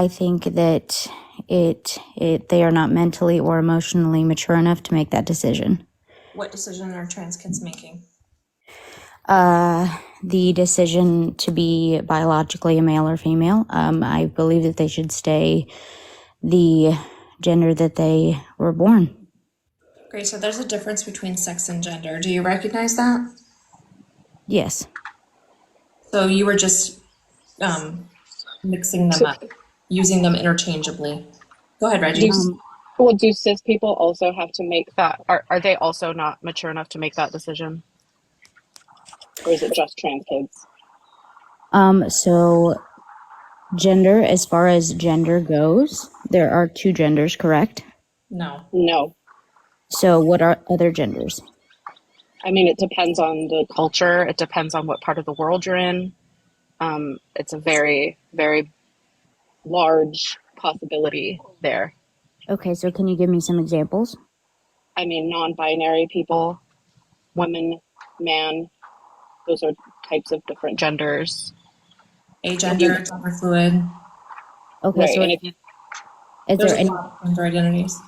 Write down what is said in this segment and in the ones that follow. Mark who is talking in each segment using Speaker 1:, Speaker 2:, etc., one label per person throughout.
Speaker 1: I think that they are not mentally or emotionally mature enough to make that decision.
Speaker 2: What decision are trans kids making?
Speaker 1: The decision to be biologically a male or female. I believe that they should stay the gender that they were born.
Speaker 2: Great, so there's a difference between sex and gender. Do you recognize that?
Speaker 1: Yes.
Speaker 2: So you were just mixing them up, using them interchangeably. Go ahead, Reggie.
Speaker 3: Well, do cis people also have to make that? Are they also not mature enough to make that decision? Or is it just trans kids?
Speaker 1: So gender, as far as gender goes, there are two genders, correct?
Speaker 2: No.
Speaker 3: No.
Speaker 1: So what are other genders?
Speaker 3: I mean, it depends on the culture. It depends on what part of the world you're in. It's a very, very large possibility there.
Speaker 1: Okay, so can you give me some examples?
Speaker 3: I mean, non-binary people, women, man, those are types of different genders.
Speaker 2: Agender, gender fluid.
Speaker 1: Okay,
Speaker 3: Right,
Speaker 1: so
Speaker 3: and
Speaker 1: is
Speaker 2: There's
Speaker 1: there
Speaker 2: a
Speaker 1: any?
Speaker 2: lot of gender identities.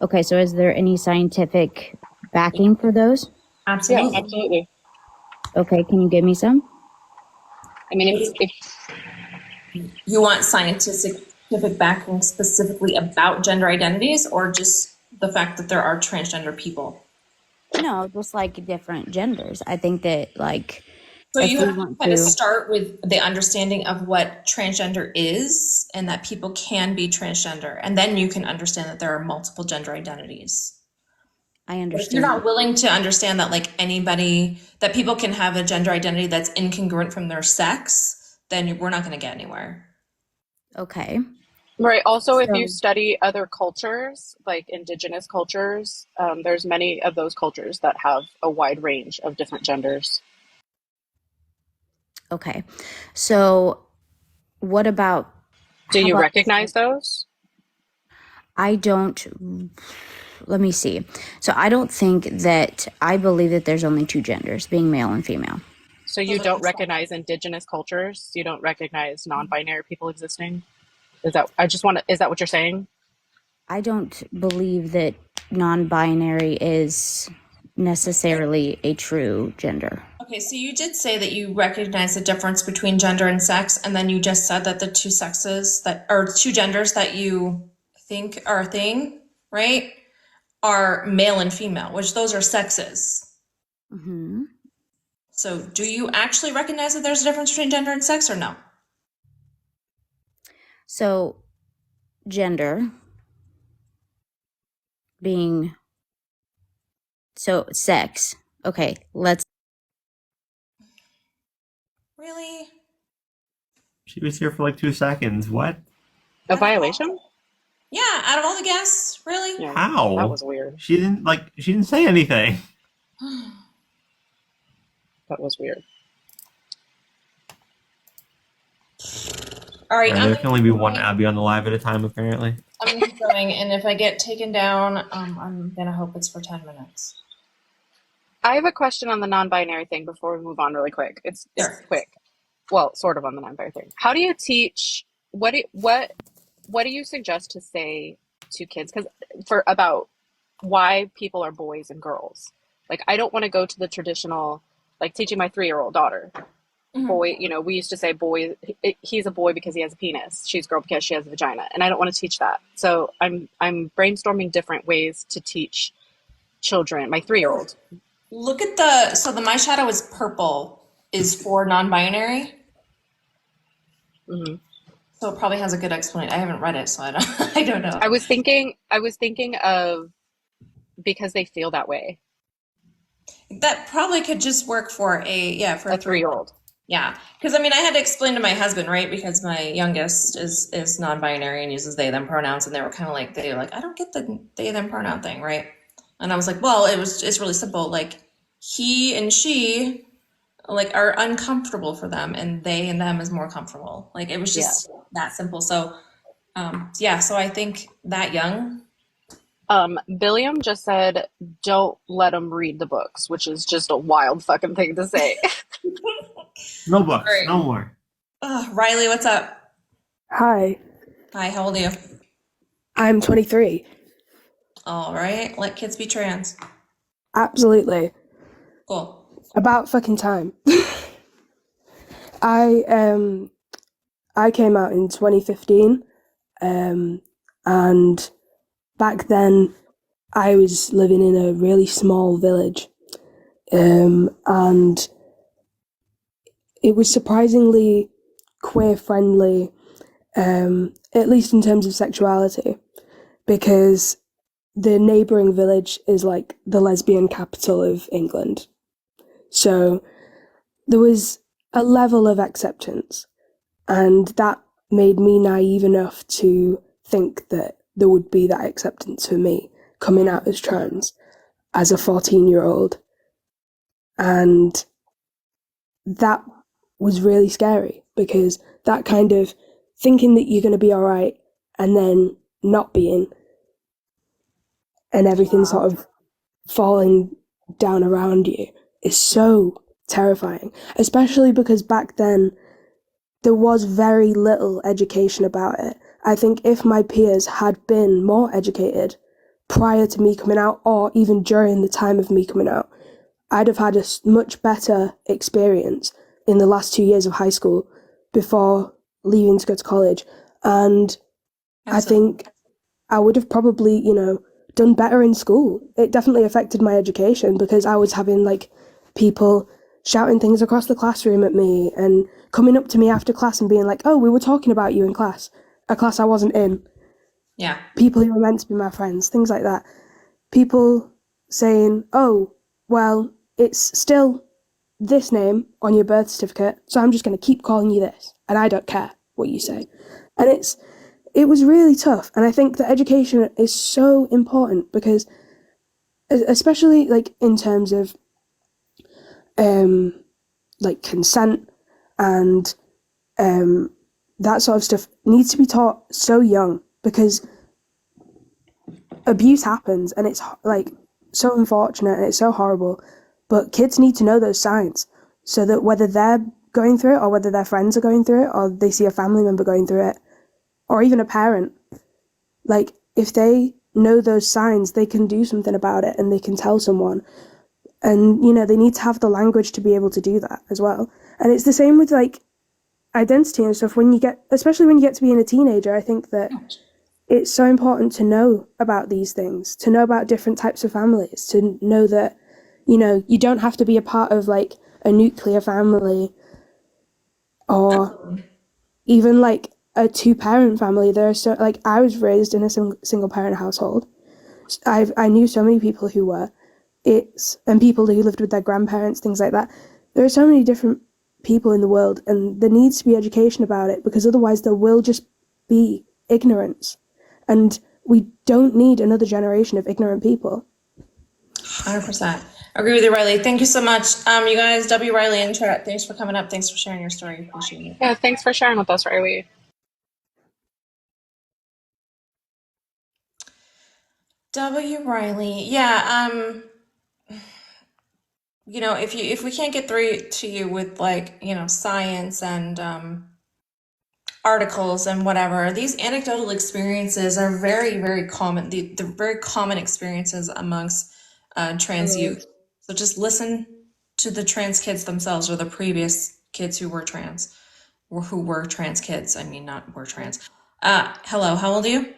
Speaker 1: Okay, so is there any scientific backing for those?
Speaker 3: yeah,
Speaker 2: Absolutely.
Speaker 3: absolutely.
Speaker 1: Okay, can you give me some?
Speaker 3: I mean, if
Speaker 2: You want scientific backing specifically about gender identities, or just the fact that there are transgender people?
Speaker 1: No, just like different genders. I think that like
Speaker 2: So
Speaker 1: if
Speaker 2: you
Speaker 1: we
Speaker 2: have to
Speaker 1: want
Speaker 2: kind of
Speaker 1: to,
Speaker 2: start with the understanding of what transgender is and that people can be transgender. And then you can understand that there are multiple gender identities.
Speaker 1: I
Speaker 2: But if you're
Speaker 1: understand.
Speaker 2: not willing to understand that like anybody, that people can have a gender identity that's incongruent from their sex, then we're not going to get anywhere.
Speaker 1: Okay.
Speaker 3: right, also if you
Speaker 1: So,
Speaker 3: study other cultures, like indigenous cultures, there's many of those cultures that have a wide range of different genders.
Speaker 1: okay. So what about,
Speaker 3: Do
Speaker 1: how
Speaker 3: you
Speaker 1: about,
Speaker 3: recognize those?
Speaker 1: I don't, let me see. So I don't think that, I believe that there's only two genders, being male and female.
Speaker 3: So you don't recognize indigenous cultures? You don't recognize non-binary people existing? Is that what you're saying?
Speaker 1: I don't believe that non-binary is necessarily a true gender.
Speaker 2: Okay, so you did say that you recognize the difference between gender and sex, and then you just said that the two sexes that, or two genders that you think are a thing, right, are male and female, which those are sexes.
Speaker 1: Mm-hmm.
Speaker 2: So do you actually recognize that there's a difference between gender and sex, or no?
Speaker 1: So gender being, so sex. Okay, let's,
Speaker 2: Really?
Speaker 4: She was here for like 2 seconds. What?
Speaker 3: A violation?
Speaker 2: Yeah, out of all the guests, really?
Speaker 3: Yeah,
Speaker 4: How?
Speaker 3: that was weird.
Speaker 4: She didn't say anything.
Speaker 3: That was weird.
Speaker 2: All right,
Speaker 4: There can only be one Abby on the live at a time, apparently.
Speaker 2: I'm gonna keep going, and if I get taken down, I'm gonna hope it's for 10 minutes.
Speaker 3: I have a question on the non-binary thing before we move on really quick. It's
Speaker 2: Sure.
Speaker 3: quick. Well, sort of on the non-binary thing. How do you teach what do you suggest to say to kids cuz for about why people are boys and girls? Like I don't want to go to the traditional like teaching my 3-year-old daughter. Boy, we used to say boy he's a boy because he has a penis. She's a girl because she has a vagina. And I don't want to teach that. So I'm brainstorming different ways to teach children, my 3-year-old.
Speaker 2: Look at so the My Shadow is Purple is for non-binary.
Speaker 3: Mm-hmm.
Speaker 2: So it probably has a good explanation. I haven't read it, so I don't, I don't know.
Speaker 3: I was thinking of because they feel that way.
Speaker 2: That probably could just work for for
Speaker 3: A 3-year-old.
Speaker 2: Yeah, because I mean, I had to explain to my husband, right? Because my youngest is non-binary and uses they them pronouns, and they were kind of like I don't get the they them pronoun thing, right? And I was like, well, it's really simple. Like he and she like are uncomfortable for them, and they and them is more comfortable. Like it was just that simple. So so I think that young.
Speaker 3: Billiam just said, "Don't let them read the books," which is just a wild fucking thing to say.
Speaker 4: No books.
Speaker 2: Right.
Speaker 4: No more.
Speaker 2: Riley, what's up?
Speaker 5: Hi.
Speaker 2: Hi, how old are you?
Speaker 5: I'm 23.
Speaker 2: All right, let kids be trans.
Speaker 5: Absolutely.
Speaker 2: Cool.
Speaker 5: About fucking time. I came out in 2015, and back then I was living in a really small village, and it was surprisingly queer friendly, at least in terms of sexuality, because the neighbouring village is like the lesbian capital of England. So there was a level of acceptance, and that made me naive enough to think that there would be that acceptance for me coming out as trans as a 14-year-old. And that was really scary, because that kind of thinking that you're going to be all right and then not being, and everything sort of falling down around you, is so terrifying, especially because back then there was very little education about it. I think if my peers had been more educated prior to me coming out, or even during the time of me coming out, I'd have had a much better experience in the last 2 years of high school before leaving to go to college. And I think I would have probably, done better in school. It definitely affected my education, because I was having like people shouting things across the classroom at me and coming up to me after class and being like, "Oh, we were talking about you in class," a class I wasn't in.
Speaker 2: Yeah.
Speaker 5: People who were meant to be my friends, things like that. People saying, "Oh, well, it's still this name on your birth certificate, so I'm just going to keep calling you this, and I don't care what you say." And it was really tough. And I think that education is so important, because especially like in terms of like consent and that sort of stuff needs to be taught so young, because abuse happens and it's like so unfortunate and it's so horrible, but kids need to know those signs, so that whether they're going through it or whether their friends are going through it or they see a family member going through it or even a parent, like if they know those signs, they can do something about it and they can tell someone. And they need to have the language to be able to do that as well. And it's the same with like identity and stuff. Especially when you get to being a teenager, I think that it's so important to know about these things, to know about different types of families, to know that you don't have to be a part of like a nuclear family or even like a 2-parent family. There are so, like, I was raised in a single parent household. I knew so many people who were, and people who lived with their grandparents, things like that. There are so many different people in the world, and there needs to be education about it, because otherwise there will just be ignorance, and we don't need another generation of ignorant people.
Speaker 2: 100%. Agree with you, Riley. Thank you so much. You guys, W. Riley in chat, thanks for coming up. Thanks for sharing your story. Appreciate it.
Speaker 3: Yeah, thanks for sharing with us, Riley.
Speaker 2: W. Riley. Yeah, if we can't get through to you with like, science and articles and whatever, these anecdotal experiences are very, very common. They're very common experiences amongst trans youth. So just listen to the trans kids themselves, or the previous kids who were trans, or who were trans kids. I mean, not were trans. Hello, how old are you?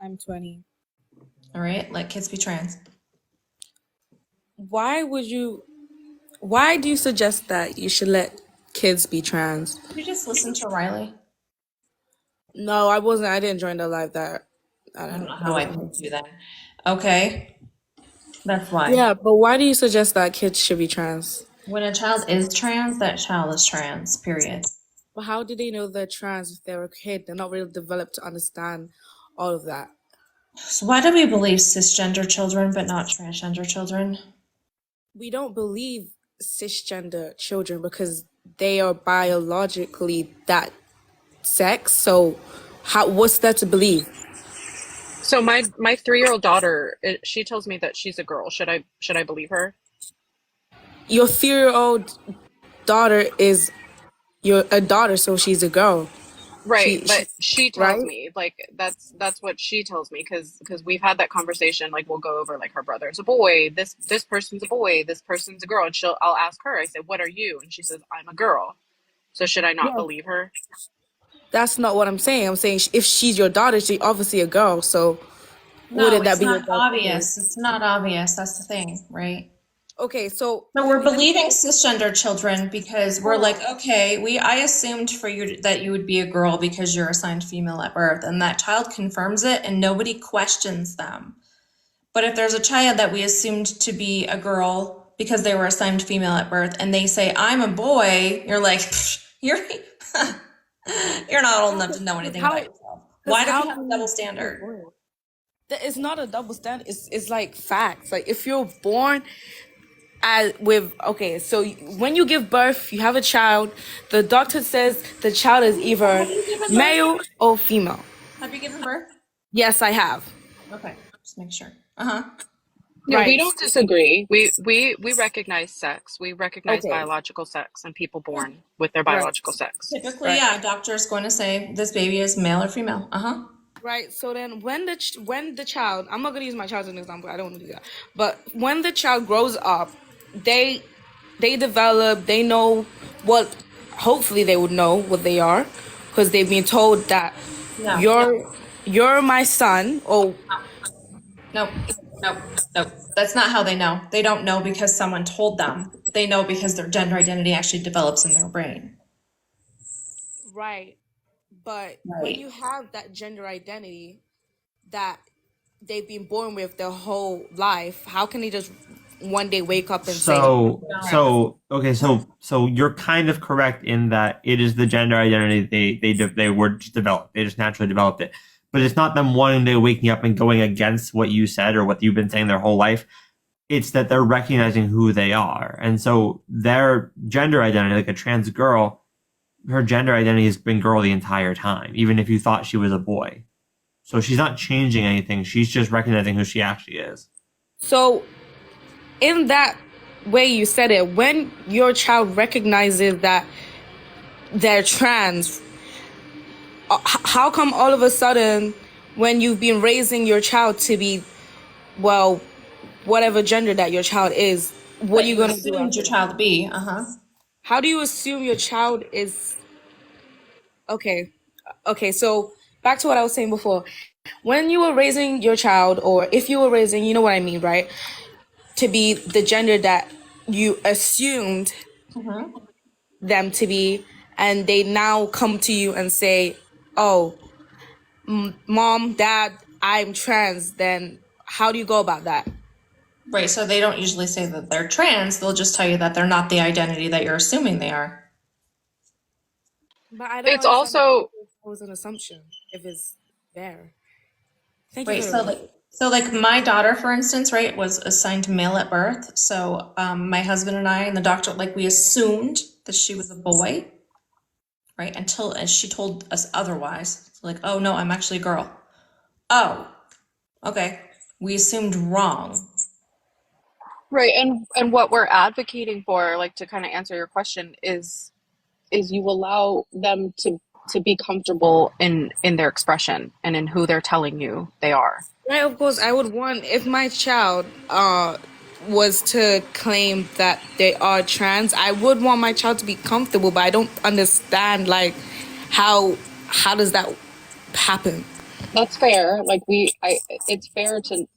Speaker 6: I'm 20.
Speaker 2: All right, let kids be trans.
Speaker 6: Why do you suggest that you should let kids be trans?
Speaker 2: Did you just listen to Riley?
Speaker 6: No, I didn't join the live that. I
Speaker 2: I don't
Speaker 6: don't
Speaker 2: know how I told you then. Okay, that's why.
Speaker 6: Yeah, but why do you suggest that kids should be trans?
Speaker 2: When a child is trans, that child is trans, period.
Speaker 6: But how do they know they're trans if they're a kid? They're not really developed to understand all of that.
Speaker 2: So why do we believe cisgender children but not transgender children?
Speaker 6: We don't believe cisgender children because they are biologically that sex. So what's there to believe?
Speaker 3: So my 3-year-old daughter, she tells me that she's a girl. Should I believe her?
Speaker 6: Your 3-year-old daughter is a daughter, so she's a girl.
Speaker 3: Right,
Speaker 6: She
Speaker 3: but she tells
Speaker 6: right?
Speaker 3: me like that's what she tells me because we've had that conversation. Like we'll go over like her brother's a boy, this person's a boy, this person's a girl, and I'll ask her. I said, "What are you?" And she says, "I'm a girl." So should I not
Speaker 6: Yeah.
Speaker 3: believe her?
Speaker 6: That's not what I'm saying. I'm saying if she's your daughter, she's obviously a girl. So
Speaker 2: No,
Speaker 6: wouldn't that
Speaker 2: it's
Speaker 6: be your
Speaker 2: not
Speaker 6: daughter anyway?
Speaker 2: obvious. It's not obvious. That's the thing, right?
Speaker 6: Okay, so
Speaker 2: So we're
Speaker 6: let me
Speaker 2: believing cisgender children because we're
Speaker 6: hold
Speaker 2: like,
Speaker 6: on.
Speaker 2: okay, I assumed for you that you would be a girl because you're assigned female at birth, and that child confirms it and nobody questions them. But if there's a child that we assumed to be a girl because they were assigned female at birth and they say, I'm a boy, you're like, you're you're not old enough to know
Speaker 6: Because
Speaker 2: anything about
Speaker 6: how?
Speaker 2: yourself.
Speaker 6: Because
Speaker 2: Why do we
Speaker 6: how
Speaker 2: have a
Speaker 6: can
Speaker 2: double
Speaker 6: you be a
Speaker 2: standard?
Speaker 6: boy? That is not a double standard. It's like facts. Like if you're born as with okay, so when you give birth, you have a child. The doctor says the child is either
Speaker 2: Have you given birth?
Speaker 6: male or female.
Speaker 2: Have you given birth?
Speaker 6: Yes, I have.
Speaker 2: Okay, just make sure. Uh-huh.
Speaker 3: Yeah, we
Speaker 6: Right.
Speaker 3: don't disagree. We recognize sex. We recognize
Speaker 6: Okay.
Speaker 3: biological sex and people
Speaker 2: Yeah.
Speaker 3: born with their
Speaker 6: Right.
Speaker 3: biological sex.
Speaker 2: Typically,
Speaker 6: Right.
Speaker 2: yeah, a doctor is going to say this baby is male or female. Uh-huh.
Speaker 6: Right. So then, when the child, I'm not gonna use my child as an example. I don't want to do that. But when the child grows up, they they develop. They know what. Hopefully, they would know what they are, because they've been told that
Speaker 2: No,
Speaker 6: you're my son. Or
Speaker 2: no, no, no. That's not how they know. They don't know because someone told them. They know because their gender identity actually develops in their brain.
Speaker 6: right. But when
Speaker 2: Right.
Speaker 6: you have that gender identity that they've been born with their whole life, how can they just one day wake up and say,
Speaker 4: So you're kind of correct in that it is the gender identity they were just developed. They just naturally developed it. But it's not them one day waking up and going against what you said or what you've been saying their whole life. It's that they're recognizing who they are. And so their gender identity, like a trans girl, her gender identity has been girl the entire time, even if you thought she was a boy. So she's not changing anything. She's just recognizing who she actually is.
Speaker 6: so in that way you said it, when your child recognizes that they're trans, how come all of a sudden when you've been raising your child to be, well, whatever gender that your child is, what are
Speaker 2: That
Speaker 6: you
Speaker 2: you
Speaker 6: going to do
Speaker 2: assumed
Speaker 6: after
Speaker 2: your
Speaker 6: that?
Speaker 2: child be. Uh-huh.
Speaker 6: How do you assume your child is okay? Okay, so back to what I was saying before. When you were raising your child, or if you were raising, you know what I mean, right? To be the gender that you assumed
Speaker 2: Mm-hmm.
Speaker 6: them to be, and they now come to you and say, oh, mom, dad, I'm trans, then how do you go about that?
Speaker 2: Right. So they don't usually say that they're trans. They'll just tell you that they're not the identity that you're assuming they are.
Speaker 6: But I don't
Speaker 3: It's
Speaker 6: understand how
Speaker 3: also
Speaker 6: it was an assumption if it's there. Thank you
Speaker 2: Right.
Speaker 6: for the reminder.
Speaker 2: So like my daughter, for instance, right, was assigned male at birth. So my husband and I and the doctor, like we assumed that she was a boy, right? Until and she told us otherwise. So like, oh no, I'm actually a girl. Oh, okay. We assumed wrong.
Speaker 3: right, and what we're advocating for, like to kind of answer your question, is you allow them to be comfortable in their expression and in who they're telling you they are.
Speaker 6: Right, of course, I would want if my child was to claim that they are trans, I would want my child to be comfortable, but I don't understand like how how does that happen?
Speaker 3: That's fair. It's fair to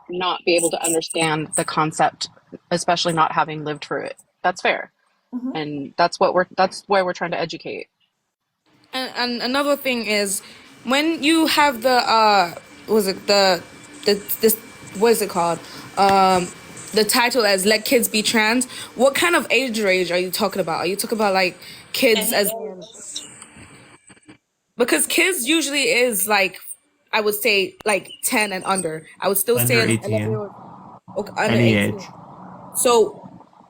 Speaker 3: not be able to understand the concept, especially not having lived through it. That's fair,
Speaker 2: Mhm.
Speaker 3: and that's where we're trying to educate.
Speaker 6: And another thing is when you have the was it the this what is it called? The title as "Let Kids Be Trans." What kind of age range are you talking about? Are you talking about like kids
Speaker 2: Any
Speaker 6: as because kids usually is like I would say like 10 and under. I would still say
Speaker 4: Under
Speaker 6: an
Speaker 4: 18,
Speaker 6: 11-year-old okay, under
Speaker 4: any
Speaker 6: 18.
Speaker 4: age.
Speaker 6: So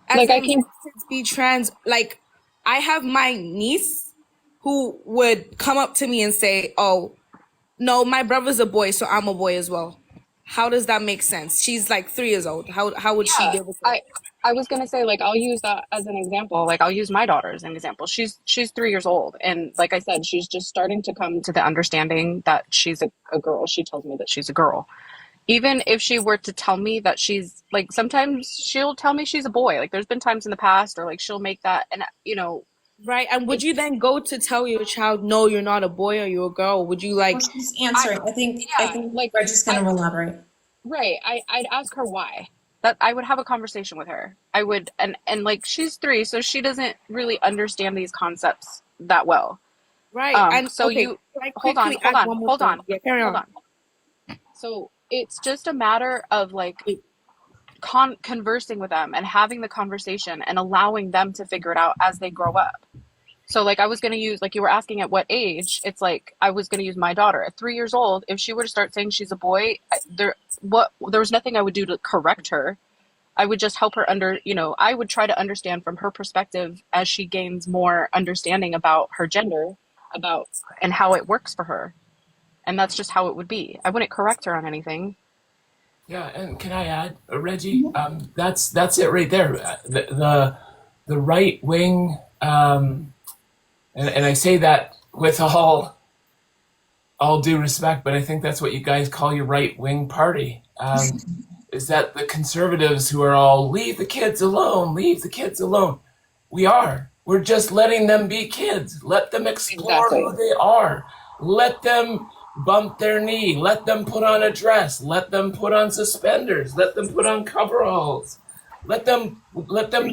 Speaker 6: as
Speaker 3: Like I
Speaker 6: in
Speaker 3: can,
Speaker 6: kids be trans, like I have my niece who would come up to me and say, "Oh, no, my brother's a boy, so I'm a boy as well." how does that make sense? She's like 3 years old. How would she
Speaker 3: Yeah,
Speaker 6: be able to?
Speaker 3: I was gonna say, like, I'll use that as an example. Like, I'll use my daughter as an example. She's 3 years old, and like I said, she's just starting to come to the understanding that she's a girl. She tells me that she's a girl. Even if she were to tell me that she's like, sometimes she'll tell me she's a boy. Like, there's been times in the past, or like she'll make that, and
Speaker 6: Right. And would
Speaker 3: it,
Speaker 6: you then go to tell your child, no, you're not a boy or you're a girl? Would you
Speaker 2: Well,
Speaker 6: like,
Speaker 2: she's
Speaker 3: I
Speaker 2: answering. I
Speaker 3: yeah,
Speaker 2: think
Speaker 3: like
Speaker 2: Reggie's
Speaker 3: I
Speaker 2: going to elaborate.
Speaker 3: right. I'd ask her why. That I would have a conversation with her. I would, and like she's 3, so she doesn't really understand these concepts that well.
Speaker 6: right? And
Speaker 3: So
Speaker 6: okay,
Speaker 3: you
Speaker 6: can I
Speaker 3: hold on,
Speaker 6: quickly
Speaker 3: hold
Speaker 6: add
Speaker 3: on,
Speaker 6: one more
Speaker 3: hold
Speaker 6: thing?
Speaker 3: on,
Speaker 6: Yeah, carry
Speaker 3: hold
Speaker 6: on.
Speaker 3: on. So it's just a matter of like conversing with them and having the conversation and allowing them to figure it out as they grow up. So like I was going to use, like you were asking at what age, it's like I was going to use my daughter at 3 years old. If she were to start saying she's a boy, there was nothing I would do to correct her. I would just help her I would try to understand from her perspective as she gains more understanding about her gender, about and how it works for her. And that's just how it would be. I wouldn't correct her on anything.
Speaker 7: Yeah, and can I add, Reggie? That's it right there. The right wing, and I say that with all due respect, but I think that's what you guys call your right wing party. Is that the conservatives who are all leave the kids alone, leave the kids alone? We're just letting them be kids. Let them explore
Speaker 3: Exactly.
Speaker 7: who they are. Let them bump their knee. Let them put on a dress. Let them put on suspenders. Let them put on coveralls. Let them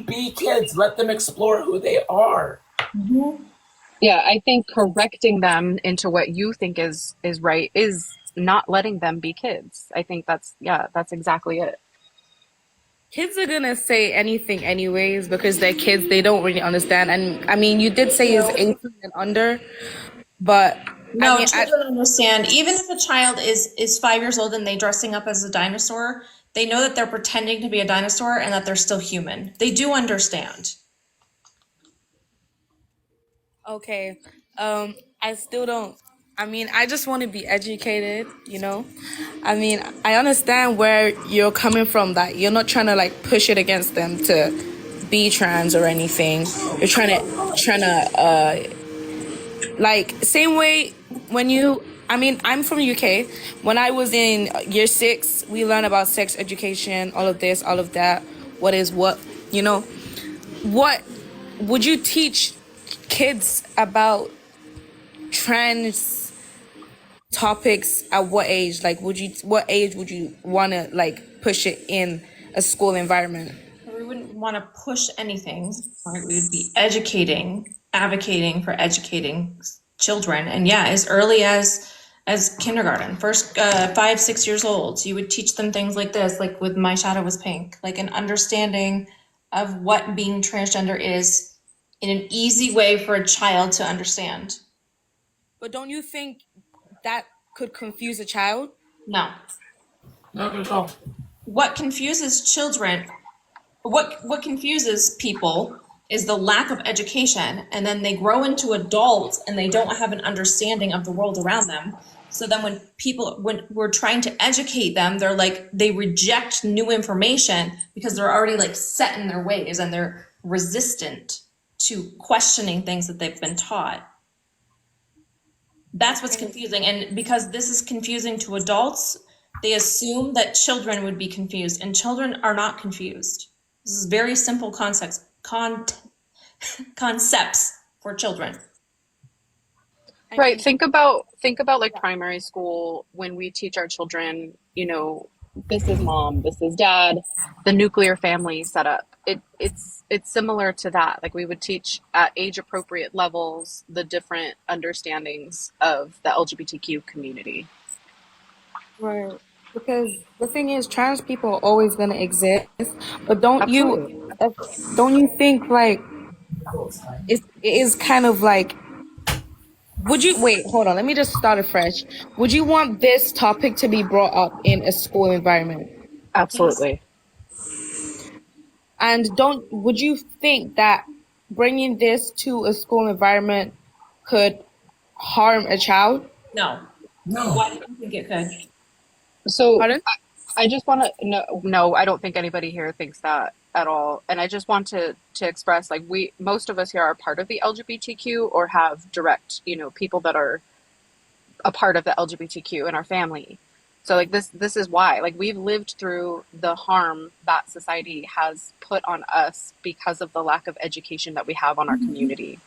Speaker 7: be kids. Let them explore who they are.
Speaker 3: Yeah, I think correcting them into what you think is right is not letting them be kids. I think that's exactly it.
Speaker 6: Kids are gonna say anything anyways because they're kids. They don't really understand. And I mean, you did say is 18 and under, but I
Speaker 2: No,
Speaker 6: mean,
Speaker 2: children understand. Even if a child is 5 years old and they dressing up as a dinosaur, they know that they're pretending to be a dinosaur and that they're still human. They do understand.
Speaker 6: okay. I still don't. I mean, I just want to be educated, you know? I mean, I understand where you're coming from, that you're not trying to like push it against them to be trans or anything. You're trying to like same way when you I mean, I'm from UK. When I was in year 6, we learned about sex education, all of this, all of that. What is what, you know? What would you teach kids about trans topics at what age? Like, what age would you want to like push it in a school environment?
Speaker 2: We wouldn't want to push anything, right? We would be advocating for educating children. And yeah, as early as kindergarten, first 5, 6 years old, you would teach them things like this, like with My Shadow Was Pink, like an understanding of what being transgender is in an easy way for a child to understand.
Speaker 6: But don't you think that could confuse a child?
Speaker 2: No.
Speaker 7: Not at all.
Speaker 2: What confuses children, what confuses people is the lack of education, and then they grow into adults and they don't have an understanding of the world around them. So then when we're trying to educate them, they're like, they reject new information because they're already like set in their ways and they're resistant to questioning things that they've been taught. That's what's confusing. And because this is confusing to adults, they assume that children would be confused, and children are not confused. This is very simple concepts for children.
Speaker 3: Right. Think about like primary school when we teach our children, this is mom, this is dad, the nuclear family setup. It's similar to that. Like we would teach at age appropriate levels the different understandings of the LGBTQ community.
Speaker 6: Right. Because the thing is, trans people are always gonna exist. But
Speaker 3: Absolutely.
Speaker 6: don't you think like it is kind of like, would you wait, hold on, let me just start afresh. Would you want this topic to be brought up in a school environment?
Speaker 3: Absolutely.
Speaker 6: And would you think that bringing this to a school environment could harm a child?
Speaker 2: No.
Speaker 7: No.
Speaker 2: Why do you think it could?
Speaker 3: So
Speaker 6: Pardon?
Speaker 3: I just want to no, I don't think anybody here thinks that at all. And I just want to express like most of us here are part of the LGBTQ or have direct, people that are a part of the LGBTQ in our family. So like this is why like we've lived through the harm that society has put on us because of the lack of education that we have on our community.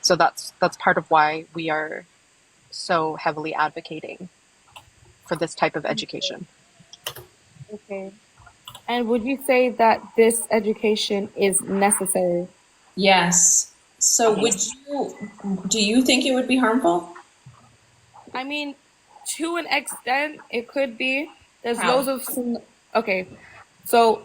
Speaker 3: So that's part of why we are so heavily advocating for this type of education.
Speaker 6: Okay. And would you say that this education is necessary?
Speaker 2: Yes. So do you think it would be harmful?
Speaker 6: I mean, to an extent, it could be. There's
Speaker 2: How?
Speaker 6: loads of. Okay. So,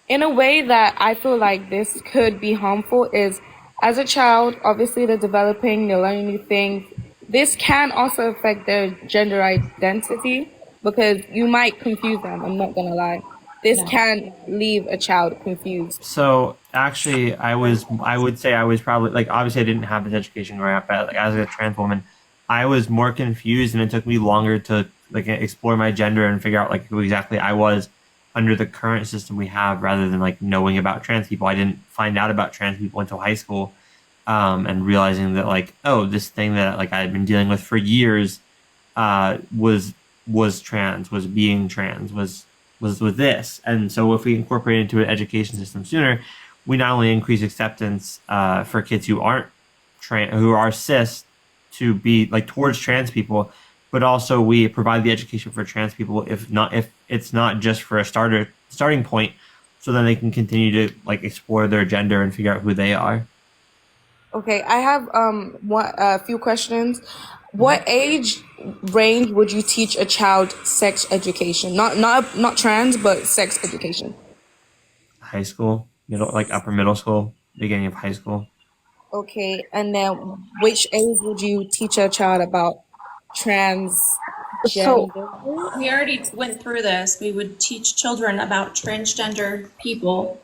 Speaker 6: in a way that I feel like this could be harmful is as a child, obviously they're developing, they're learning new things. This can also affect their gender identity because you might confuse them. I'm not gonna lie. This can leave a child confused.
Speaker 4: So actually, I would say I was probably like obviously I didn't have this education growing up, but like as a trans woman, I was more confused, and it took me longer to like explore my gender and figure out like who exactly I was under the current system we have, rather than like knowing about trans people. I didn't find out about trans people until high school, and realizing that like, oh, this thing that like I had been dealing with for years was trans, was being trans, was this. And so if we incorporate it into an education system sooner, we not only increase acceptance for kids who aren't who are cis to be like towards trans people, but also we provide the education for trans people if it's not just for a starting point, so then they can continue to like explore their gender and figure out who they are.
Speaker 6: Okay, I have a few questions. What age range would you teach a child sex education? Not trans, but sex education.
Speaker 4: High school, upper middle school, beginning of high school.
Speaker 6: Okay, and then which age would you teach a child about transgender?
Speaker 5: So
Speaker 2: We already went through this. We would teach children about transgender people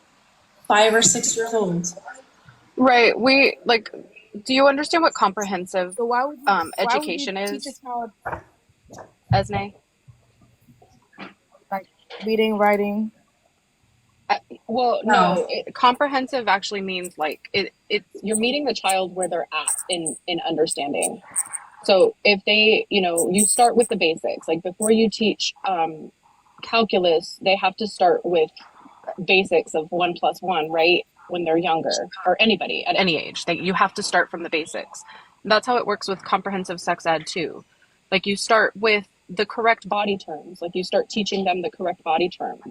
Speaker 2: 5 or 6 years old.
Speaker 3: Right. We like do you understand what comprehensive
Speaker 6: So why would
Speaker 3: education
Speaker 6: you teach a
Speaker 3: is,
Speaker 6: child
Speaker 3: Esne?
Speaker 6: like reading, writing?
Speaker 3: Well,
Speaker 2: No.
Speaker 3: no, comprehensive actually means like you're meeting the child where they're at in understanding. So if they, you start with the basics. Like before you teach calculus, they have to start with basics of 1 + 1, right? When they're younger, or anybody at any age, you have to start from the basics. That's how it works with comprehensive sex ed too. Like you start with the correct body terms. Like you start teaching them the correct body terms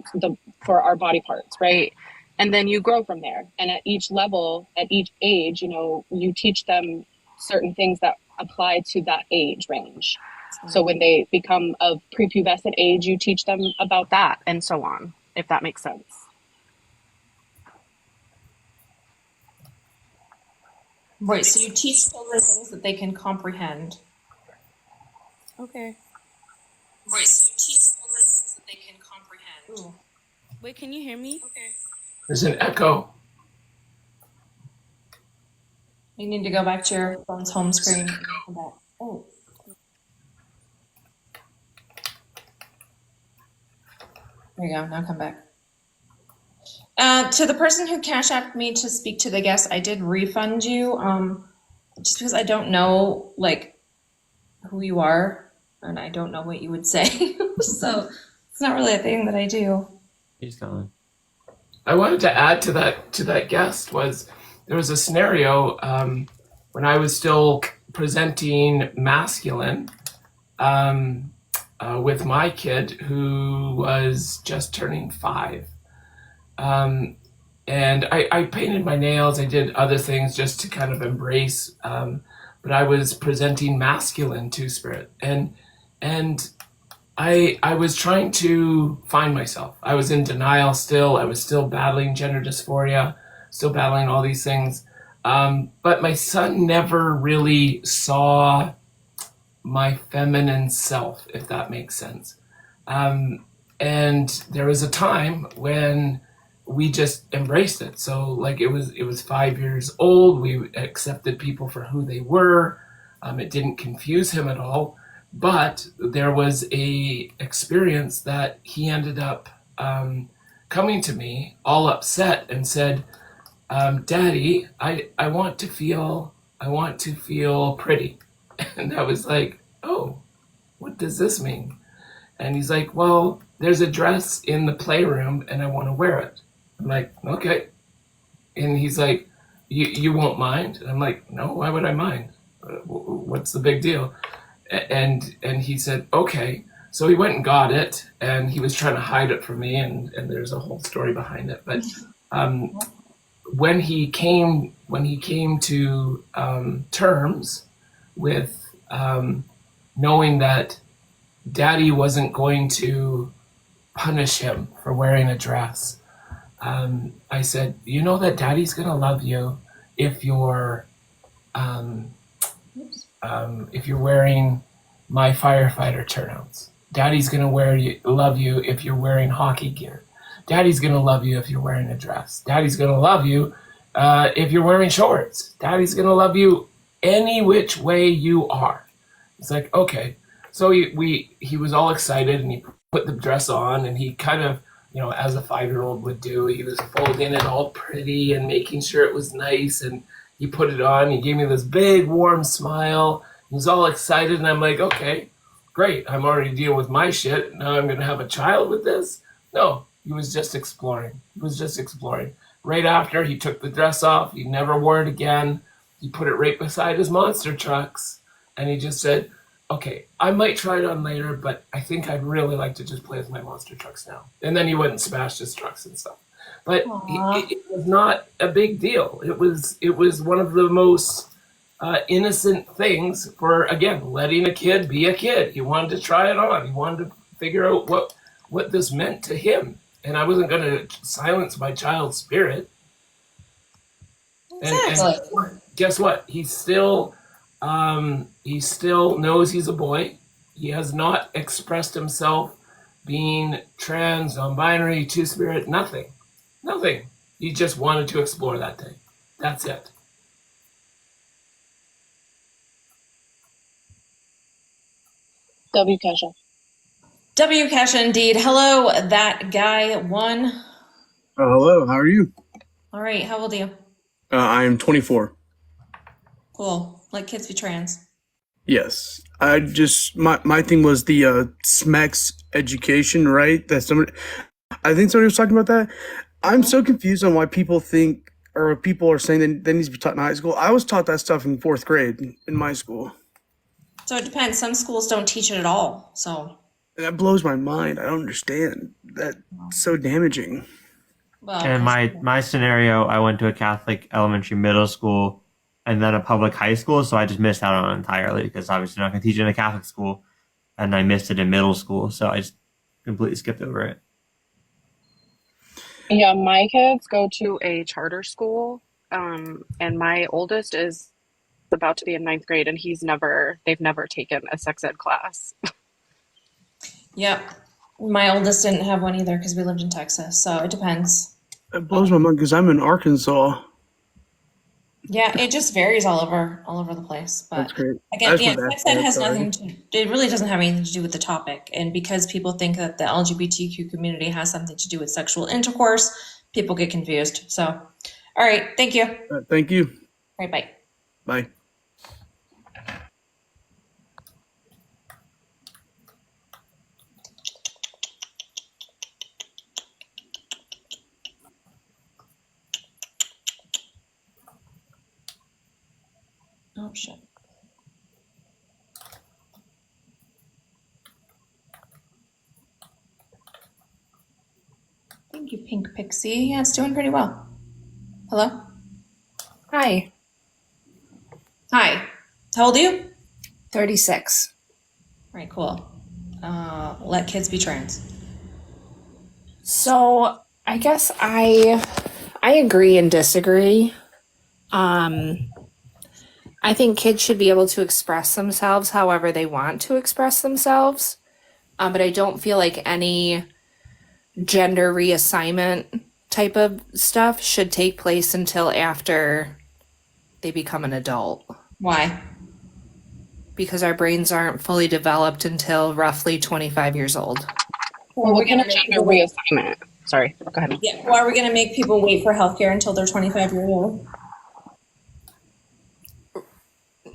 Speaker 3: for our body parts, right? And then you grow from there. And at each level, at each age, you teach them certain things that apply to that age range. So when they become of prepubescent age, you teach them about that and so on, if that makes sense.
Speaker 2: Right, so you teach children things that they can comprehend.
Speaker 6: Okay.
Speaker 2: Right, so you teach children things that they can comprehend.
Speaker 6: Ooh. Wait, can you hear me?
Speaker 2: Okay.
Speaker 7: There's an echo.
Speaker 2: You need to go back to your phone's home screen. Oh. There you go, now come back. To the person who cash apped me to speak to the guest, I did refund you, just because I don't know like who you are, and I don't know what you would say. So it's not really a thing that I do.
Speaker 4: He's gone.
Speaker 7: I wanted to add to that guest was there was a scenario when I was still presenting masculine with my kid who was just turning 5. And I painted my nails, I did other things just to kind of embrace, but I was presenting masculine two-spirit. And I was trying to find myself. I was in denial still. I was still battling gender dysphoria, still battling all these things. But my son never really saw my feminine self, if that makes sense. And there was a time when we just embraced it. So like it was 5 years old. We accepted people for who they were. It didn't confuse him at all. But there was a experience that he ended up coming to me all upset and said, "Daddy, I want to feel pretty." And I was like, "Oh, what does this mean?" And he's like, "Well, there's a dress in the playroom and I want to wear it." I'm like, "Okay." And he's like, "You won't mind?" And I'm like, "No, why would I mind? What's the big deal?" And he said, "Okay." So he went and got it, and he was trying to hide it from me, and there's a whole story behind it. But um, when he came to terms with knowing that Daddy wasn't going to punish him for wearing a dress, I said, "You know that Daddy's gonna love you if you're wearing my firefighter turnouts. Daddy's gonna love you if you're wearing hockey gear. Daddy's gonna love you if you're wearing a dress. Daddy's gonna love you if you're wearing shorts. Daddy's gonna love you any which way you are." It's like, okay. So he was all excited, and he put the dress on, and he kind of, as a 5-year-old would do, he was folding it all pretty and making sure it was nice, and he put it on. He gave me this big warm smile. He was all excited, and I'm like, okay, great. I'm already dealing with my shit. Now I'm going to have a child with this? No, he was just exploring. Right after, he took the dress off. He never wore it again. He put it right beside his monster trucks, and he just said, "Okay, I might try it on later, but I think I'd really like to just play with my monster trucks now." And then he went and smashed his trucks and stuff. But it was not a big deal. It was one of the most innocent things for, again, letting a kid be a kid. He wanted to try it on. He wanted to figure out what this meant to him. And I wasn't going to silence my child's spirit. And guess what? He still knows he's a boy. He has not expressed himself being trans, non-binary, two-spirit, nothing. He just wanted to explore that day. That's it.
Speaker 3: W. Kesha.
Speaker 2: W. Kesha, indeed. Hello, that guy one.
Speaker 8: Hello, how are you?
Speaker 2: All right, how old are you?
Speaker 8: I am 24.
Speaker 2: Cool. Let kids be trans.
Speaker 8: Yes. I just, my thing was the SMEX education, right? I think somebody was talking about that. I'm so confused on why people think, or people are saying that needs to be taught in high school. I was taught that stuff in 4th grade in my school.
Speaker 2: So it depends. Some schools don't teach it at all. So
Speaker 8: And that blows my mind. I don't understand. That's so damaging.
Speaker 2: well,
Speaker 4: And my scenario, I went to a Catholic elementary middle school and then a public high school, so I just missed out on it entirely because obviously not going to teach it in a Catholic school, and I missed it in middle school, so I just completely skipped over it.
Speaker 3: Yeah, my kids go to a charter school, and my oldest is about to be in 9th grade, and they've never taken a sex ed class.
Speaker 2: yep. My oldest didn't have one either because we lived in Texas. So it depends.
Speaker 8: It blows my mind because I'm in Arkansas.
Speaker 2: Yeah, it just varies all over the place. But
Speaker 8: That's great.
Speaker 2: again,
Speaker 8: That's
Speaker 2: yeah,
Speaker 8: what
Speaker 2: sex
Speaker 8: that-
Speaker 2: ed has
Speaker 8: sorry.
Speaker 2: nothing to. It really doesn't have anything to do with the topic, and because people think that the LGBTQ community has something to do with sexual intercourse, people get confused. So, all right, thank you. All
Speaker 8: Thank you.
Speaker 2: right, bye.
Speaker 8: Bye.
Speaker 2: Oh shit. Thank you, Pink Pixie. Yeah, it's doing pretty well. Hello?
Speaker 9: Hi,
Speaker 2: Hi. How old are you?
Speaker 9: 36.
Speaker 2: All right, cool. Let kids be trans.
Speaker 9: So I guess I agree and disagree. I think kids should be able to express themselves however they want to express themselves. But I don't feel like any gender reassignment type of stuff should take place until after they become an adult.
Speaker 2: Why?
Speaker 9: because our brains aren't fully developed until roughly 25 years old.
Speaker 3: Well,
Speaker 2: we're
Speaker 3: what kind
Speaker 2: gonna
Speaker 3: of
Speaker 2: make
Speaker 3: gender
Speaker 2: people wait.
Speaker 3: reassignment? Sorry, go ahead.
Speaker 2: Yeah. Well, are we going to make people wait for healthcare until they're 25 years old?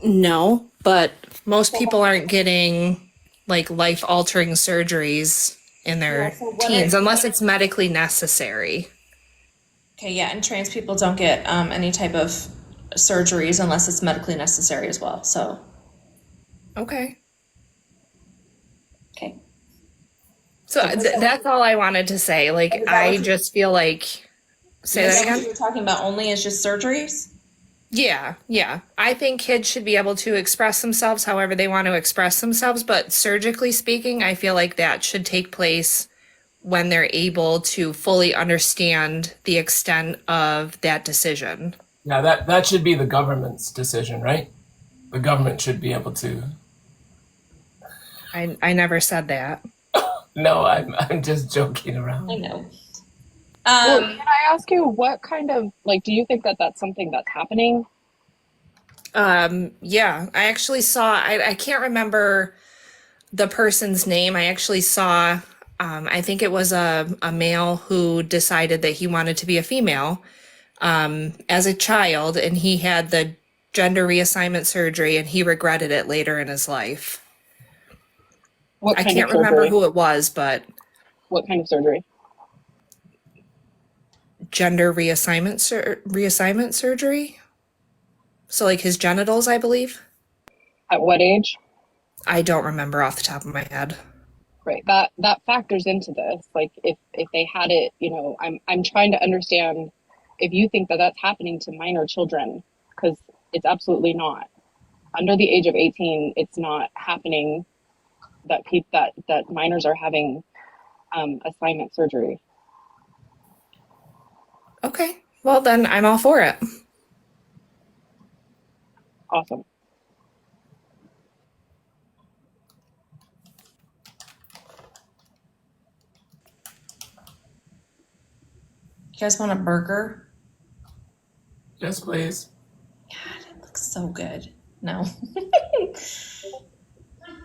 Speaker 9: No, but most people aren't getting like life-altering surgeries in their
Speaker 2: Yeah, so what
Speaker 9: teens
Speaker 2: are-
Speaker 9: unless it's medically necessary.
Speaker 2: Okay, yeah, and trans people don't get any type of surgeries unless it's medically necessary as well. So,
Speaker 9: Okay.
Speaker 2: okay.
Speaker 9: So that's all I wanted to say. Like,
Speaker 2: Is that
Speaker 9: I
Speaker 2: what you-
Speaker 9: just feel like, say
Speaker 2: Is
Speaker 9: that
Speaker 2: that what
Speaker 9: again?
Speaker 2: you were talking about only is just surgeries?
Speaker 9: Yeah. I think kids should be able to express themselves however they want to express themselves, but surgically speaking, I feel like that should take place when they're able to fully understand the extent of that decision.
Speaker 7: Yeah, that should be the government's decision, right? The government should be able to.
Speaker 9: I never said that.
Speaker 7: No, I'm just joking around.
Speaker 2: I know.
Speaker 3: Well, can I ask you what kind of, like, do you think that that's something that's happening?
Speaker 9: Yeah, I actually saw, I can't remember the person's name. I actually saw, I think it was a male who decided that he wanted to be a female as a child, and he had the gender reassignment surgery, and he regretted it later in his life.
Speaker 3: What
Speaker 9: I
Speaker 3: kind
Speaker 9: can't
Speaker 3: of
Speaker 9: remember
Speaker 3: surgery?
Speaker 9: who it was, but
Speaker 3: What kind of surgery?
Speaker 9: gender reassignment surgery. So like his genitals, I believe.
Speaker 3: At what age?
Speaker 9: I don't remember off the top of my head.
Speaker 3: Right. That factors into this. Like if they had it, you know, I'm trying to understand if you think that that's happening to minor children, because it's absolutely not. Under the age of 18, it's not happening that minors are having assignment surgery.
Speaker 9: Okay. Well, then I'm all for it.
Speaker 3: Awesome.
Speaker 2: You guys want a burger?
Speaker 7: Yes, please.
Speaker 2: God, it looks so good. No.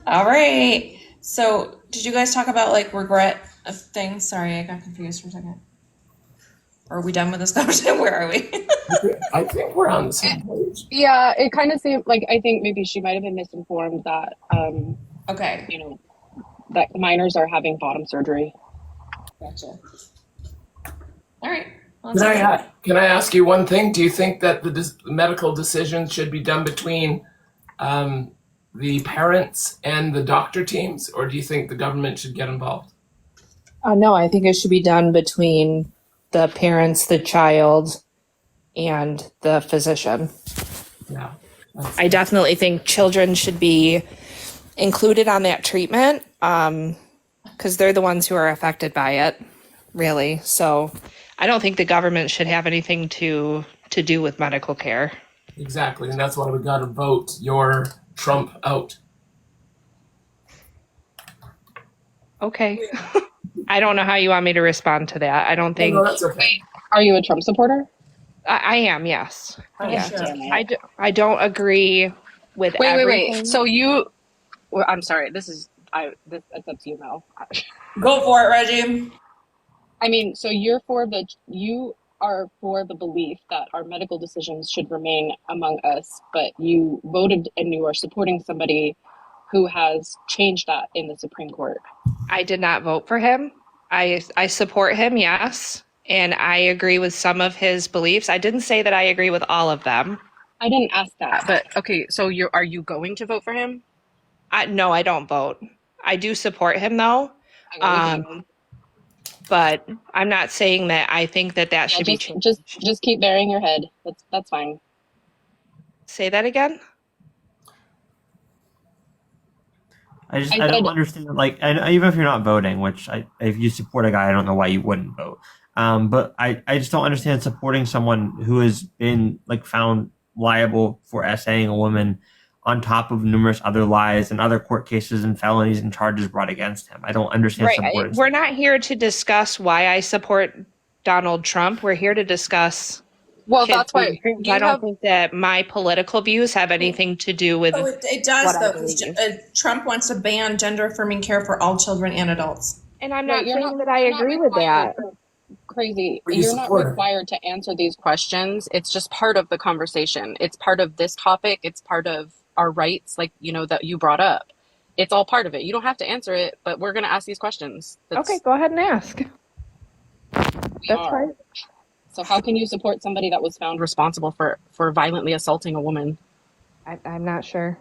Speaker 2: All right. So, did you guys talk about like regret of things? Sorry, I got confused for a second. Are we done with this conversation? Where are we?
Speaker 7: I think we're on the same page.
Speaker 3: Yeah, it kind of seemed like I think maybe she might have been misinformed that
Speaker 2: Okay.
Speaker 3: you know, that minors are having bottom surgery.
Speaker 2: Gotcha. All right. Well,
Speaker 7: Can I ask you one thing? Do you think that the medical decisions should be done between the parents and the doctor teams, or do you think the government should get involved?
Speaker 9: No, I think it should be done between the parents, the child, and the physician.
Speaker 7: Yeah.
Speaker 9: I definitely think children should be included on that treatment because they're the ones who are affected by it, really. So I don't think the government should have anything to do with medical care.
Speaker 7: Exactly, and that's why we got to vote your Trump out.
Speaker 9: Okay. I don't know how you want me to respond to that. I don't think
Speaker 7: No, that's okay.
Speaker 3: Are you a Trump supporter?
Speaker 9: I am. Yes.
Speaker 2: Oh,
Speaker 9: Yeah.
Speaker 2: sure.
Speaker 9: I don't agree with everything.
Speaker 3: Wait. So you, well, I'm sorry. That's up to you, Mel.
Speaker 2: Go for it, Reggie.
Speaker 3: I mean, so you are for the belief that our medical decisions should remain among us, but you voted and you are supporting somebody who has changed that in the Supreme Court.
Speaker 9: I did not vote for him. I support him, yes, and I agree with some of his beliefs. I didn't say that I agree with all of them.
Speaker 3: I didn't ask that, but okay. So are you going to vote for him?
Speaker 9: No, I don't vote. I do support him though, but I'm not saying that I think that should be changed.
Speaker 3: Just keep burying your head. That's fine.
Speaker 9: Say that again.
Speaker 4: I
Speaker 3: said-
Speaker 4: don't understand. Like, even if you're not voting, which if you support a guy, I don't know why you wouldn't vote. But I just don't understand supporting someone who has been like found liable for essaying a woman, on top of numerous other lies and other court cases and felonies and charges brought against him. I don't understand supporting.
Speaker 9: We're not here to discuss why I support Donald Trump. We're here to discuss
Speaker 3: Well,
Speaker 9: kids
Speaker 3: that's why
Speaker 9: being I
Speaker 3: you
Speaker 9: don't
Speaker 3: have.
Speaker 9: think that my political views have anything to do with
Speaker 2: So it does
Speaker 9: what I
Speaker 2: though, because
Speaker 9: believe.
Speaker 2: Trump wants to ban gender affirming care for all children and adults.
Speaker 9: And I'm
Speaker 3: Right,
Speaker 9: not saying that I agree with that.
Speaker 3: crazy.
Speaker 7: But you
Speaker 3: You're not
Speaker 7: support her.
Speaker 3: required to answer these questions. It's just part of the conversation. It's part of this topic. It's part of our rights, like, that you brought up. It's all part of it. You don't have to answer it, but we're going to ask these questions.
Speaker 9: Okay, go ahead and ask.
Speaker 3: We
Speaker 9: That's
Speaker 3: are.
Speaker 9: fine.
Speaker 3: So how can you support somebody that was found responsible for violently assaulting a woman?
Speaker 9: I'm not sure.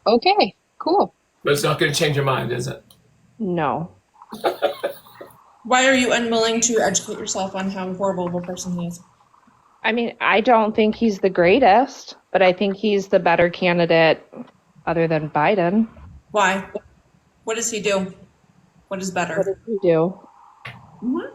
Speaker 3: Okay, cool.
Speaker 7: But it's not going to change your mind, is it?
Speaker 9: No.
Speaker 2: Why are you unwilling to educate yourself on how horrible of a person he is?
Speaker 9: I mean, I don't think he's the greatest, but I think he's the better candidate other than Biden.
Speaker 2: Why? What does he do? What is better?
Speaker 9: What does he do?
Speaker 2: Mhm.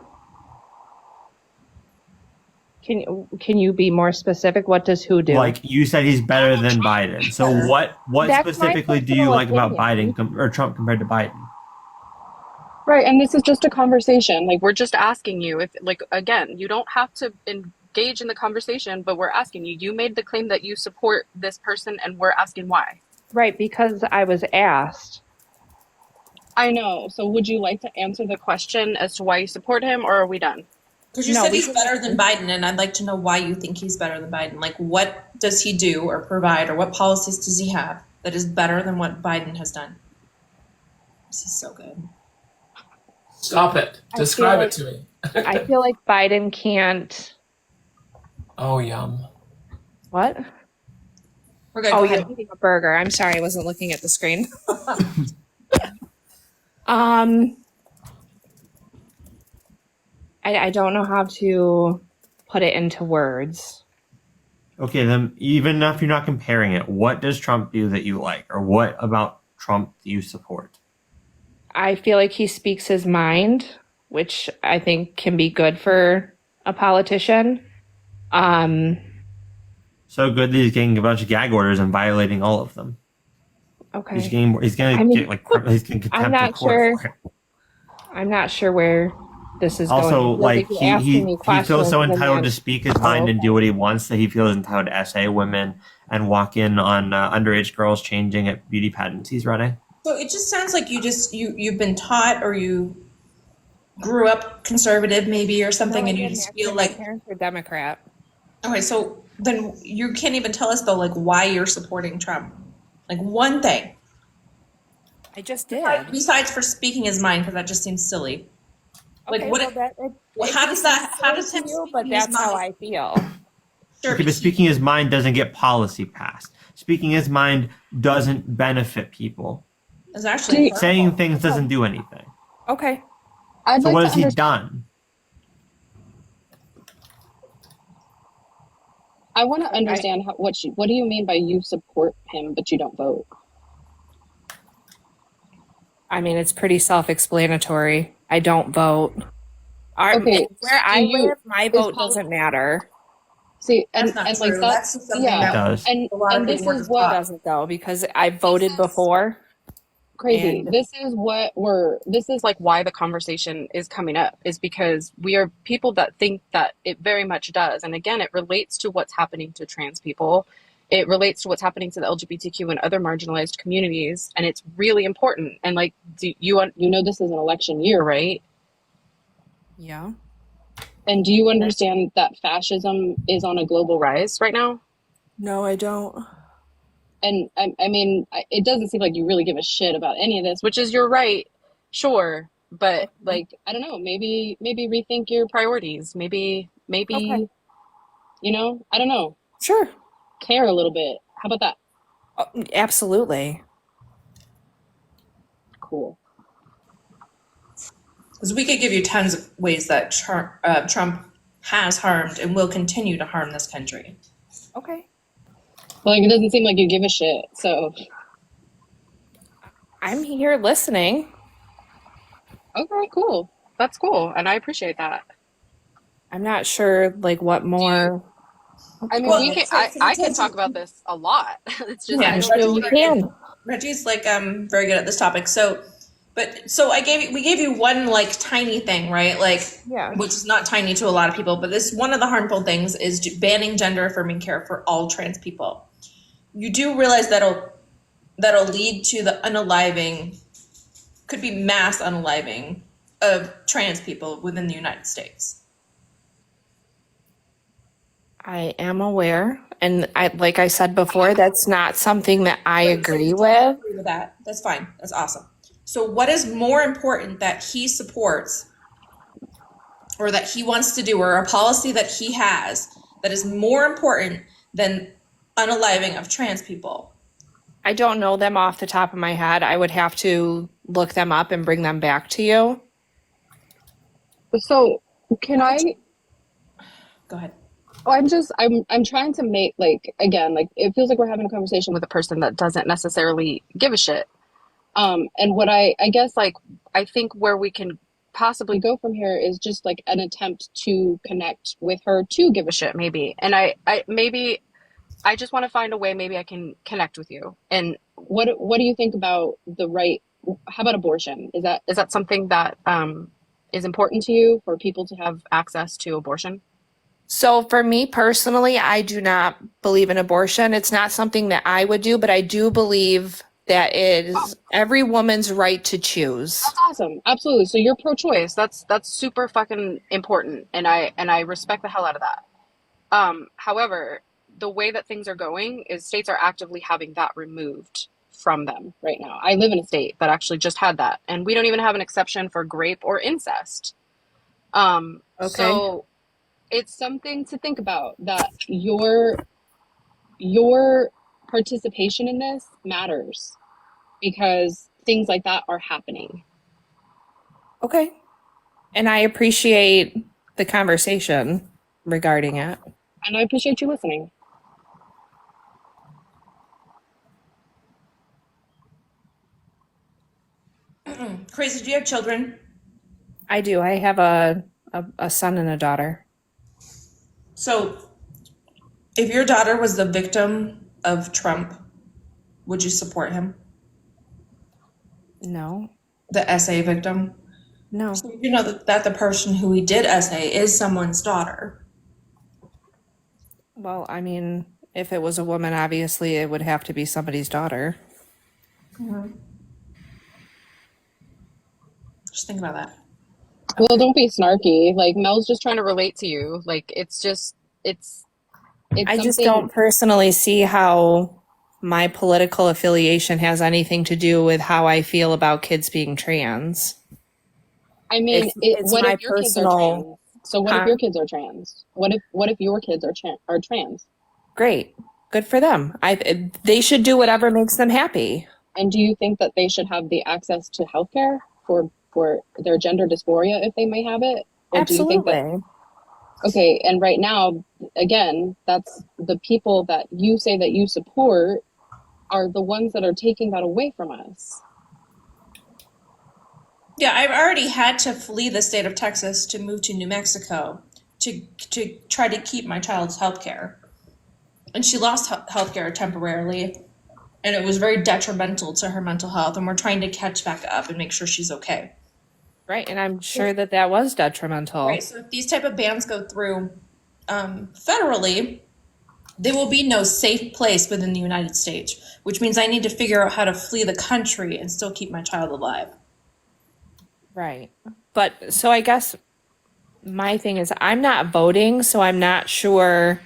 Speaker 9: Can you be more specific? What does who do?
Speaker 4: Like you said, he's better than Biden. So what
Speaker 9: That's my
Speaker 4: specifically do you
Speaker 9: personal
Speaker 4: like about
Speaker 9: opinion.
Speaker 4: Biden or Trump compared to Biden?
Speaker 3: Right, and this is just a conversation. Like, we're just asking you if, like, again, you don't have to engage in the conversation, but we're asking you. You made the claim that you support this person, and we're asking why.
Speaker 9: Right, because I was asked.
Speaker 3: I know. So would you like to answer the question as to why you support him, or are we done?
Speaker 2: Because you
Speaker 9: No,
Speaker 2: said
Speaker 9: we
Speaker 2: he's
Speaker 9: can-
Speaker 2: better than Biden, and I'd like to know why you think he's better than Biden. Like, what does he do or provide, or what policies does he have that is better than what Biden has done? This is so good.
Speaker 7: Stop it.
Speaker 9: I
Speaker 7: Describe
Speaker 9: feel
Speaker 7: it to me.
Speaker 9: I feel like Biden can't.
Speaker 7: Oh, yum.
Speaker 9: What?
Speaker 2: We're good.
Speaker 9: Oh,
Speaker 2: Go
Speaker 9: you're
Speaker 2: ahead.
Speaker 9: eating a burger. I'm sorry, I wasn't looking at the screen. um, I don't know how to put it into words.
Speaker 4: Okay, then even if you're not comparing it, what does Trump do that you like, or what about Trump do you support?
Speaker 9: I feel like he speaks his mind, which I think can be good for a politician.
Speaker 4: So good that he's getting a bunch of gag orders and violating all of them.
Speaker 9: Okay.
Speaker 4: He's gonna
Speaker 9: I mean,
Speaker 4: get he's gonna contempt
Speaker 9: I'm not
Speaker 4: of court
Speaker 9: sure.
Speaker 4: for it.
Speaker 9: I'm not sure where this is
Speaker 4: Also,
Speaker 9: going.
Speaker 4: like
Speaker 9: You're
Speaker 4: he
Speaker 9: asking me
Speaker 4: he feels so
Speaker 9: questions and
Speaker 4: entitled
Speaker 9: then-
Speaker 4: to speak his mind and do what he wants that he feels entitled to essay women and walk in on underage girls changing at beauty pageants he's running.
Speaker 2: So it just sounds like you've been taught, or you grew up conservative maybe or something,
Speaker 9: No, I
Speaker 2: and you
Speaker 9: didn't.
Speaker 2: just
Speaker 9: Actually,
Speaker 2: feel
Speaker 9: my
Speaker 2: like,
Speaker 9: parents are Democrat.
Speaker 2: okay, so then you can't even tell us though, like, why you're supporting Trump. Like, one thing.
Speaker 9: I just did.
Speaker 2: Besides for speaking his mind, because that just seems silly. Like,
Speaker 9: Okay,
Speaker 2: what?
Speaker 9: well,
Speaker 2: How does that? How does him?
Speaker 9: you, but
Speaker 2: speaking his
Speaker 9: that's how
Speaker 2: mind-
Speaker 9: I feel.
Speaker 2: Sure,
Speaker 4: Okay, but speaking his mind doesn't get policy passed. Speaking his mind doesn't benefit people.
Speaker 2: is actually
Speaker 4: Saying things doesn't do anything.
Speaker 9: Okay.
Speaker 3: I'd
Speaker 4: So
Speaker 3: like
Speaker 4: what
Speaker 3: to
Speaker 4: has he
Speaker 3: understand.
Speaker 4: done?
Speaker 3: I want to understand what do you mean by you support him but you don't vote?
Speaker 9: I mean, it's pretty self-explanatory. I don't vote.
Speaker 3: Okay,
Speaker 9: Where I
Speaker 3: do you-
Speaker 9: live, my
Speaker 3: is
Speaker 9: vote
Speaker 3: poli-
Speaker 9: doesn't matter.
Speaker 3: See,
Speaker 2: That's
Speaker 3: and
Speaker 2: not
Speaker 3: and
Speaker 2: true.
Speaker 3: like that,
Speaker 2: That's just something
Speaker 3: yeah,
Speaker 4: It does.
Speaker 3: and
Speaker 2: a lot of
Speaker 3: and this
Speaker 2: people were
Speaker 3: is
Speaker 2: just
Speaker 9: It
Speaker 3: what
Speaker 9: doesn't though, because I voted
Speaker 3: is-
Speaker 9: before.
Speaker 3: crazy.
Speaker 9: And-
Speaker 3: This is like why the conversation is coming up, is because we are people that think that it very much does. And again, it relates to what's happening to trans people. It relates to what's happening to the LGBTQ and other marginalized communities. And it's really important. And like, you know, this is an election year, right?
Speaker 9: Yeah.
Speaker 3: And do you understand that fascism is on a global rise right now?
Speaker 9: No, I don't.
Speaker 3: And I mean, it doesn't seem like you really give a shit about any of this, which is your right, sure. But like, I don't know, maybe rethink your priorities. Maybe,
Speaker 9: Okay.
Speaker 3: you know, I don't know,
Speaker 9: Sure.
Speaker 3: care a little bit. How about that?
Speaker 9: Oh, absolutely.
Speaker 3: Cool.
Speaker 2: Because we could give you tons of ways that Trump has harmed and will continue to harm this country.
Speaker 9: Okay.
Speaker 3: Well, like, it doesn't seem like you give a shit. So,
Speaker 9: I'm here listening.
Speaker 3: okay, cool. That's cool. And I appreciate that.
Speaker 9: I'm not sure, like, what more.
Speaker 3: I mean,
Speaker 2: Well,
Speaker 3: we can,
Speaker 2: it's like-
Speaker 3: I can talk about this a lot. It's just,
Speaker 2: Yeah,
Speaker 3: I
Speaker 2: sure.
Speaker 3: don't know.
Speaker 9: You can.
Speaker 2: Reggie's like very good at this topic. So But so we gave you one like tiny thing, right? Like,
Speaker 9: Yeah.
Speaker 2: which is not tiny to a lot of people, but this one of the harmful things is banning gender affirming care for all trans people. You do realize that'll lead to the unaliving, could be mass unaliving of trans people within the United States.
Speaker 9: I am aware, and like I said before, that's not something that I agree with.
Speaker 2: Agree with that. That's fine. That's awesome. So what is more important that he supports or that he wants to do, or a policy that he has that is more important than unaliving of trans people?
Speaker 9: I don't know them off the top of my head. I would have to look them up and bring them back to you.
Speaker 3: So can I?
Speaker 2: Go ahead.
Speaker 3: Oh, I'm trying to make, like, again, like, it feels like we're having a conversation with a person that doesn't necessarily give a shit. And what I guess, like, I think where we can possibly go from here is just like an attempt to connect with her to give a shit, maybe. And maybe I just want to find a way maybe I can connect with you. And what do you think about the right? How about abortion? Is that something that is important to you, for people to have access to abortion?
Speaker 9: So for me personally, I do not believe in abortion. It's not something that I would do, but I do believe that it is every woman's right to choose.
Speaker 3: That's awesome. Absolutely. So you're pro-choice. That's super fucking important, and I respect the hell out of that. However, the way that things are going is states are actively having that removed from them right now. I live in a state that actually just had that, and we don't even have an exception for grape or incest.
Speaker 9: Okay.
Speaker 3: So it's something to think about, that your participation in this matters, because things like that are happening.
Speaker 9: Okay. And I appreciate the conversation regarding it.
Speaker 3: And I appreciate you listening.
Speaker 2: Crazy, do you have children?
Speaker 9: I do. I have a son and a daughter.
Speaker 2: So if your daughter was the victim of Trump, would you support him?
Speaker 9: No.
Speaker 2: The SA victim?
Speaker 9: No.
Speaker 2: So you know that the person who he did SA is someone's daughter.
Speaker 9: Well, I mean, if it was a woman, obviously it would have to be somebody's daughter.
Speaker 2: Just think about that.
Speaker 3: Well, don't be snarky. Like, Mel's just trying to relate to you. Like, it's
Speaker 9: I just
Speaker 3: something.
Speaker 9: don't personally see how my political affiliation has anything to do with how I feel about kids being trans.
Speaker 3: I mean,
Speaker 9: It's
Speaker 3: what
Speaker 9: my
Speaker 3: if your kids are
Speaker 9: personal.
Speaker 3: trans? So what
Speaker 9: Huh?
Speaker 3: if your kids are trans? What if your kids are trans?
Speaker 9: Great. Good for them. They should do whatever makes them happy.
Speaker 3: And do you think that they should have the access to healthcare for their gender dysphoria if they may have it? Or do you think that,
Speaker 9: Absolutely.
Speaker 3: okay, and right now, again, that's the people that you say that you support are the ones that are taking that away from us.
Speaker 2: Yeah, I've already had to flee the state of Texas to move to New Mexico to try to keep my child's health care. And she lost health care temporarily, and it was very detrimental to her mental health, and we're trying to catch back up and make sure she's okay.
Speaker 9: Right. And I'm sure that was detrimental.
Speaker 2: Right, so if these type of bans go through federally, there will be no safe place within the United States, which means I need to figure out how to flee the country and still keep my child alive.
Speaker 9: Right. But so I guess my thing is I'm not voting, so I'm not sure.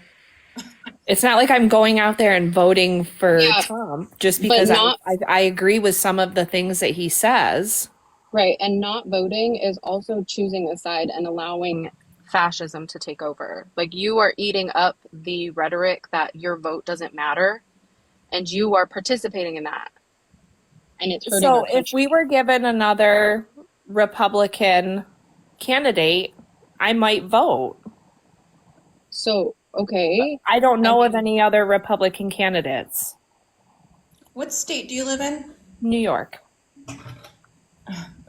Speaker 9: It's not like I'm going out there and voting for
Speaker 3: Yeah,
Speaker 9: Trump just
Speaker 3: but
Speaker 9: because
Speaker 3: not
Speaker 9: I agree with some of the things that he says.
Speaker 3: right. And not voting is also choosing a side and allowing fascism to take over. Like, you are eating up the rhetoric that your vote doesn't matter, and you are participating in that, and it's hurting
Speaker 9: So
Speaker 3: our
Speaker 9: if
Speaker 3: country.
Speaker 9: we were given another Republican candidate, I might vote.
Speaker 3: So, okay,
Speaker 9: I don't
Speaker 3: I
Speaker 9: know of
Speaker 3: mean,
Speaker 9: any other Republican candidates.
Speaker 2: What state do you live in?
Speaker 9: New York.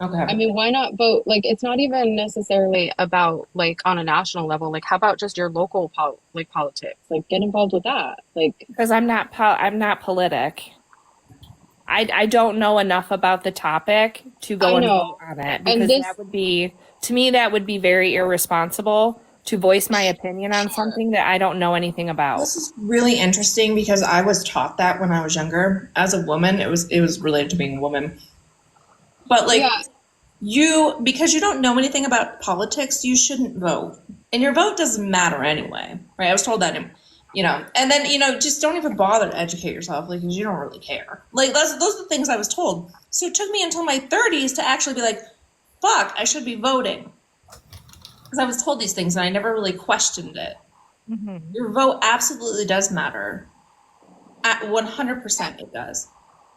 Speaker 2: Okay.
Speaker 3: I mean, why not vote? Like, it's not even necessarily about, like, on a national level. Like, how about just your local politics? Like, get involved with that. Like,
Speaker 9: Because I'm not politic. I don't know enough about the topic to go
Speaker 3: I
Speaker 9: and
Speaker 3: know.
Speaker 9: vote on it,
Speaker 3: And
Speaker 9: because
Speaker 3: this,
Speaker 9: that would be, to me, that would be very irresponsible to voice my opinion on something that I don't know anything about.
Speaker 2: This is really interesting because I was taught that when I was younger. As a woman, it was related to being a woman. But like
Speaker 3: yeah,
Speaker 2: because you don't know anything about politics, you shouldn't vote. And your vote doesn't matter anyway, right? I was told that, and then, just don't even bother to educate yourself, like, because you don't really care. Like, those are the things I was told. So it took me until my 30s to actually be like, fuck, I should be voting. Because I was told these things and I never really questioned it. Your vote absolutely does matter. At 100% it does.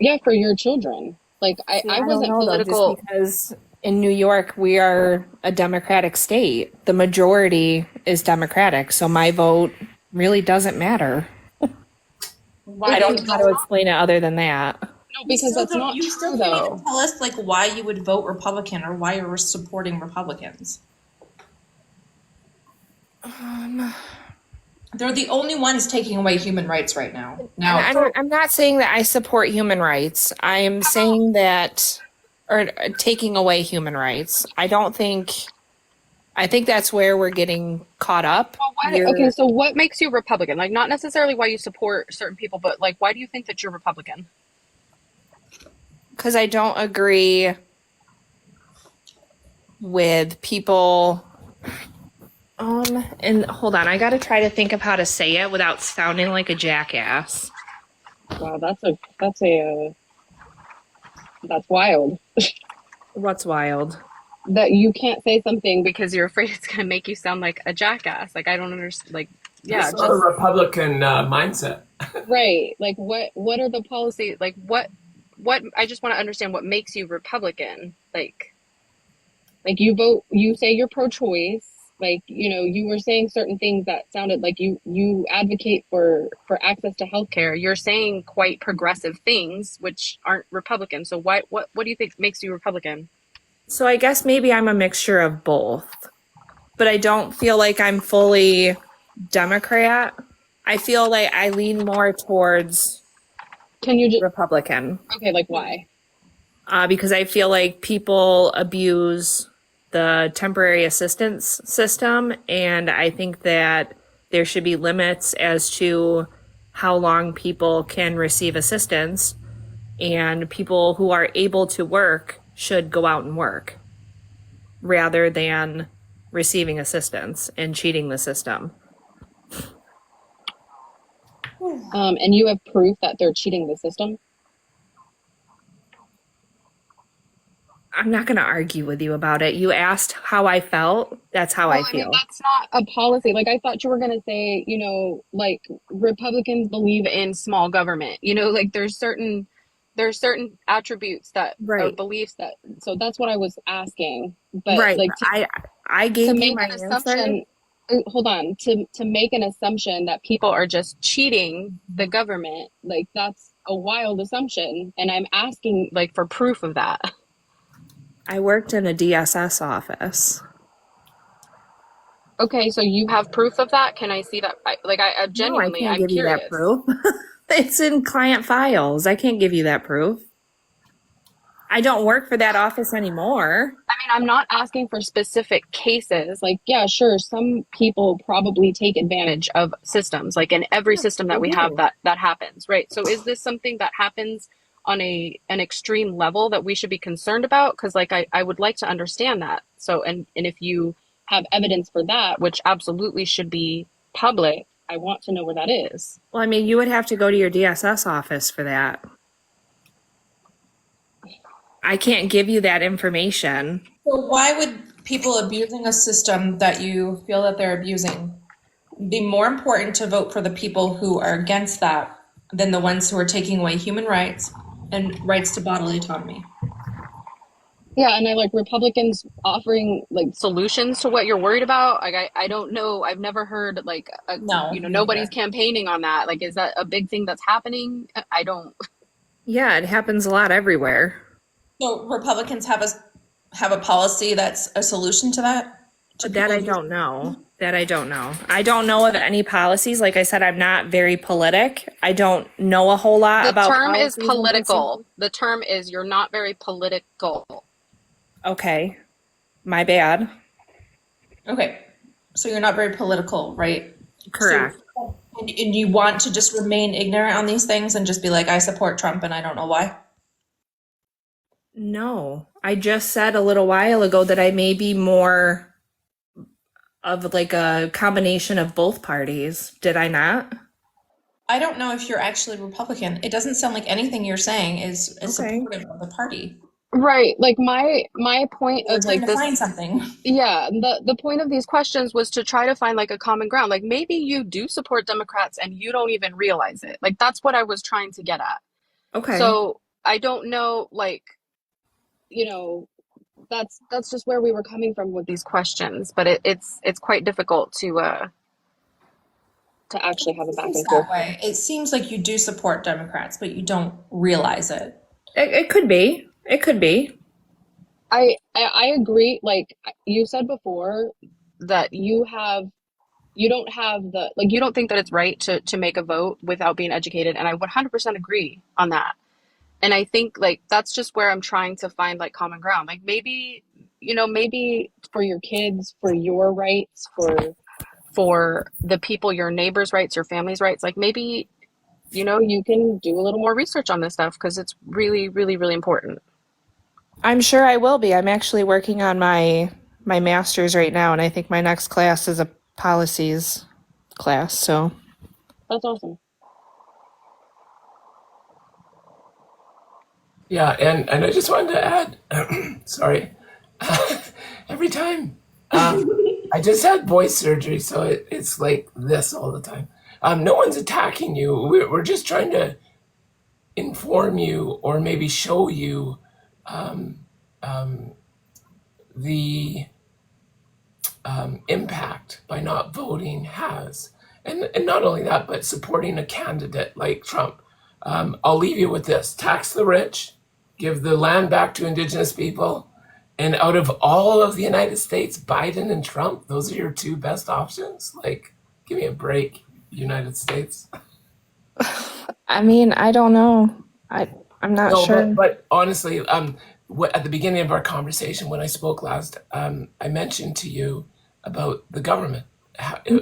Speaker 3: yeah, for your children. Like
Speaker 9: See,
Speaker 3: I
Speaker 9: don't
Speaker 3: wasn't
Speaker 9: know, though,
Speaker 3: political.
Speaker 9: just because in New York we are a Democratic state. The majority is Democratic, so my vote really doesn't matter. I don't know how to explain it other than that.
Speaker 3: No, because that's not
Speaker 2: You
Speaker 3: true
Speaker 2: still can't
Speaker 3: though.
Speaker 2: even tell us like why you would vote Republican or why you're supporting Republicans. They're the only ones taking away human rights right now.
Speaker 9: I'm not saying that I support human rights. I am saying that, or taking away human rights. I think that's where we're getting caught up.
Speaker 3: Okay, so what makes you Republican? Like, not necessarily why you support certain people, but like, why do you think that you're Republican?
Speaker 9: Because I don't agree with people. And hold on, I got to try to think of how to say it without sounding like a jackass.
Speaker 3: Wow, that's wild.
Speaker 9: What's wild?
Speaker 3: That you can't say something because you're afraid it's gonna make you sound like a jackass. Like, I don't understand. Like, yeah,
Speaker 7: It's not a Republican mindset.
Speaker 3: right. Like, what are the policies? Like, what? I just want to understand what makes you Republican. Like you vote. You say you're pro-choice. Like, you were saying certain things that sounded like you advocate for access to healthcare. You're saying quite progressive things, which aren't Republican. So what do you think makes you Republican?
Speaker 9: So I guess maybe I'm a mixture of both, but I don't feel like I'm fully Democrat. I feel like I lean more towards Republican.
Speaker 3: Okay, like why?
Speaker 9: Because I feel like people abuse the temporary assistance system, and I think that there should be limits as to how long people can receive assistance, and people who are able to work should go out and work rather than receiving assistance and cheating the system.
Speaker 3: And you have proof that they're cheating the system?
Speaker 9: I'm not going to argue with you about it. You asked how I felt. That's how I feel.
Speaker 3: That's not a policy. Like, I thought you were going to say, like, Republicans believe in small government. Like, there's certain attributes that or beliefs that. So that's what I was asking. But like,
Speaker 9: I gave you my
Speaker 3: assumption. Hold on. To make an assumption that people are just cheating the government, like, that's a wild assumption. And I'm asking, like, for proof of that.
Speaker 9: I worked in a DSS office.
Speaker 3: Okay, so you have proof of that? Can I see that? I genuinely,
Speaker 9: no, I can't
Speaker 3: I'm
Speaker 9: give
Speaker 3: curious.
Speaker 9: you that proof. It's in client files. I can't give you that proof. I don't work for that office anymore.
Speaker 3: I mean, I'm not asking for specific cases. Like, yeah, sure, some people probably take advantage of systems. Like, in every system that we have, that happens, right? So is this something that happens on an extreme level that we should be concerned about? Because, like, I would like to understand that. So, and if you have evidence for that, which absolutely should be public, I want to know where that is.
Speaker 9: Well, I mean, you would have to go to your DSS office for that. I can't give you that information.
Speaker 2: So why would people abusing a system that you feel that they're abusing be more important to vote for the people who are against that than the ones who are taking away human rights and rights to bodily autonomy?
Speaker 3: Yeah, and I like Republicans offering like solutions to what you're worried about. Like, I don't know. I've never heard like nobody's campaigning on that. Like, is that a big thing that's happening? I don't.
Speaker 9: Yeah, it happens a lot everywhere.
Speaker 2: So Republicans have a policy that's a solution to that, to
Speaker 9: That I
Speaker 2: people.
Speaker 9: don't know. That I don't know. I don't know of any policies. Like I said, I'm not very politic. I don't know a whole lot
Speaker 3: The
Speaker 9: about
Speaker 3: term is
Speaker 9: policies and things like
Speaker 3: political. The term is you're not very political.
Speaker 9: Okay, my bad.
Speaker 2: Okay, so you're not very political, right? So,
Speaker 9: Correct.
Speaker 2: and you want to just remain ignorant on these things and just be like, I support Trump and I don't know why?
Speaker 9: No, I just said a little while ago that I may be more of like a combination of both parties. Did I not?
Speaker 2: I don't know if you're actually Republican. It doesn't sound like anything you're saying is
Speaker 9: Okay.
Speaker 2: supportive of the party.
Speaker 3: Right. Like my point
Speaker 2: We're
Speaker 3: of
Speaker 2: trying
Speaker 3: like
Speaker 2: to
Speaker 3: this,
Speaker 2: find something.
Speaker 3: yeah, the point of these questions was to try to find like a common ground. Like maybe you do support Democrats and you don't even realize it. Like that's what I was trying to get at.
Speaker 9: Okay.
Speaker 3: So I don't know, like, you know, that's just where we were coming from with these questions, but it's quite difficult to actually have a back
Speaker 2: Seems
Speaker 3: and forth.
Speaker 2: that way. It seems like you do support Democrats, but you don't realize it.
Speaker 9: It could be. It could be.
Speaker 3: I agree. Like you said before, that you don't have the like you don't think that it's right to make a vote without being educated, and I 100% agree on that. And I think like that's just where I'm trying to find like common ground. Like maybe, maybe for your kids, for your rights, for the people, your neighbors' rights, your family's rights, like maybe, you can do a little more research on this stuff because it's really, really, really important.
Speaker 9: I'm sure I will be. I'm actually working on my master's right now, and I think my next class is a policies class. So
Speaker 3: That's awesome.
Speaker 7: Yeah, and I just wanted to add, sorry, every time. I just had voice surgery, so it's like this all the time. No one's attacking you. We're just trying to inform you or maybe show you the impact by not voting has. And not only that, but supporting a candidate like Trump. I'll leave you with this: tax the rich, give the land back to indigenous people. And out of all of the United States, Biden and Trump, those are your two best options? Like, give me a break, United States.
Speaker 9: I mean, I don't know. I'm not
Speaker 7: No,
Speaker 9: sure.
Speaker 7: but honestly, at the beginning of our conversation, when I spoke last, I mentioned to you about the government.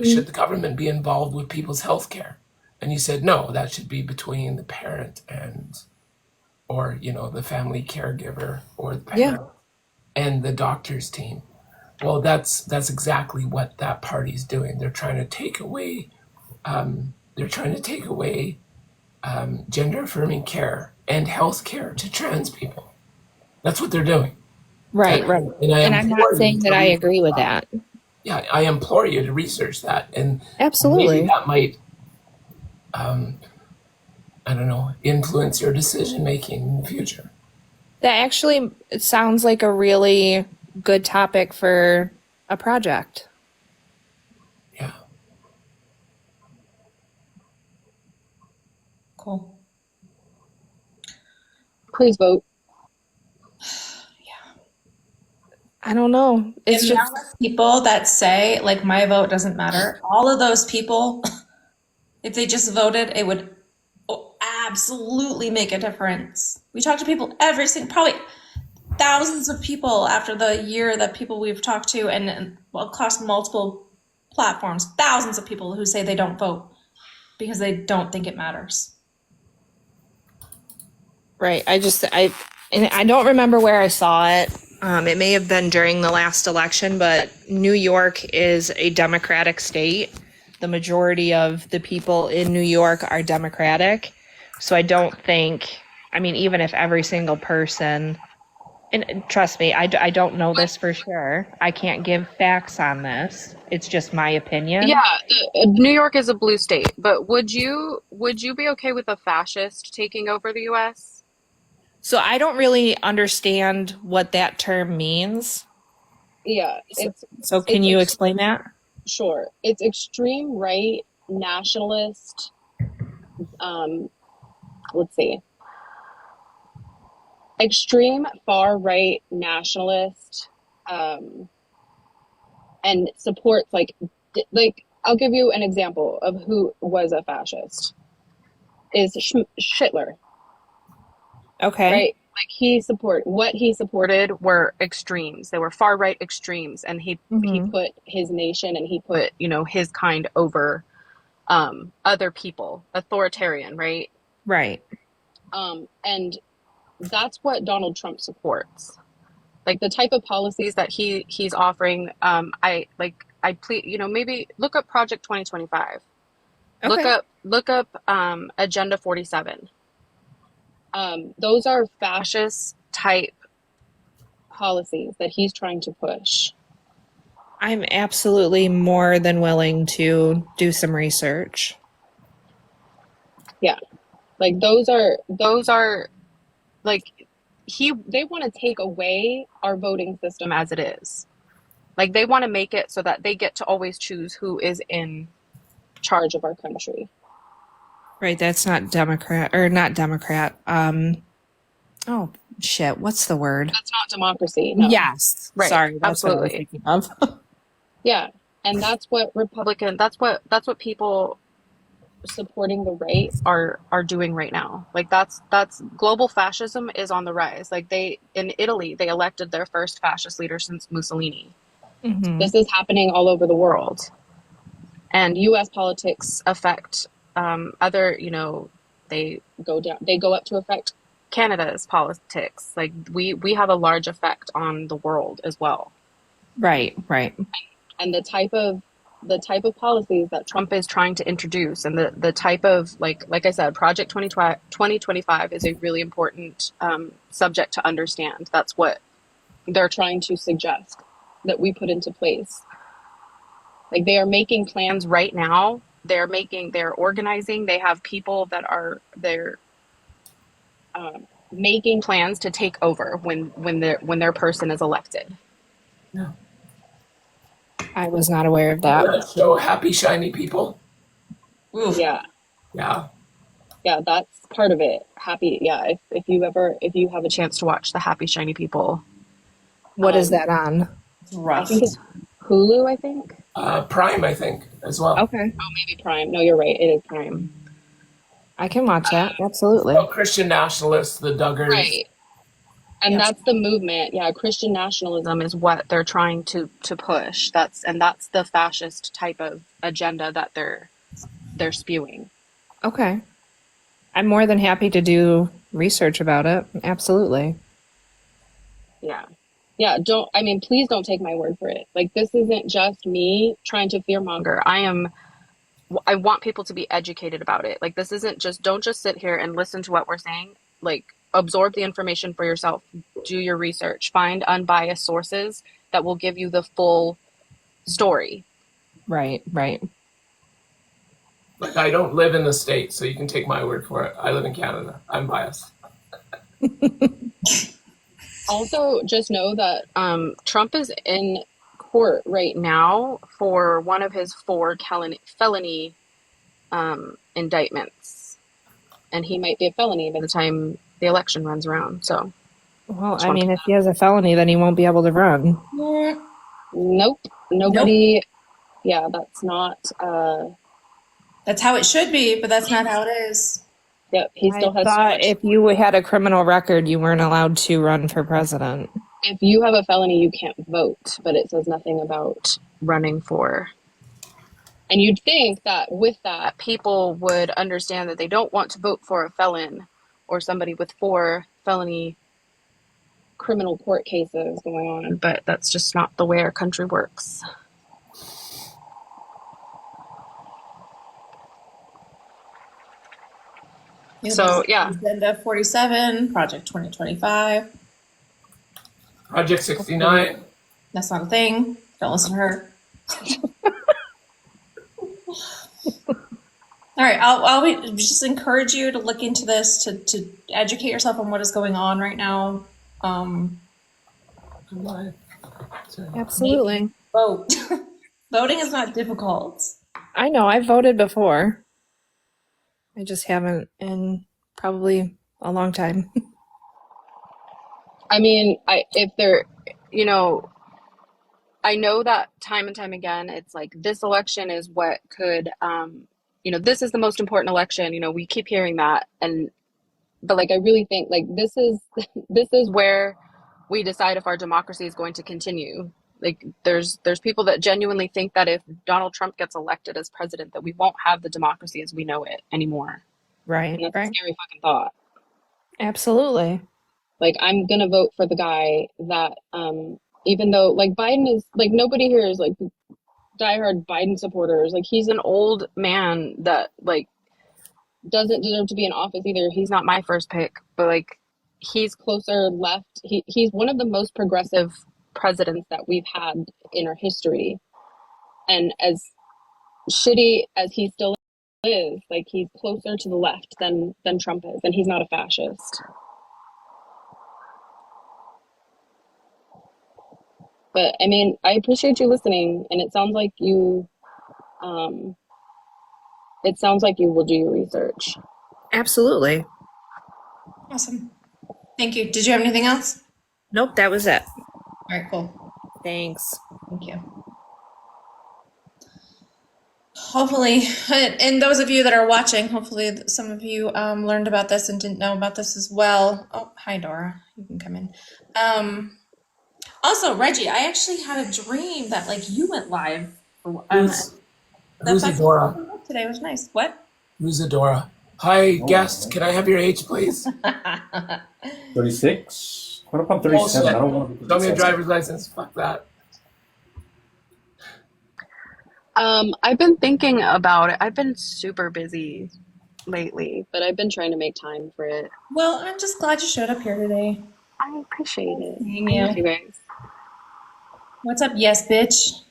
Speaker 7: Should the government be involved with people's health care? And you said, no, that should be between the parent or the family caregiver or the
Speaker 9: Yeah.
Speaker 7: parent and the doctor's team. Well, that's exactly what that party's doing. They're trying to take away gender affirming care and health care to trans people. That's what they're doing.
Speaker 9: Right, right.
Speaker 7: And I
Speaker 9: And I'm not
Speaker 7: implore you
Speaker 9: saying
Speaker 7: to
Speaker 9: that I
Speaker 7: research
Speaker 9: agree with
Speaker 7: that.
Speaker 9: that.
Speaker 7: Yeah, I implore you to research that, and maybe
Speaker 9: Absolutely.
Speaker 7: that might, I don't know, influence your decision making in the future.
Speaker 9: That actually it sounds like a really good topic for a project.
Speaker 7: Yeah.
Speaker 2: Cool.
Speaker 3: Please vote.
Speaker 9: I don't know. It's
Speaker 2: The
Speaker 9: just
Speaker 2: amount of people that say, like, my vote doesn't matter, all of those people, if they just voted, it would absolutely make a difference. We talk to people probably thousands of people after the year that people we've talked to, and across multiple platforms, thousands of people who say they don't vote because they don't think it matters.
Speaker 9: right. And I don't remember where I saw it. It may have been during the last election, but New York is a Democratic state. The majority of the people in New York are Democratic. So I don't think, I mean, even if every single person, and trust me, I don't know this for sure. I can't give facts on this. It's just my opinion.
Speaker 3: Yeah, New York is a blue state, but would you be okay with a fascist taking over the US?
Speaker 9: So I don't really understand what that term means.
Speaker 3: Yeah,
Speaker 9: So can you explain that?
Speaker 3: sure. It's extreme right nationalist. Let's see. Extreme far right nationalist and supports like I'll give you an example of who was a fascist is Hitler,
Speaker 9: Okay.
Speaker 3: right? Like what he supported were extremes. They were far right extremes, and he
Speaker 9: Mm-hmm.
Speaker 3: put his nation and he put his kind over other people, authoritarian, right?
Speaker 9: Right.
Speaker 3: And that's what Donald Trump supports. Like the type of policies that he's offering. I please, maybe look up Project 2025.
Speaker 9: Okay.
Speaker 3: Look up Agenda 47. Those are fascist type policies that he's trying to push.
Speaker 9: I'm absolutely more than willing to do some research.
Speaker 3: Yeah. Like those are like they want to take away our voting system as it is. Like they want to make it so that they get to always choose who is in charge of our country.
Speaker 9: Right, that's not Democrat or not Democrat. Oh shit, what's the word?
Speaker 3: That's not democracy. No.
Speaker 9: Yes.
Speaker 3: Right.
Speaker 9: Sorry, that's what I was
Speaker 3: Absolutely.
Speaker 9: thinking of.
Speaker 3: Yeah. And that's what that's what people supporting the right are doing right now. Like that's global fascism is on the rise. Like in Italy they elected their first fascist leader since Mussolini.
Speaker 9: Mm-hmm.
Speaker 3: This is happening all over the world. And US politics affect other, they go up to affect Canada's politics. Like we have a large effect on the world as well.
Speaker 9: Right, right.
Speaker 3: And the type of policies that Trump is trying to introduce, and the type of like I said, Project 2025 is a really important subject to understand. That's what they're trying to suggest that we put into place. Like they are making plans right now. They're organizing. They have people that they're making plans to take over when their person is elected.
Speaker 7: Yeah.
Speaker 9: I was not aware of that.
Speaker 7: That show Happy Shiny People.
Speaker 2: Oof.
Speaker 3: Yeah.
Speaker 7: Yeah.
Speaker 3: Yeah, that's part of it. Happy, yeah. If you have a chance to watch the Happy Shiny People,
Speaker 9: What is that on?
Speaker 2: It's
Speaker 3: I
Speaker 2: rough.
Speaker 3: think it's Hulu. I think.
Speaker 7: Prime, I think, as well.
Speaker 9: Okay.
Speaker 3: Oh, maybe Prime. No, you're right. It is Prime.
Speaker 9: I can watch that. Absolutely.
Speaker 7: Oh, Christian nationalists, the Duggars.
Speaker 3: Right. And
Speaker 9: Yes.
Speaker 3: that's the movement. Yeah, Christian nationalism is what they're trying to push. That's the fascist type of agenda that they're spewing.
Speaker 9: Okay. I'm more than happy to do research about it. Absolutely.
Speaker 3: Yeah. Yeah, please don't take my word for it. Like this isn't just me trying to fearmonger. I want people to be educated about it. Like this isn't don't just sit here and listen to what we're saying. Like absorb the information for yourself. Do your research. Find unbiased sources that will give you the full story.
Speaker 9: Right, right.
Speaker 7: Like, I don't live in the States, so you can take my word for it. I live in Canada. I'm biased.
Speaker 3: Also, just know that Trump is in court right now for one of his 4 felony indictments, and he might be a felony by the time the election runs around. So,
Speaker 9: Well, I mean, if he has a felony, then he won't be able to run.
Speaker 3: nope, nobody. Yeah, that's not.
Speaker 2: That's how it should be, but that's not how it is.
Speaker 3: Yep, he still
Speaker 9: I
Speaker 3: has so
Speaker 9: thought
Speaker 3: much.
Speaker 9: if you had a criminal record, you weren't allowed to run for president.
Speaker 3: If you have a felony, you can't vote, but it says nothing about running for. And you'd think that with that, people would understand that they don't want to vote for a felon or somebody with 4 felony criminal court cases going on, but that's just not the way our country works. So, yeah.
Speaker 2: Agenda 47, Project 2025.
Speaker 7: Project 69.
Speaker 2: That's not a thing. Don't listen to her. All right, I'll just encourage you to look into this, to educate yourself on what is going on right now.
Speaker 9: Absolutely.
Speaker 2: Vote. Voting is not difficult.
Speaker 9: I know. I've voted before. I just haven't in probably a long time.
Speaker 3: I mean, I I know that time and time again, it's like this election is what could, this is the most important election. We keep hearing that, but like I really think like this is this is where we decide if our democracy is going to continue. Like there's people that genuinely think that if Donald Trump gets elected as president, that we won't have the democracy as we know it anymore.
Speaker 9: Right,
Speaker 3: And that's a
Speaker 9: right.
Speaker 3: scary fucking thought.
Speaker 9: Absolutely.
Speaker 3: Like I'm gonna vote for the guy that even though like Biden is like nobody here is like diehard Biden supporters. Like he's an old man that like doesn't deserve to be in office either. He's not my first pick, but like he's closer left. He's one of the most progressive presidents that we've had in our history. And as shitty as he still is, like he's closer to the left than Trump is, and he's not a fascist. But I mean, I appreciate you listening, and it sounds like you will do your research.
Speaker 9: Absolutely.
Speaker 2: Awesome. Thank you. Did you have anything else?
Speaker 9: Nope, that was it.
Speaker 2: All right, cool.
Speaker 9: Thanks.
Speaker 2: Thank you. Hopefully, and those of you that are watching, hopefully some of you learned about this and didn't know about this as well. Oh, hi, Dora. You can come in. Also, Reggie, I actually had a dream that like you went live.
Speaker 7: Who's Adora?
Speaker 2: Today was nice. What?
Speaker 7: Who's Adora? Hi, guest. Can I have your age, please?
Speaker 10: 36? What about 37? I don't want to
Speaker 7: Show me a driver's license. Fuck that.
Speaker 3: I've been thinking about it. I've been super busy lately, but I've been trying to make time for it.
Speaker 2: Well, I'm just glad you showed up here today.
Speaker 3: I appreciate it.
Speaker 2: Thank
Speaker 3: Thank you guys.
Speaker 2: What's up, yes, bitch?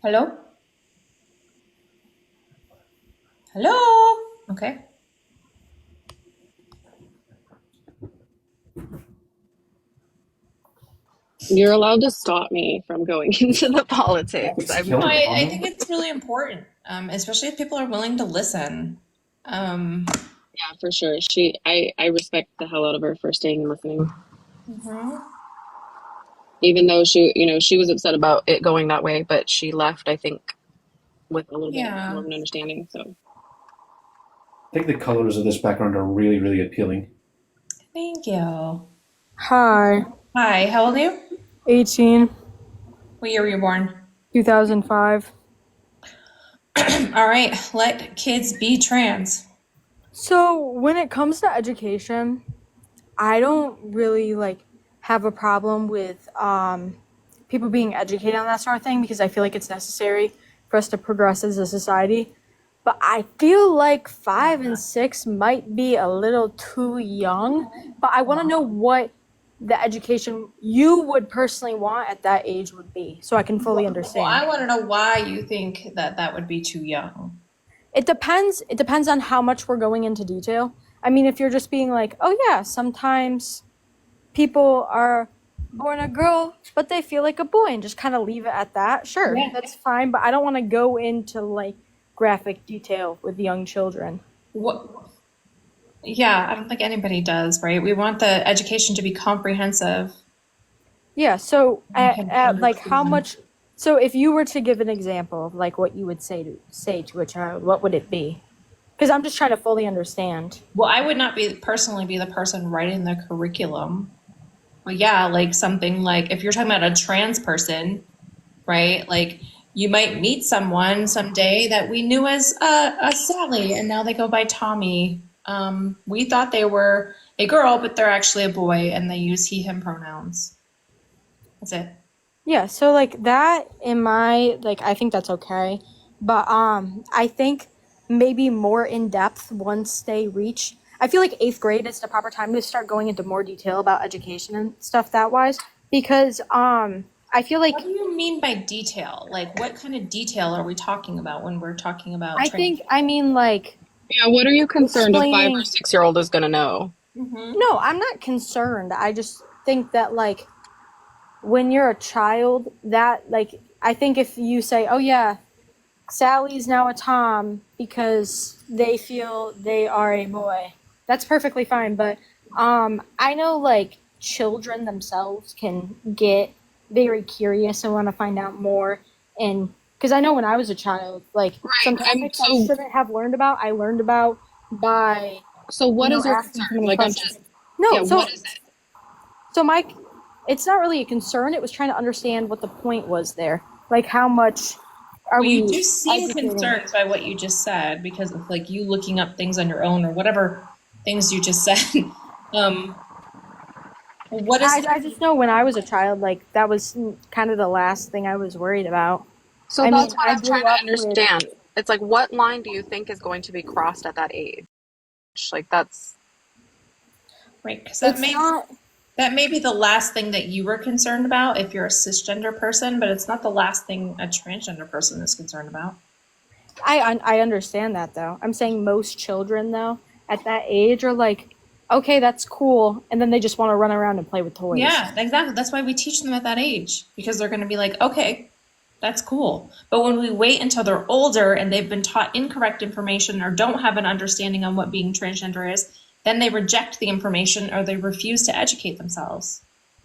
Speaker 2: Hello? Hello? Okay.
Speaker 3: You're allowed to stop me from going into the politics.
Speaker 2: No, I think it's really important, especially if people are willing to listen.
Speaker 3: Yeah, for sure. I respect the hell out of her for staying and listening. Even though she was upset about it going that way, but she left, I think, with a little bit more of an understanding. So
Speaker 10: I think the colors of this background are really, really appealing.
Speaker 2: Thank you.
Speaker 5: Hi,
Speaker 2: Hi, how old are you?
Speaker 5: 18,
Speaker 2: What year were you born?
Speaker 5: 2005.
Speaker 2: All right, let kids be trans.
Speaker 11: So when it comes to education, I don't really have a problem with people being educated on that sort of thing because I feel like it's necessary for us to progress as a society. But I feel like 5 and 6 might be a little too young. But I want to know what the education you would personally want at that age would be, so I can fully understand.
Speaker 2: Well, I want to know why you think that would be too young.
Speaker 11: It depends on how much we're going into detail. I mean, if you're just being like, oh yeah, sometimes people are born a girl, but they feel like a boy, and just kind of leave it at that, sure, that's fine. But I don't want to go into graphic detail with young children.
Speaker 2: What? Yeah, I don't think anybody does, right? We want the education to be comprehensive.
Speaker 11: Yeah, so at how much, so if you were to give an example of what you would say to a child, what would it be? Because I'm just trying to fully understand.
Speaker 2: Well, I would not personally be the person writing the curriculum. But yeah, something if you're talking about a trans person, right? You might meet someone someday that we knew as Sally, and now they go by Tommy. We thought they were a girl, but they're actually a boy, and they use he, him pronouns. That's it.
Speaker 11: Yeah, so that in my, I think that's okay. But I think maybe more in depth once they reach, I feel like 8th grade is the proper time to start going into more detail about education and stuff that wise. Because I feel like.
Speaker 2: What do you mean by detail? What kind of detail are we talking about when we're talking about
Speaker 3: Yeah, what are you concerned a 5 or 6-year-old is going to know?
Speaker 2: Mm-hmm.
Speaker 11: No, I'm not concerned. I just think that when you're a child, that I think if you say, oh yeah, Sally's now a Tom because they feel they are a boy, that's perfectly fine. But I know children themselves can get very curious and want to find out more. And because I know when I was a child, like some topics I shouldn't have learned about, I learned about by
Speaker 3: So what is your
Speaker 11: asking too
Speaker 3: concern?
Speaker 11: many
Speaker 3: Like, I'm
Speaker 11: questions.
Speaker 3: just,
Speaker 11: No,
Speaker 3: yeah,
Speaker 11: so
Speaker 3: what is it?
Speaker 11: so Mike, it's not really a concern. It was trying to understand what the point was there. Like how much are
Speaker 2: Well, you
Speaker 11: we
Speaker 2: do seem
Speaker 11: educating?
Speaker 2: concerned by what you just said because of like you looking up things on your own or whatever things you just said. What is
Speaker 11: I just know when I was a child, like that was kind of the last thing I was worried about.
Speaker 3: So
Speaker 11: I
Speaker 3: that's
Speaker 11: mean,
Speaker 3: what
Speaker 11: I
Speaker 3: I'm
Speaker 11: grew
Speaker 3: trying to
Speaker 11: up with
Speaker 3: understand. It's like, what line do you think is going to be crossed at that age? Like, that's,
Speaker 2: right? Because
Speaker 11: it's not.
Speaker 2: that may be the last thing that you were concerned about if you're a cisgender person, but it's not the last thing a transgender person is concerned about.
Speaker 11: I understand that though. I'm saying most children though at that age are like, okay, that's cool, and then they just want to run around and play with toys.
Speaker 2: Yeah, exactly. That's why we teach them at that age because they're going to be like, okay, that's cool. But when we wait until they're older and they've been taught incorrect information or don't have an understanding on what being transgender is, then they reject the information or they refuse to educate themselves.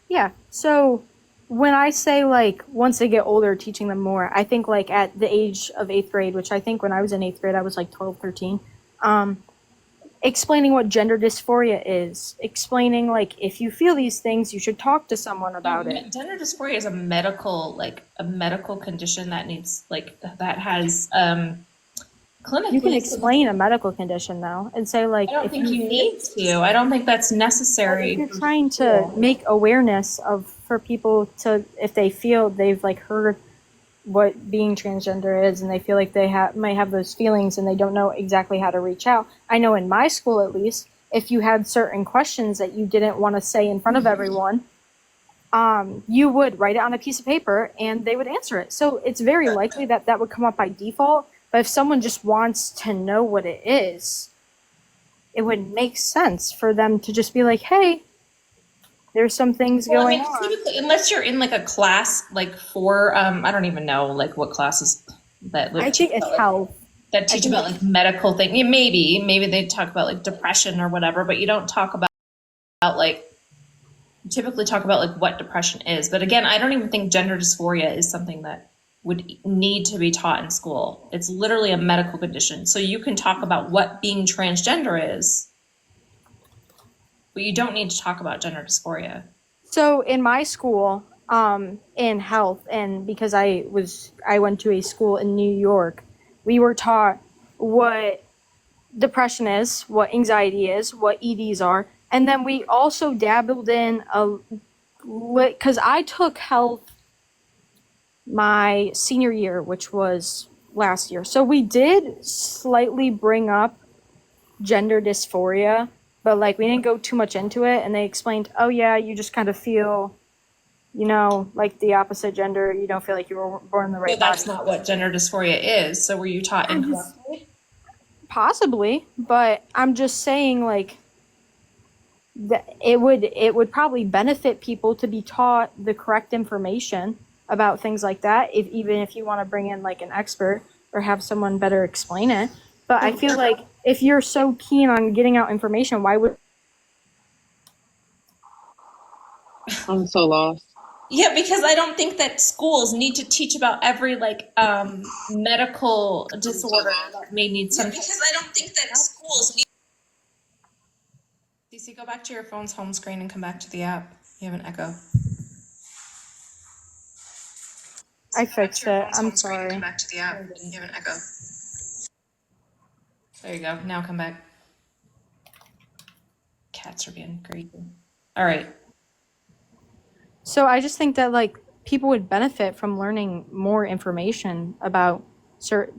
Speaker 11: Yeah. So when I say like once they get older, teaching them more, I think like at the age of 8th grade, which I think when I was in 8th grade, I was like 12, 13, explaining what gender dysphoria is, explaining like if you feel these things, you should talk to someone about it.
Speaker 2: Gender dysphoria is a medical condition that needs that has clinically.
Speaker 11: You can explain a medical condition though and say like
Speaker 2: I don't
Speaker 11: if
Speaker 2: think you need to. I don't think that's necessary.
Speaker 11: If you're trying to make awareness for people to, if they feel they've like heard what being transgender is and they feel like they might have those feelings and they don't know exactly how to reach out. I know in my school at least, if you had certain questions that you didn't want to say in front of everyone, you would write it on a piece of paper and they would answer it. So it's very likely that that would come up by default. But if someone just wants to know what it is, it would make sense for them to just be like, hey, there's some things going on.
Speaker 2: Typically, unless you're in like a class like for I don't even know like what classes that
Speaker 11: I think it's health.
Speaker 2: That teach about like medical things. Yeah, maybe they talk about like depression or whatever, but you don't talk about like you typically talk about like what depression is. But again, I don't even think gender dysphoria is something that would need to be taught in school. It's literally a medical condition. So you can talk about what being transgender is, but you don't need to talk about gender dysphoria.
Speaker 11: So in my school, in health, and because I went to a school in New York, we were taught what depression is, what anxiety is, what EDs are, and then we also dabbled in because I took health my senior year, which was last year. So we did slightly bring up gender dysphoria, but like we didn't go too much into it. And they explained, oh yeah, you just kind of feel, like the opposite gender. You don't feel like you were born in the right
Speaker 2: Well, that's
Speaker 11: body.
Speaker 2: not what gender dysphoria is. So were you taught incorrectly?
Speaker 11: Possibly, but I'm just saying like that it would probably benefit people to be taught the correct information about things like that, even if you want to bring in like an expert or have someone better explain it. But I feel like if you're so keen on getting out information, why would
Speaker 3: I'm so lost.
Speaker 2: Yeah, because I don't think that schools need to teach about every medical disorder that may need some. Because I don't think that schools need. DC, go back to your phone's home screen and come back to the app. You have an echo.
Speaker 11: I fixed it. I'm sorry.
Speaker 2: Come back to the app. You have an echo. There you go. Now come back. Cats are being crazy. All right.
Speaker 11: So I just think that like people would benefit from learning more information about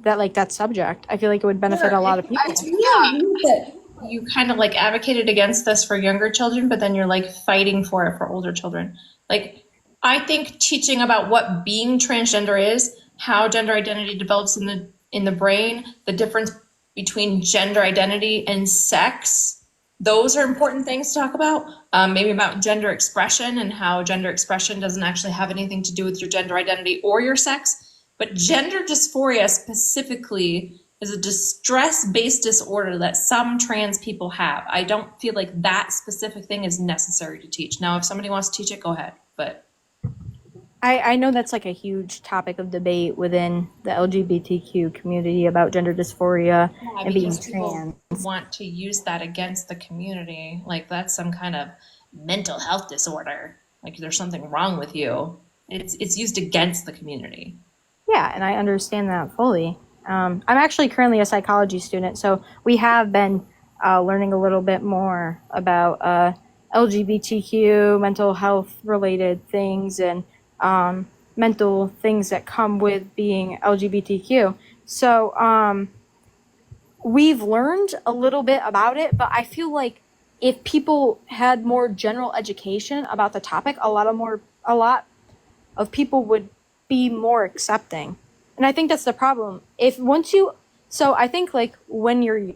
Speaker 11: that subject. I feel like it would benefit a lot of people.
Speaker 2: It's really weird that you kind of like advocated against this for younger children, but then you're like fighting for it for older children. Like, I think teaching about what being transgender is, how gender identity develops in the brain, the difference between gender identity and sex, those are important things to talk about. Maybe about gender expression and how gender expression doesn't actually have anything to do with your gender identity or your sex. But gender dysphoria specifically is a distress-based disorder that some trans people have. I don't feel like that specific thing is necessary to teach. Now, if somebody wants to teach it, go ahead. But
Speaker 11: I know that's like a huge topic of debate within the LGBTQ community about gender dysphoria
Speaker 2: yeah,
Speaker 11: and being
Speaker 2: because people
Speaker 11: trans.
Speaker 2: want to use that against the community, like that's some kind of mental health disorder. Like there's something wrong with you. It's used against the community.
Speaker 11: Yeah, and I understand that fully. I'm actually currently a psychology student, so we have been learning a little bit more about LGBTQ, mental health related things, and mental things that come with being LGBTQ. So we've learned a little bit about it, but I feel like if people had more general education about the topic, a lot of people would be more accepting. And I think that's the problem. So I think like when you're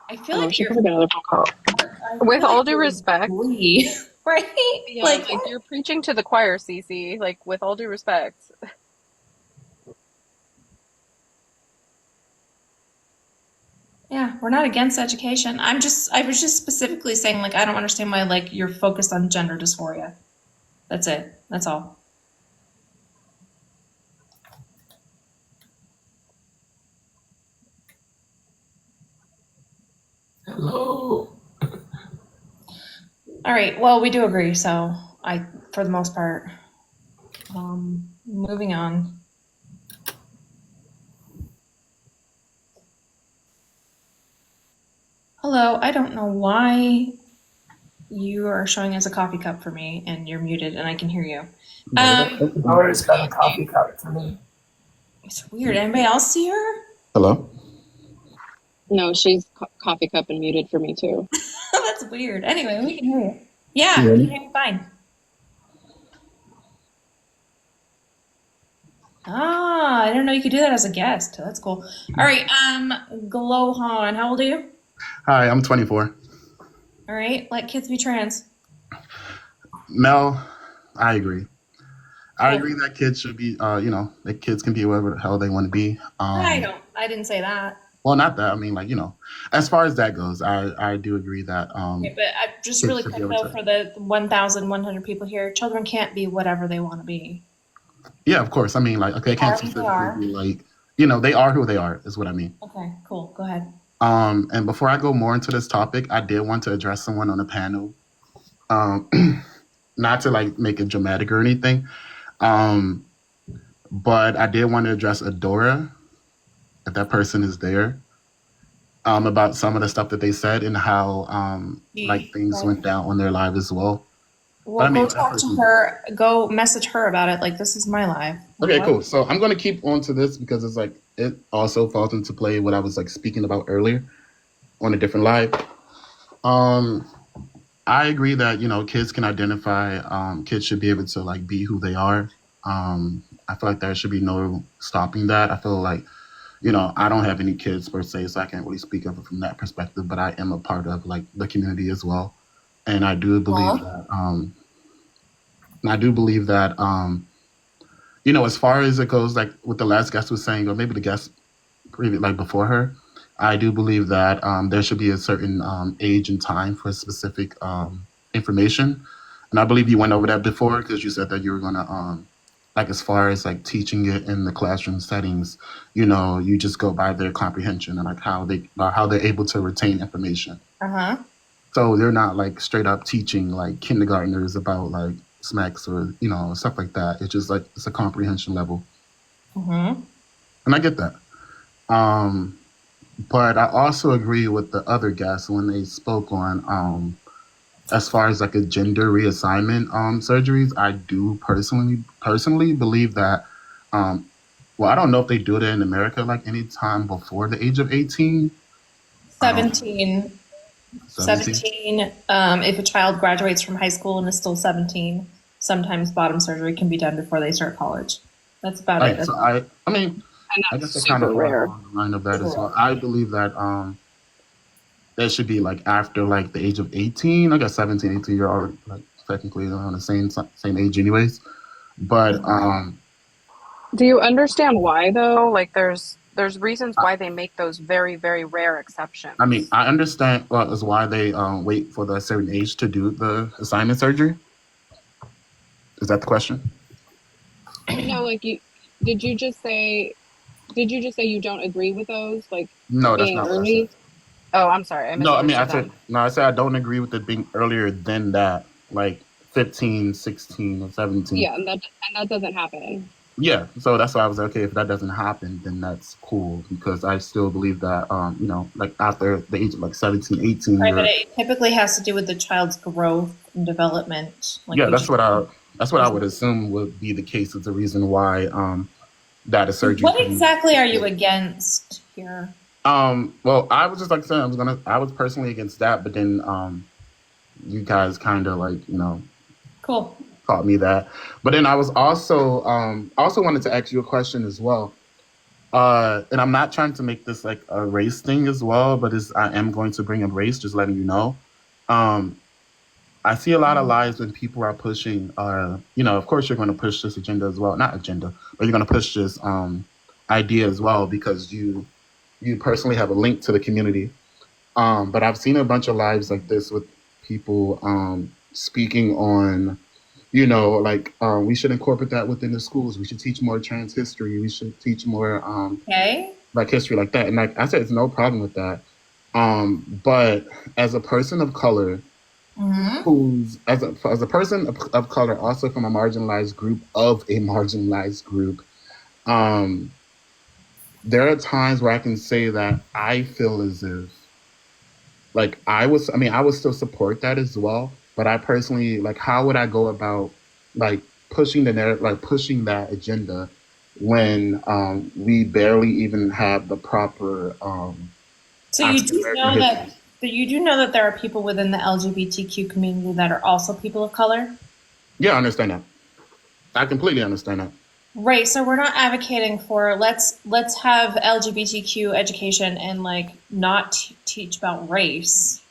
Speaker 2: I feel like
Speaker 3: she
Speaker 2: you're
Speaker 3: probably got another phone call.
Speaker 2: I
Speaker 3: With
Speaker 2: feel
Speaker 3: all
Speaker 2: like
Speaker 3: due
Speaker 2: you're
Speaker 3: respect,
Speaker 2: bully, right?
Speaker 3: yeah,
Speaker 2: Like
Speaker 3: like you're preaching to the choir, Cece. Like with all due respect.
Speaker 2: yeah, we're not against education. I was just specifically saying like I don't understand why like you're focused on gender dysphoria. That's it. That's all.
Speaker 7: Hello.
Speaker 2: All right. Well, we do agree. So for the most part, moving on. Hello. I don't know why you are showing as a coffee cup for me, and you're muted, and I can hear you.
Speaker 7: Laura's got a coffee cup for me.
Speaker 2: It's weird. Anybody else see her?
Speaker 12: Hello?
Speaker 3: No, she's coffee cup and muted for me too.
Speaker 2: That's weird. Anyway, we can hear you. Yeah,
Speaker 12: Can you hear
Speaker 2: we
Speaker 12: me?
Speaker 2: can hear you fine. Ah, I didn't know you could do that as a guest. That's cool. All right, Glowhan, how old are you?
Speaker 12: Hi, I'm 24.
Speaker 2: All right, let kids be trans.
Speaker 12: Mel, I agree. I
Speaker 2: Oh,
Speaker 12: agree that kids should be, that kids can be whatever the hell they want to be.
Speaker 2: I didn't say that.
Speaker 12: Well, not that. I mean, like, as far as that goes, I do agree that
Speaker 2: Okay, but just
Speaker 12: kids
Speaker 2: really
Speaker 12: should be
Speaker 2: quick
Speaker 12: able
Speaker 2: though,
Speaker 12: to.
Speaker 2: for the 1,100 people here, children can't be whatever they want to be.
Speaker 12: Yeah, of course. I mean, like, okay, I
Speaker 2: They
Speaker 12: can't
Speaker 2: are who they
Speaker 12: specifically
Speaker 2: are.
Speaker 12: be like, they are who they are, is what I mean.
Speaker 2: Okay, cool. Go ahead.
Speaker 12: And before I go more into this topic, I did want to address someone on the panel. Um, not to like make it dramatic or anything, but I did want to address Adora, if that person is there, about some of the stuff that they said and how like things went down on their live as well.
Speaker 2: Well,
Speaker 12: I mean,
Speaker 2: go talk to her. Go message her about it. Like, this is my live.
Speaker 12: Okay,
Speaker 2: What?
Speaker 12: cool. So I'm going to keep on to this because it's like it also falls into play what I was like speaking about earlier on a different live. I agree that kids can identify. Kids should be able to like be who they are. I feel like there should be no stopping that. I feel like I don't have any kids per se, so I can't really speak of it from that perspective. But I am a part of like the community as well, and I do believe that. As far as it goes, like what the last guest was saying, or maybe the guest like before her, I do believe that there should be a certain age and time for specific information, and I believe you went over that before because you said that you were gonna like as far as like teaching it in the classroom settings, you just go by their comprehension and like how they're able to retain information.
Speaker 2: Uh-huh.
Speaker 12: So they're not like straight up teaching like kindergartners about like smacks or stuff like that. It's just like it's a comprehension level,
Speaker 2: Mm-hmm.
Speaker 12: and I get that. But I also agree with the other guests when they spoke on as far as like a gender reassignment surgeries. I do personally believe that well, I don't know if they do it in America like any time before the age of 18.
Speaker 2: 17.
Speaker 12: 17.
Speaker 2: 17. If a child graduates from high school and is still 17, sometimes bottom surgery can be done before they start college. That's about it.
Speaker 12: Right. So I mean,
Speaker 3: And
Speaker 12: I
Speaker 3: that's
Speaker 12: guess I kind
Speaker 3: super
Speaker 12: of
Speaker 3: rare.
Speaker 12: on the line of that as well. I believe that that should be like after like the age of 18. I guess 17, 18, you're already like technically on the same age anyways. But
Speaker 3: Do you understand why though? Like there's reasons why they make those very, very rare exceptions.
Speaker 12: I mean, I understand is why they wait for the certain age to do the assignment surgery. Is that the question?
Speaker 3: No, like did you just say you don't agree with those, like
Speaker 12: No, that's
Speaker 3: being
Speaker 12: not what I said.
Speaker 3: early? Oh, I'm sorry, I
Speaker 12: No, I mean,
Speaker 3: misunderstood
Speaker 12: I said I don't agree with it being earlier than that, like 15, 16, or 17.
Speaker 3: Yeah, and that doesn't happen.
Speaker 12: Yeah, so that's why I was like, okay, if that doesn't happen, then that's cool, because I still believe that, like after the age of like 17, 18,
Speaker 2: Right, but it typically has to do with the child's growth and development. Like
Speaker 12: yeah,
Speaker 2: we
Speaker 12: that's
Speaker 2: just-
Speaker 12: what I would assume would be the case. Is the reason why that a surgery.
Speaker 2: What exactly are you against here?
Speaker 12: Well, I was just like saying I was personally against that, but then you guys kind of like
Speaker 2: Cool.
Speaker 12: taught me that. But then I was also wanted to ask you a question as well. And I'm not trying to make this like a race thing as well, but I am going to bring up race, just letting you know. I see a lot of lies when people are pushing, of course you're going to push this agenda as well. Not agenda, but you're going to push this idea as well because you personally have a link to the community. But I've seen a bunch of lives like this with people speaking on, we should incorporate that within the schools. We should teach more trans history. We should teach more like history like that. And like I said, it's no problem with that. But as a person of color, who's as a person of color, also from a marginalized group, there are times where I can say that I feel as if, like, I would still support that as well. But I personally, like, how would I go about, like, pushing the narrative, like, pushing that agenda when we barely even have the proper.
Speaker 2: So you do know that there are people within the LGBTQ community that are also people of color?
Speaker 12: Yeah, I understand that. I completely understand that.
Speaker 2: Right. So we're not advocating for let's have LGBTQ education and like not teach about race.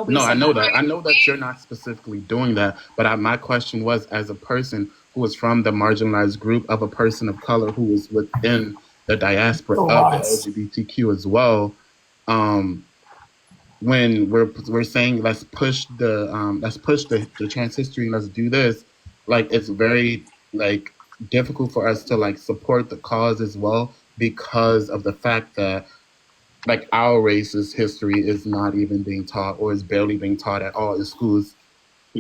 Speaker 12: No, I know that. I know that you're not specifically doing that. But my question was, as a person who is from the marginalized group of a person of color who is within the diaspora of the LGBTQ as well, when we're saying let's push the trans history and let's do this, like it's very like difficult for us to like support the cause as well because of the fact that like our race's history is not even being taught or is barely being taught at all in schools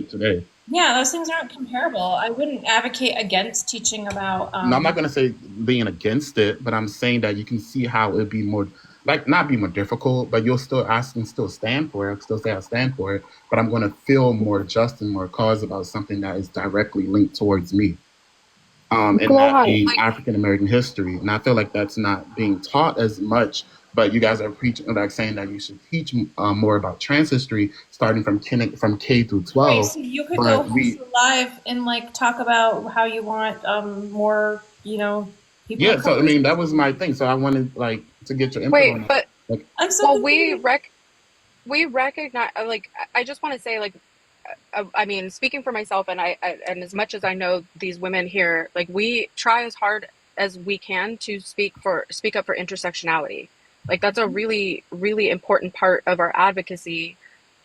Speaker 12: today.
Speaker 2: Yeah, those things aren't comparable. I wouldn't advocate against teaching about.
Speaker 12: No, I'm not going to say being against it, but I'm saying that you can see how it'd be more, like, not be more difficult, but you'll still ask and still stand for it. I'll still say I stand for it, but I'm going to feel more just and more cause about something that is directly linked towards me. And that being African American history. And I feel like that's not being taught as much, but you guys are preaching, like saying that you should teach more about trans history starting from K through 12.
Speaker 2: Right, so you could go live and like talk about how you want more, people.
Speaker 12: Yeah, so I mean that was my thing. So I wanted like to get your input on that. Like,
Speaker 2: I'm so
Speaker 3: we recognize, like, I just want to say, like, I mean, speaking for myself, and and as much as I know these women here, like, we try as hard as we can to speak up for intersectionality. Like, that's a really, really important part of our advocacy.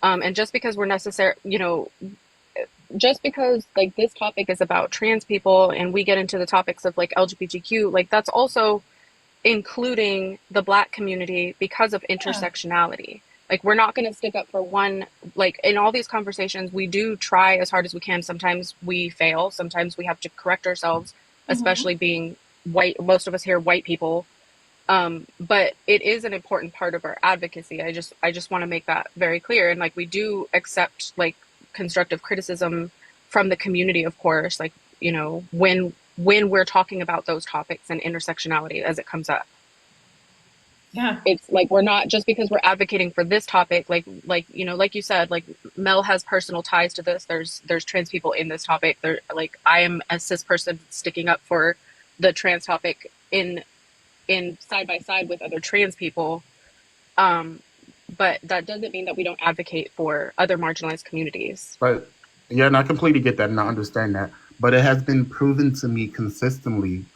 Speaker 3: And just because we're necessary, just because like this topic is about trans people and we get into the topics of like LGBTQ, like that's also including the Black community because of intersectionality. Like, we're not going to stick up for one, like in all these conversations, we do try as hard as we can. Sometimes we fail. Sometimes we have to correct ourselves, especially being white. Most of us here, white people. But it is an important part of our advocacy. I just want to make that very clear. And like, we do accept like constructive criticism from the community, of course, like, when we're talking about those topics and intersectionality as it comes up.
Speaker 2: Yeah.
Speaker 3: It's like, we're not just because we're advocating for this topic, like you said, like Mel has personal ties to this. There's trans people in this topic. There, like, I am a cis person sticking up for the trans topic in side by side with other trans people. But that doesn't mean that we don't advocate for other marginalized communities.
Speaker 12: But yeah, and I completely get that and I understand that. But it has been proven to me consistently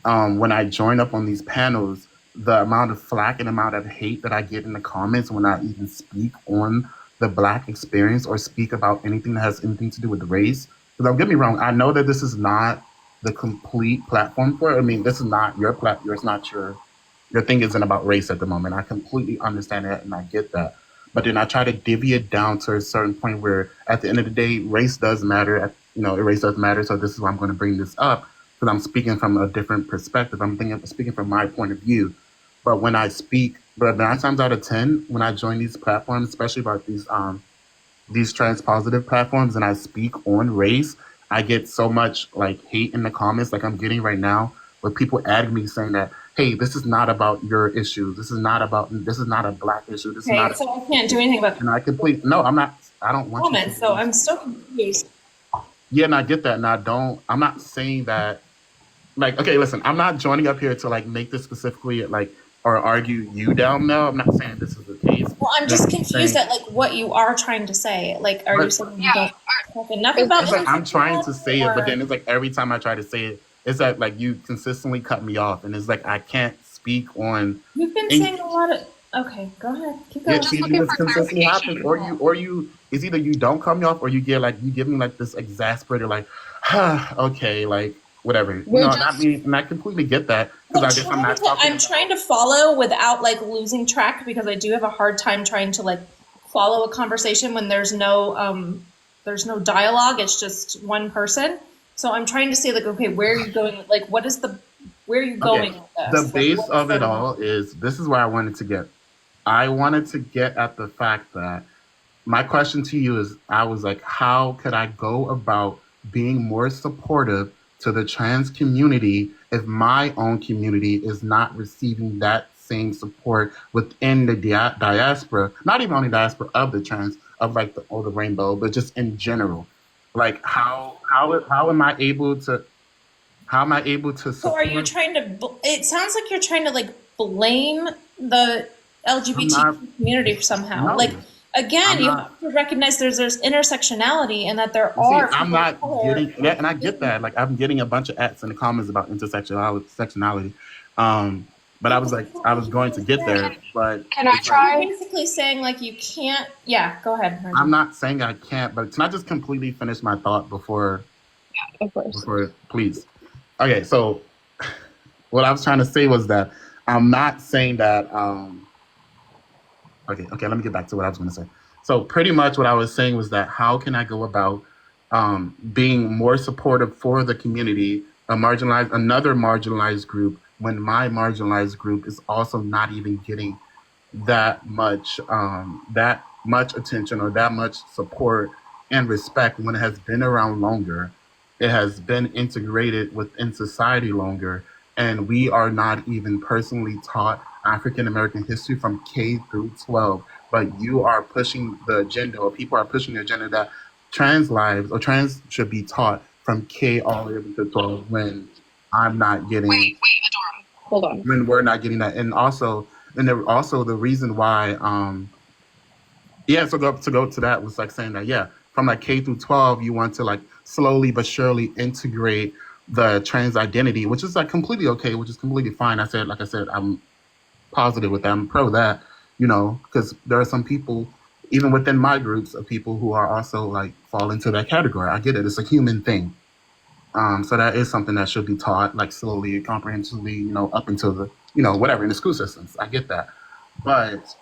Speaker 12: when I join up on these panels, the amount of flack and amount of hate that I get in the comments when I even speak on the Black experience or speak about anything that has anything to do with race. Because don't get me wrong, I know that this is not the complete platform for it. I mean, this is not your platform. It's not your thing isn't about race at the moment. I completely understand that and I get that. But then I try to divvy it down to a certain point where at the end of the day, race does matter. Race does matter. So this is why I'm going to bring this up because I'm speaking from a different perspective. Speaking from my point of view. But when I speak, but 9 times out of 10, when I join these platforms, especially about these trans positive platforms, and I speak on race, I get so much like hate in the comments, like I'm getting right now, with people adding me saying that, hey, this is not about your issues. This is not a Black issue. This is
Speaker 2: Okay,
Speaker 12: not.
Speaker 2: so I can't do anything about
Speaker 12: And I completely no, I'm not. I don't want you
Speaker 2: comments,
Speaker 12: to.
Speaker 2: so I'm still confused.
Speaker 12: Yeah, and I get that, and I'm not saying that. Like, okay, listen, I'm not joining up here to like make this specifically like or argue you down. No, I'm not saying this is the case.
Speaker 2: Well, I'm just confused at like what you are trying to say. Like, are you saying you don't talk enough about
Speaker 12: It's like I'm trying to
Speaker 2: intersectionality,
Speaker 12: say it, but
Speaker 2: or
Speaker 12: then it's like every time I try to say it, it's like you consistently cut me off, and it's like I can't speak on.
Speaker 2: you've been saying a lot of. Okay, go ahead, keep
Speaker 12: Yeah,
Speaker 2: going.
Speaker 12: see, this consistently happens, or you. It's either you don't cut me off, or you give me like this exasperated, like, okay, like whatever. And I completely get that because I guess I'm not talking.
Speaker 2: I'm trying to follow without like losing track because I do have a hard time trying to like follow a conversation when there's no dialogue. It's just one person. So I'm trying to say like, okay, where are you going? Like, where are you going with this?
Speaker 12: The base of it all is this is where I wanted to get. I wanted to get at the fact that my question to you is, I was like, how could I go about being more supportive to the trans community if my own community is not receiving that same support within the diaspora, not even only diaspora of the trans, of like the rainbow, but just in general. Like how am I able to support?
Speaker 2: So are you trying to? It sounds like you're trying to like blame the LGBT community somehow.
Speaker 12: No.
Speaker 2: Like again, you have to recognize there's intersectionality and that there are.
Speaker 12: I'm not getting that, and I get that. Like I'm getting a bunch of ads in the comments about intersectionality. But I was going to get there. But
Speaker 3: Can I try?
Speaker 2: You're basically saying like you can't. Yeah, go ahead. Margie.
Speaker 12: I'm not saying I can't, but can I just completely finish my thought before?
Speaker 3: Yeah, of course.
Speaker 12: Please. Okay, so what I was trying to say was that I'm not saying that. Okay, let me get back to what I was going to say. So pretty much what I was saying was that how can I go about being more supportive for the community, another marginalized group, when my marginalized group is also not even getting that much attention or that much support and respect when it has been around longer, it has been integrated within society longer, and we are not even personally taught African American history from K through 12, but you are pushing the agenda, or people are pushing the agenda that trans lives or trans should be taught from K all the way up to 12 when I'm not getting.
Speaker 3: Wait, Adora, hold on.
Speaker 12: When we're not getting that, and also the reason why, so to go to that was like saying that from like K through 12, you want to like slowly but surely integrate the trans identity, which is like completely okay, which is completely fine. Like I said, I'm positive with that. I'm pro that, because there are some people, even within my groups, of people who are also like fall into that category. I get it. It's a human thing. So that is something that should be taught like slowly, comprehensively, up until the, whatever in the school systems. I get that. But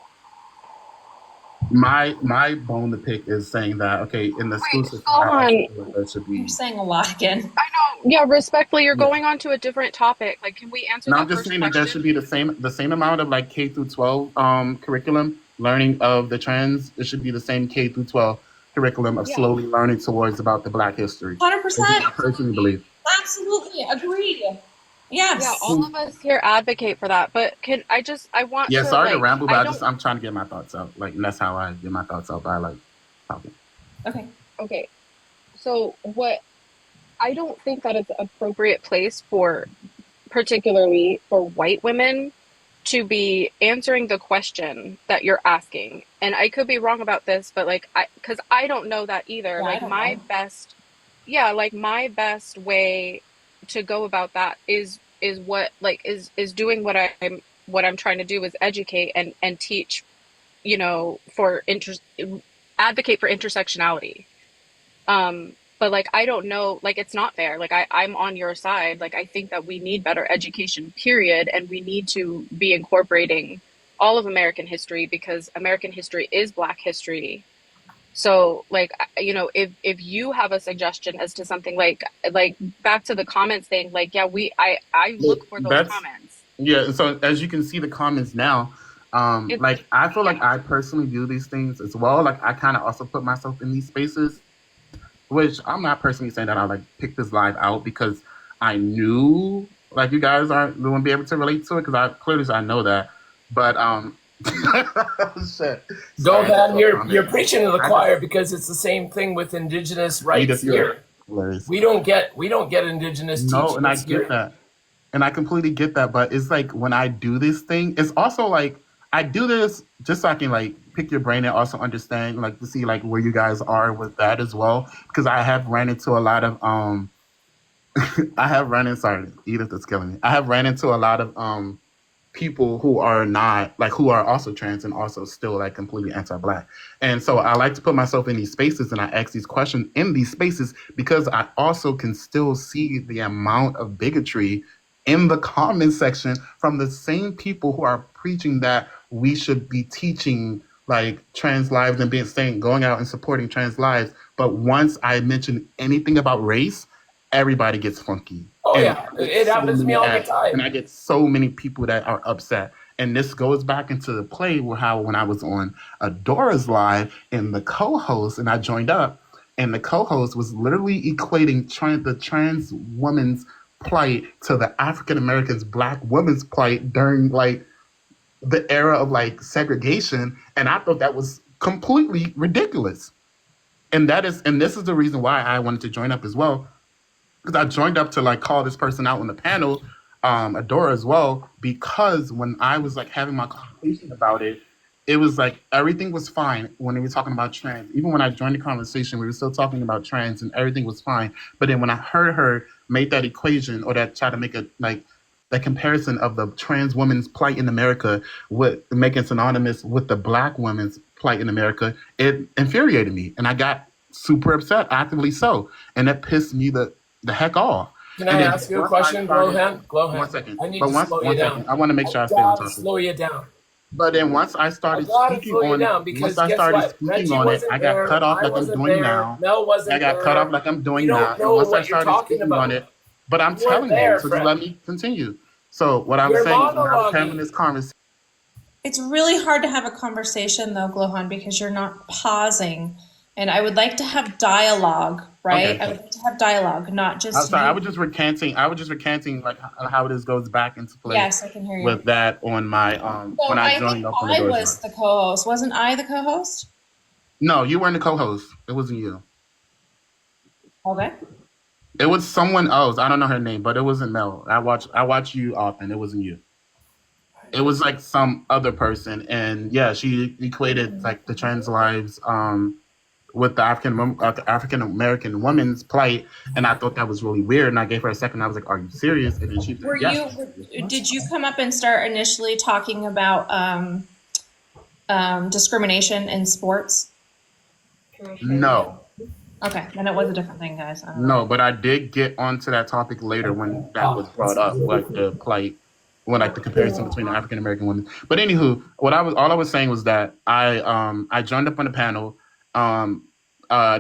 Speaker 12: my bone to pick is saying that, okay, in the school system, there should be.
Speaker 2: You're saying a lot again.
Speaker 3: I know. Yeah, respectfully, you're going on to a different topic. Like, can we answer that
Speaker 12: I'm just
Speaker 3: first
Speaker 12: saying
Speaker 3: question?
Speaker 12: that there should be the same amount of like K through 12 curriculum learning of the trans. It should be the same K through 12 curriculum of slowly learning towards about the Black history.
Speaker 2: 100%.
Speaker 12: I personally believe.
Speaker 2: Absolutely agreed. Yes.
Speaker 3: Yeah, all of us here advocate for that. But I want to.
Speaker 12: Sorry to ramble, but I'm trying to get my thoughts out. Like, and that's how I get my thoughts out by like talking.
Speaker 2: Okay.
Speaker 3: So I don't think that it's an appropriate place particularly for white women, to be answering the question that you're asking. And I could be wrong about this, but because I don't know that either.
Speaker 2: Yeah,
Speaker 3: like my best way to go about that is is what like is doing what I'm trying to do is educate and teach, you know, advocate for intersectionality. But like I don't know, like it's not fair. Like I'm on your side. Like I think that we need better education, period, and we need to be incorporating all of American history because American history is Black history. So like you know, if you have a suggestion as to something like back to the comments thing, like yeah, I look for those
Speaker 12: That's
Speaker 3: comments.
Speaker 12: yeah. So as you can see the comments now,
Speaker 3: It,
Speaker 12: like I feel like I personally do these things as well. Like I kind of also put myself in these spaces, which I'm not personally saying that I like picked this live out because I knew like you guys aren't going to be able to relate to it because I clearly I know that, but shit. Sorry,
Speaker 7: Gohan, you're
Speaker 12: comment.
Speaker 7: preaching to the
Speaker 12: I
Speaker 7: choir
Speaker 12: just
Speaker 7: because it's the same thing with indigenous rights
Speaker 12: Edith, you're
Speaker 7: here.
Speaker 12: hilarious.
Speaker 7: We don't get indigenous
Speaker 12: No, and I
Speaker 7: teachings
Speaker 12: get
Speaker 7: here.
Speaker 12: that. And I completely get that, but it's like when I do this thing, it's also like I do this just so I can like pick your brain and also understand, like to see like where you guys are with that as well. Because I have ran into a lot of I have run in sorry, Edith is killing me. I have ran into a lot of people who are not like who are also trans and also still like completely anti-Black. And so I like to put myself in these spaces and I ask these questions in these spaces because I also can still see the amount of bigotry in the comment section from the same people who are preaching that we should be teaching like trans lives and going out and supporting trans lives. But once I mention anything about race, everybody gets funky.
Speaker 7: Oh
Speaker 12: And
Speaker 7: yeah,
Speaker 12: I get
Speaker 7: it
Speaker 12: so
Speaker 7: happens to me
Speaker 12: many
Speaker 7: all the
Speaker 12: and I
Speaker 7: time.
Speaker 12: get so many people that are upset. And this goes back into the play where how when I was on Adora's live and the co-host and I joined up and the co-host was literally equating the trans woman's plight to the African Americans Black women's plight during like the era of like segregation, and I thought that was completely ridiculous. And this is the reason why I wanted to join up as well, because I joined up to like call this person out on the panel, Adora as well, because when I was like having my conversation about it, it was like everything was fine when we were talking about trans. Even when I joined the conversation, we were still talking about trans and everything was fine. But then when I heard her make that equation or that try to make it like that comparison of the trans woman's plight in America with making synonymous with the Black woman's plight in America, it infuriated me. And I got super upset, actively so. And that pissed me the heck off.
Speaker 7: Can
Speaker 12: And
Speaker 7: I
Speaker 12: then
Speaker 7: ask you a
Speaker 12: once I
Speaker 7: question,
Speaker 12: started,
Speaker 7: Glohan?
Speaker 12: one
Speaker 7: Glohan,
Speaker 12: second,
Speaker 7: I need
Speaker 12: but
Speaker 7: to
Speaker 12: once,
Speaker 7: slow you
Speaker 12: one
Speaker 7: down.
Speaker 12: second, I want to make sure I
Speaker 7: I
Speaker 12: stay on
Speaker 7: gotta
Speaker 12: topic.
Speaker 7: slow you down.
Speaker 12: But then once I
Speaker 7: I
Speaker 12: started
Speaker 7: gotta
Speaker 12: speaking
Speaker 7: slow you
Speaker 12: on it,
Speaker 7: down
Speaker 12: once
Speaker 7: because
Speaker 12: I
Speaker 7: guess
Speaker 12: started
Speaker 7: what?
Speaker 12: speaking
Speaker 7: Reggie
Speaker 12: on it,
Speaker 7: wasn't
Speaker 12: I got
Speaker 7: there.
Speaker 12: cut off
Speaker 7: I
Speaker 12: like I'm
Speaker 7: wasn't
Speaker 12: doing
Speaker 7: there.
Speaker 12: now.
Speaker 7: Mel
Speaker 12: I
Speaker 7: wasn't
Speaker 12: got cut off
Speaker 7: there.
Speaker 12: like I'm doing
Speaker 7: You
Speaker 12: now.
Speaker 7: don't
Speaker 12: And
Speaker 7: know
Speaker 12: once I
Speaker 7: what you're
Speaker 12: started
Speaker 7: talking
Speaker 12: speaking on
Speaker 7: about.
Speaker 12: it, but I'm
Speaker 7: You weren't
Speaker 12: telling you,
Speaker 7: there,
Speaker 12: so just
Speaker 7: friend.
Speaker 12: let me continue. So what I'm
Speaker 7: You're
Speaker 12: saying is when I was having
Speaker 7: monologuing.
Speaker 12: this conversation,
Speaker 2: It's really hard to have a conversation though, Glohan, because you're not pausing. And I would like to have dialogue, right?
Speaker 12: okay,
Speaker 2: I would like to have dialogue, not
Speaker 12: I'm
Speaker 2: just
Speaker 12: sorry. I
Speaker 2: you.
Speaker 12: was just recanting. I was just recanting like how this goes back into play
Speaker 2: Yes, I can hear you.
Speaker 12: with that on my when
Speaker 2: So
Speaker 12: I
Speaker 2: I
Speaker 12: joined
Speaker 2: think
Speaker 12: up on the
Speaker 2: I
Speaker 12: doors
Speaker 2: was
Speaker 12: live.
Speaker 2: the co-host. Wasn't I the co-host?
Speaker 12: No, you weren't the co-host. It wasn't you.
Speaker 2: Okay.
Speaker 12: It was someone else. I don't know her name, but it wasn't Mel. I watch you often. It wasn't you. It was like some other person, and yeah, she equated like the trans lives with the African American woman's plight, and I thought that was really weird. And I gave her a second. I was like, "Are you serious?" And then she said,
Speaker 2: Were
Speaker 12: "Yes."
Speaker 2: did you come up and start initially talking about discrimination in sports?
Speaker 12: No,
Speaker 2: Okay, then it was a different thing, guys. I don't know.
Speaker 12: no, but I did get onto that topic later when that was brought up, like the plight, when like the comparison between the African American women. But anywho, all I was saying was that I joined up on the panel.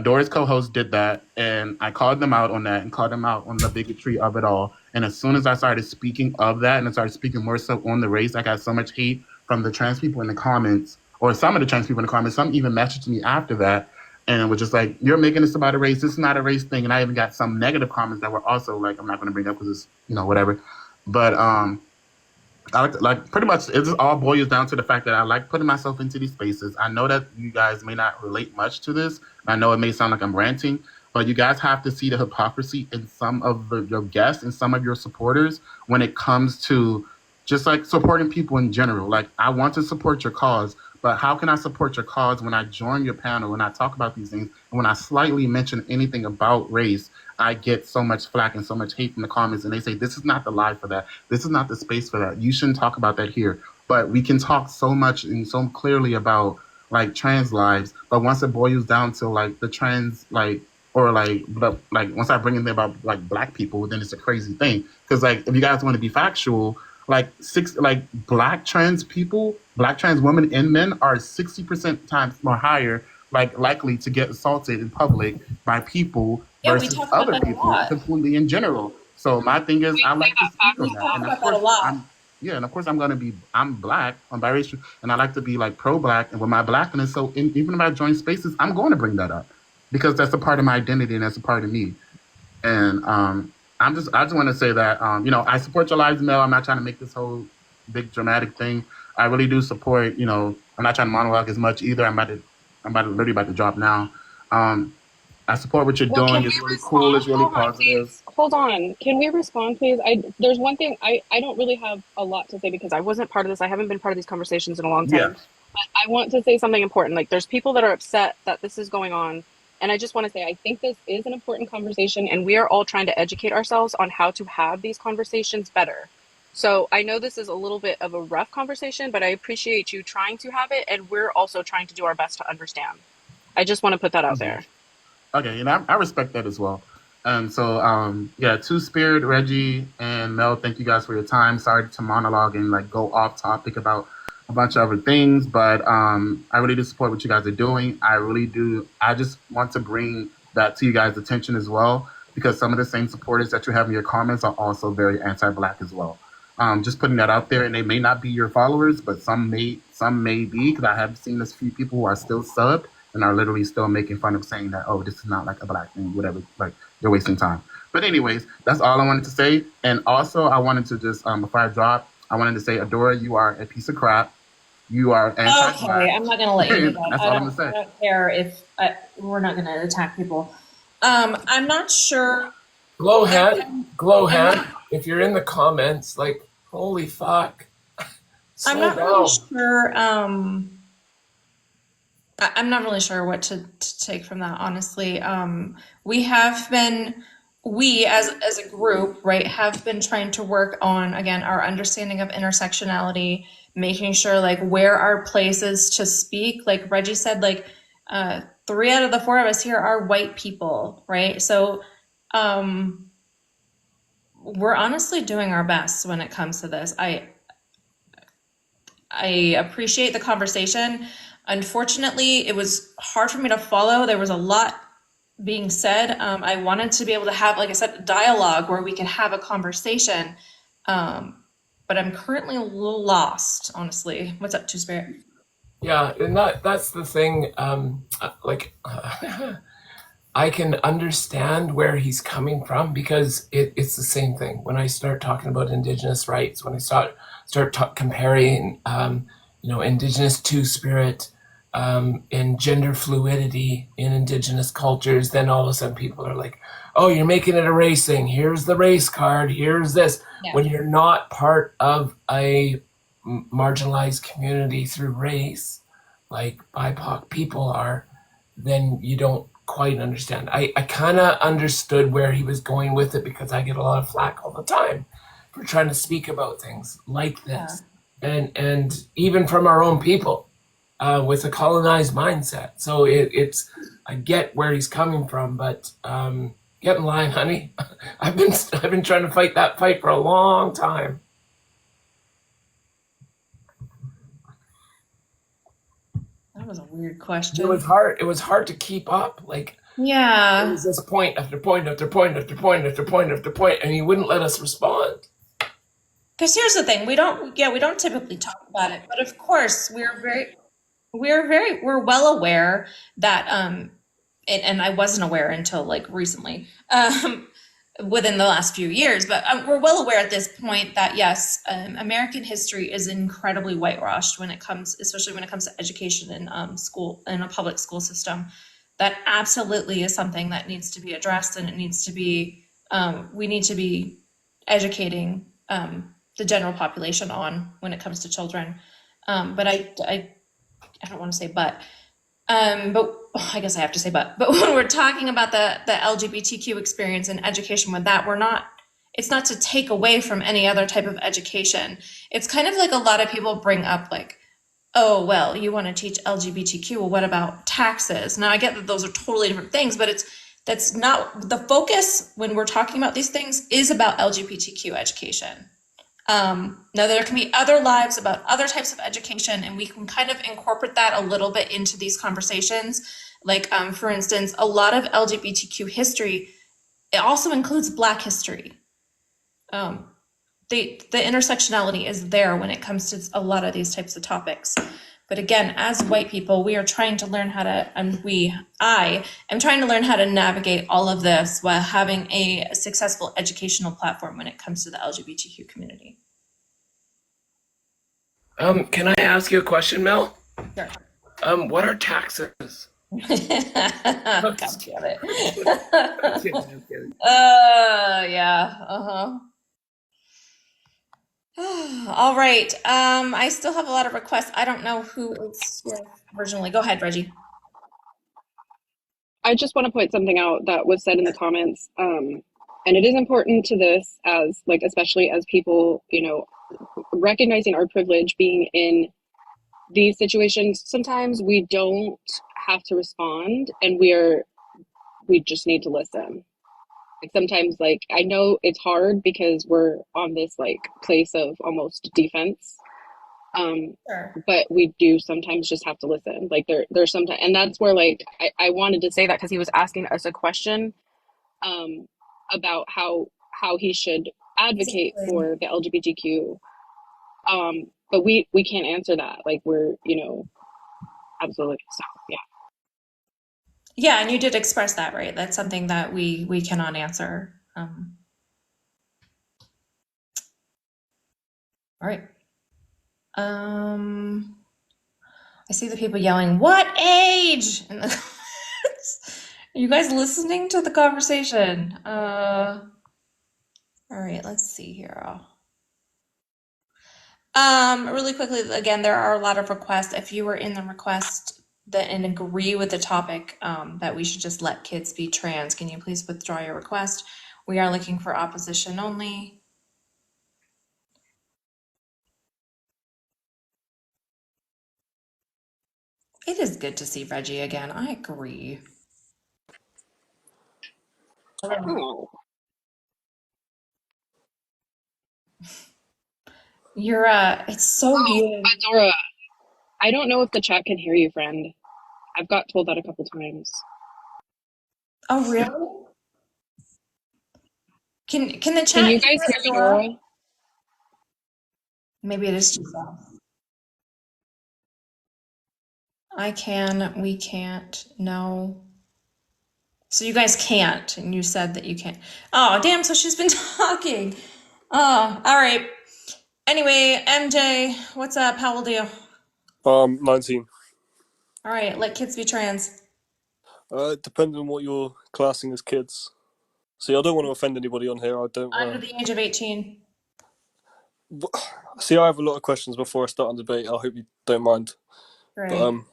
Speaker 12: Doris co-host did that, and I called them out on that and called them out on the bigotry of it all. And as soon as I started speaking of that and I started speaking more so on the race, I got so much hate from the trans people in the comments, or some of the trans people in the comments. Some even messaged me after that and was just like, "You're making this about a race. This is not a race thing." And I even got some negative comments that were also like, I'm not going to bring up because it's whatever. But I like pretty much it just all boils down to the fact that I like putting myself into these spaces. I know that you guys may not relate much to this. I know it may sound like I'm ranting, but you guys have to see the hypocrisy in some of your guests and some of your supporters when it comes to just like supporting people in general. Like I want to support your cause, But how can I support your cause when I join your panel, when I talk about these things, and when I slightly mention anything about race, I get so much flack and so much hate from the comments, and they say, this is not the live for that. This is not the space for that. You shouldn't talk about that here. But we can talk so much and so clearly about like trans lives, but once it boils down to like the trans, like, or like once I bring in there about like black people, then it's a crazy thing. Because like if you guys want to be factual, like black trans people, black trans women and men are 60% times more higher, like likely to get assaulted in public by people
Speaker 2: Yeah, we
Speaker 12: versus
Speaker 2: talk about
Speaker 12: other
Speaker 2: that a
Speaker 12: people
Speaker 2: lot.
Speaker 12: completely in general. So my thing is,
Speaker 3: We
Speaker 12: I
Speaker 3: say
Speaker 12: like to
Speaker 3: that
Speaker 12: speak
Speaker 3: facts.
Speaker 12: on that,
Speaker 2: Talk
Speaker 12: and of
Speaker 2: about that a
Speaker 12: course
Speaker 2: lot.
Speaker 12: and of course I'm black, I'm biracial, and I like to be like pro-black, and with my blackness, so even if I join spaces, I'm going to bring that up because that's a part of my identity and that's a part of me. And I just want to say that I support your lives, Mel. I'm not trying to make this whole big dramatic thing. I really do support. I'm not trying to monologue as much either. I'm literally about to drop now. I support what you're
Speaker 3: Well, can
Speaker 12: doing.
Speaker 3: we
Speaker 12: It's really cool.
Speaker 3: respond?
Speaker 12: It's really
Speaker 3: Hold on,
Speaker 12: positive.
Speaker 3: please. Hold on. Can we respond, please? There's one thing I don't really have a lot to say because I wasn't part of this. I haven't been part of these conversations in a long
Speaker 12: Yeah.
Speaker 3: time. But I want to say something important. Like, there's people that are upset that this is going on, and I just want to say I think this is an important conversation, and we are all trying to educate ourselves on how to have these conversations better. So I know this is a little bit of a rough conversation, but I appreciate you trying to have it, and we're also trying to do our best to understand. I just want to put that out
Speaker 12: Mhm.
Speaker 3: there.
Speaker 12: Okay, and I respect that as well. And so, yeah, Two Spirit, Reggie, and Mel, thank you guys for your time. Sorry to monologue and like go off topic about a bunch of other things, but I really do support what you guys are doing. I really do. I just want to bring that to you guys' attention as well, because some of the same supporters that you have in your comments are also very anti-black as well. Just putting that out there, and they may not be your followers, but some may be, because I have seen a few people who are still subbed and are literally still making fun of saying that, oh, this is not like a black thing, whatever, like they're wasting time. But anyways, that's all I wanted to say. And also I wanted to just, before I drop, I wanted to say, Adora, you are a piece of crap. You are anti-black.
Speaker 2: Okay, I'm not gonna let you do that.
Speaker 12: That's
Speaker 2: I
Speaker 12: all I'm
Speaker 2: don't,
Speaker 12: gonna
Speaker 2: I
Speaker 12: say.
Speaker 2: don't care if we're not gonna attack people. I'm not sure.
Speaker 7: Glowhead, if you're in the comments, like, holy fuck.
Speaker 2: I'm
Speaker 7: Slow
Speaker 2: not really
Speaker 7: down.
Speaker 2: sure. I'm not really sure what to take from that, honestly. We as a group, right, have been trying to work on, again, our understanding of intersectionality, making sure like where are places to speak. Like Reggie said, like 3 out of the 4 of us here are white people, right? So we're honestly doing our best when it comes to this. I appreciate the conversation. Unfortunately, it was hard for me to follow. There was a lot being said. I wanted to be able to have, like I said, a dialogue where we could have a conversation. But I'm currently a little lost, honestly. What's up, Two Spirit?
Speaker 7: Yeah, and that's the thing. I can understand where he's coming from because it's the same thing. When I start talking about Indigenous rights, when I start comparing, Indigenous Two-Spirit and gender fluidity in Indigenous cultures, then all of a sudden people are like, oh, you're making it a race thing. Here's the race card. Here's this.
Speaker 2: Yeah.
Speaker 7: When you're not part of a marginalized community through race, like BIPOC people are, then you don't quite understand. I kind of understood where he was going with it because I get a lot of flack all the time for trying to speak about things like this. Yeah. And even from our own people with a colonized mindset. So it's I get where he's coming from, but get in line, honey. I've been trying to fight that fight for a long time.
Speaker 2: That was a weird question.
Speaker 7: It was hard. It was hard to keep up. Like,
Speaker 2: yeah,
Speaker 7: it was this point after point after point after point after point after point, and he wouldn't let us respond.
Speaker 2: Because here's the thing: we don't typically talk about it, but of course we're well aware that and I wasn't aware until like recently, within the last few years, but we're well aware at this point that yes, American history is incredibly whitewashed especially when it comes to education in school, in a public school system. That absolutely is something that needs to be addressed, and it needs to be we need to be educating the general population on when it comes to children. But I don't want to say but I guess I have to say but when we're talking about the LGBTQ experience and education with that, it's not to take away from any other type of education. It's kind of like a lot of people bring up like, oh, well, you want to teach LGBTQ. Well, what about taxes? Now, I get that those are totally different things, but that's not the focus when we're talking about these things is about LGBTQ education. Now, there can be other lives about other types of education, and we can kind of incorporate that a little bit into these conversations. Like, for instance, a lot of LGBTQ history, it also includes Black history. The intersectionality is there when it comes to a lot of these types of topics. But again, as white people, we are trying to learn how to, I am trying to learn how to navigate all of this while having a successful educational platform when it comes to the LGBTQ community.
Speaker 7: Can I ask you a question, Mel?
Speaker 2: Sure.
Speaker 7: What are taxes?
Speaker 2: God damn it.
Speaker 7: I'm kidding.
Speaker 2: Yeah. Uh-huh. All right. I still have a lot of requests. I don't know who is here originally. Go ahead, Reggie.
Speaker 3: I just want to point something out that was said in the comments. And it is important to this as like, especially as people, recognizing our privilege being in these situations. Sometimes we don't have to respond and we just need to listen. Like sometimes like, I know it's hard because we're on this like place of almost defense.
Speaker 2: Sure.
Speaker 3: But we do sometimes just have to listen. Like there's sometimes, and that's where like I wanted to say that because he was asking us a question about how he should advocate for the LGBTQ. But we can't answer that. Like we're absolutely. So yeah.
Speaker 2: Yeah, and you did express that, right? That's something that we cannot answer. All right. I see the people yelling, "What age?" in the comments. Are you guys listening to the conversation? All right, let's see here. Really quickly, again, there are a lot of requests. If you were in the request and agree with the topic that we should just let kids be trans, can you please withdraw your request? We are looking for opposition only. It is good to see Reggie again. I agree.
Speaker 3: Oh.
Speaker 2: You're it's so weird.
Speaker 3: Dora, I don't know if the chat can hear you, friend. I've got told that a couple times.
Speaker 2: Oh, really? Can the chat
Speaker 3: Can you guys hear me, Dora?
Speaker 2: Maybe it is just off. I can, we can't, no. So you guys can't, and you said that you can't. Oh, damn, so she's been talking. Oh, all right. Anyway, MJ, what's up? How old are you?
Speaker 13: 19.
Speaker 2: All right, let kids be trans.
Speaker 13: It depends on what you're classing as kids. See, I don't want to offend anybody on here. I don't.
Speaker 2: Under the age of 18.
Speaker 13: See, I have a lot of questions before I start the debate. I hope you don't mind.
Speaker 2: Right.
Speaker 13: But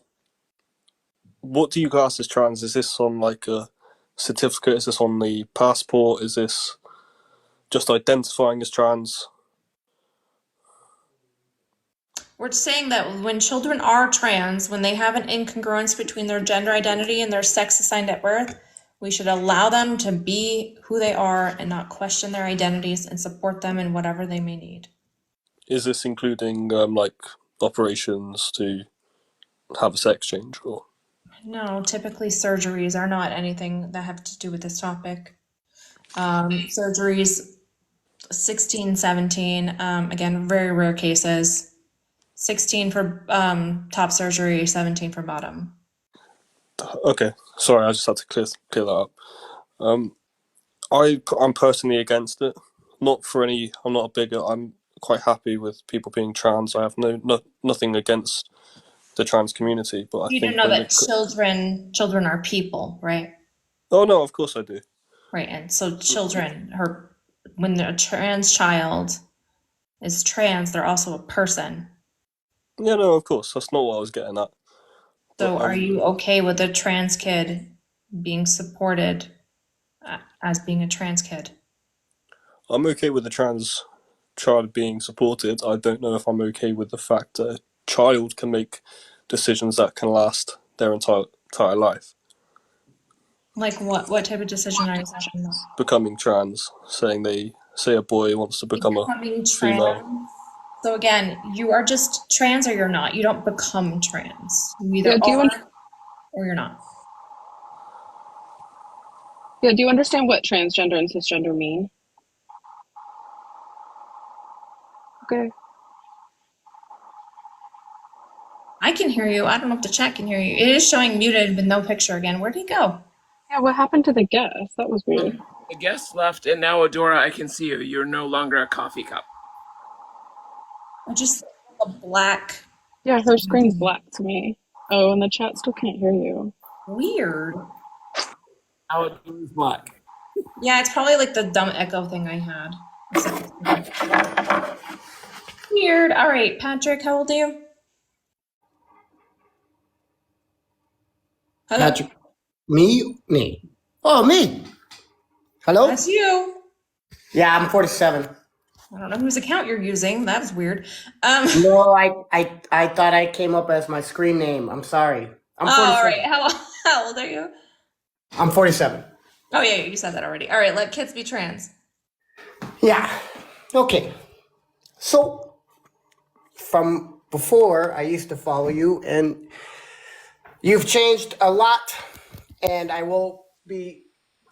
Speaker 13: what do you class as trans? Is this on like a certificate? Is this on the passport? Is this just identifying as trans?
Speaker 2: We're saying that when children are trans, when they have an incongruence between their gender identity and their sex assigned at birth, we should allow them to be who they are and not question their identities and support them in whatever they may need.
Speaker 13: Is this including like operations to have a sex change or?
Speaker 2: No, typically surgeries are not anything that have to do with this topic. Surgeries 16, 17, again, very rare cases. 16 for top surgery, 17 for bottom.
Speaker 13: Okay, sorry, I just had to clear that up. I'm personally against it. Not for any. I'm not a bigot. I'm quite happy with people being trans. I have nothing against the trans community, but I
Speaker 2: You
Speaker 13: think
Speaker 2: do know that children are people, right?
Speaker 13: Oh no, of course I do.
Speaker 2: Right, and so children, when a trans child is trans, they're also a person.
Speaker 13: Yeah, no, of course. That's not what I was getting at.
Speaker 2: So are you okay with a trans kid being supported as being a trans kid?
Speaker 13: I'm okay with the trans child being supported. I don't know if I'm okay with the fact that a child can make decisions that can last their entire life.
Speaker 2: Like what type of decision are you talking about?
Speaker 13: Becoming trans, say a boy wants to become a
Speaker 2: Becoming
Speaker 13: female.
Speaker 2: trans. So again, you are just trans or you're not. You don't become trans. You either
Speaker 3: Yeah,
Speaker 2: are or you're not.
Speaker 3: do you understand what transgender and cisgender mean? Okay.
Speaker 2: I can hear you. I don't know if the chat can hear you. It is showing muted with no picture again. Where'd he go?
Speaker 3: Yeah, what happened to the guest? That was weird.
Speaker 7: The guest left, and now Adora, I can see you. You're no longer a coffee cup.
Speaker 2: I just a black.
Speaker 3: Yeah, her screen's black to me. Oh, and the chat still can't hear you.
Speaker 2: Weird.
Speaker 7: Now Adora's black.
Speaker 2: Yeah, it's probably like the dumb echo thing I had. Weird. All right, Patrick, how old are you? Hello?
Speaker 14: Patrick. Me. Oh, me. Hello?
Speaker 2: That's you.
Speaker 14: Yeah, I'm 47.
Speaker 2: I don't know whose account you're using. That was weird.
Speaker 14: No, I thought I came up as my screen name. I'm sorry. I'm 47.
Speaker 2: all right. How old are you?
Speaker 14: I'm 47.
Speaker 2: Oh, yeah, you said that already. All right, let kids be trans.
Speaker 14: Yeah. Okay. So, from before, I used to follow you, and you've changed a lot, and I will be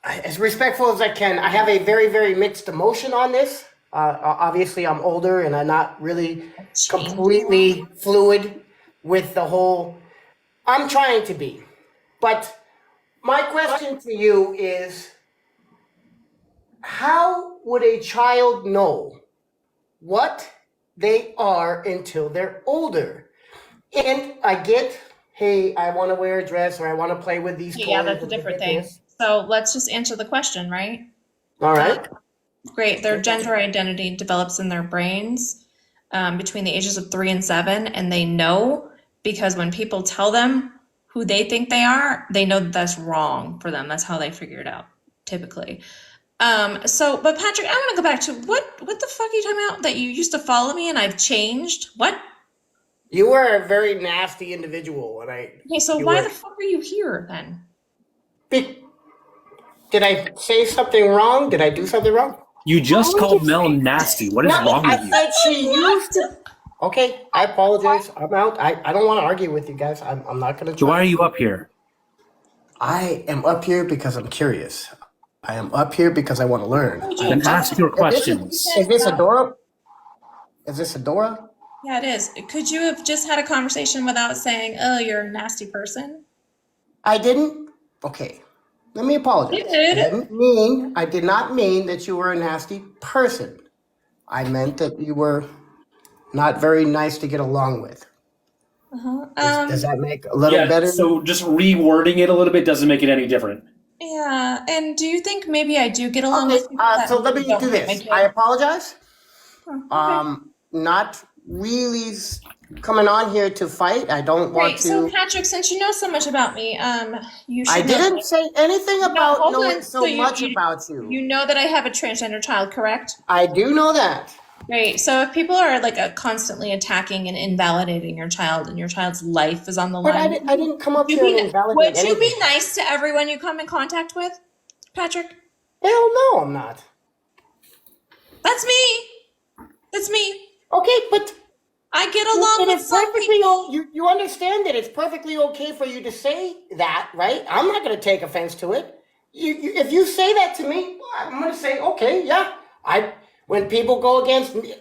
Speaker 14: as respectful as I can. I have a very, very mixed emotion on this. Obviously, I'm older, and I'm not really completely fluid with the whole. I'm trying to be. But my question to you is, how would a child know what they are until they're older? And I get, hey, I want to wear a dress or I want to play with these toys.
Speaker 2: Yeah, that's a different thing. So let's just answer the question, right?
Speaker 14: All right.
Speaker 2: Great. Their gender identity develops in their brains between the ages of 3 and 7, and they know because when people tell them who they think they are, they know that that's wrong for them. That's how they figure it out, typically. But Patrick, I want to go back to what the fuck are you talking about? That you used to follow me and I've changed? What?
Speaker 14: You were a very nasty individual, and
Speaker 2: Okay, so why the fuck are you here then?
Speaker 14: Did I say something wrong? Did I do something wrong?
Speaker 10: You just called Mel nasty. What is wrong with you?
Speaker 14: I said she used to. Okay, I apologize. I'm out. I don't want to argue with you guys. I'm not going to.
Speaker 10: So why are you up here?
Speaker 14: I am up here because I'm curious. I am up here because I want to learn.
Speaker 10: Then ask your questions.
Speaker 14: Is this Adora? Is this Adora?
Speaker 2: Yeah, it is. Could you have just had a conversation without saying, "Oh, you're a nasty person"?
Speaker 14: I didn't. Okay, let me apologize.
Speaker 2: You did.
Speaker 14: I did not mean that you were a nasty person. I meant that you were not very nice to get along with. Does that make a little better?
Speaker 10: So just rewording it a little bit doesn't make it any different.
Speaker 2: Yeah, and do you think maybe I do get along with people?
Speaker 14: So let me do this. I apologize. Not really coming on here to fight. I don't want
Speaker 2: Great.
Speaker 14: to.
Speaker 2: So Patrick, since you know so much about me, you should.
Speaker 14: I didn't say anything about
Speaker 2: hold
Speaker 14: knowing
Speaker 2: on.
Speaker 14: so
Speaker 2: you-
Speaker 14: much
Speaker 2: you-
Speaker 14: about you.
Speaker 2: You know that I have a transgender child, correct?
Speaker 14: I do know that.
Speaker 2: Great. So if people are like constantly attacking and invalidating your child, and your child's life is on the
Speaker 14: But
Speaker 2: line,
Speaker 14: I didn't come up here and invalidate
Speaker 2: would you
Speaker 14: anything.
Speaker 2: be nice to everyone you come in contact with, Patrick?
Speaker 14: Hell no, I'm not.
Speaker 2: That's me. That's me.
Speaker 14: Okay, but
Speaker 2: I get along with some people.
Speaker 14: You understand that it's perfectly okay for you to say that, right? I'm not going to take offense to it. If you say that to me, I'm going to say, okay, yeah. When people go against me,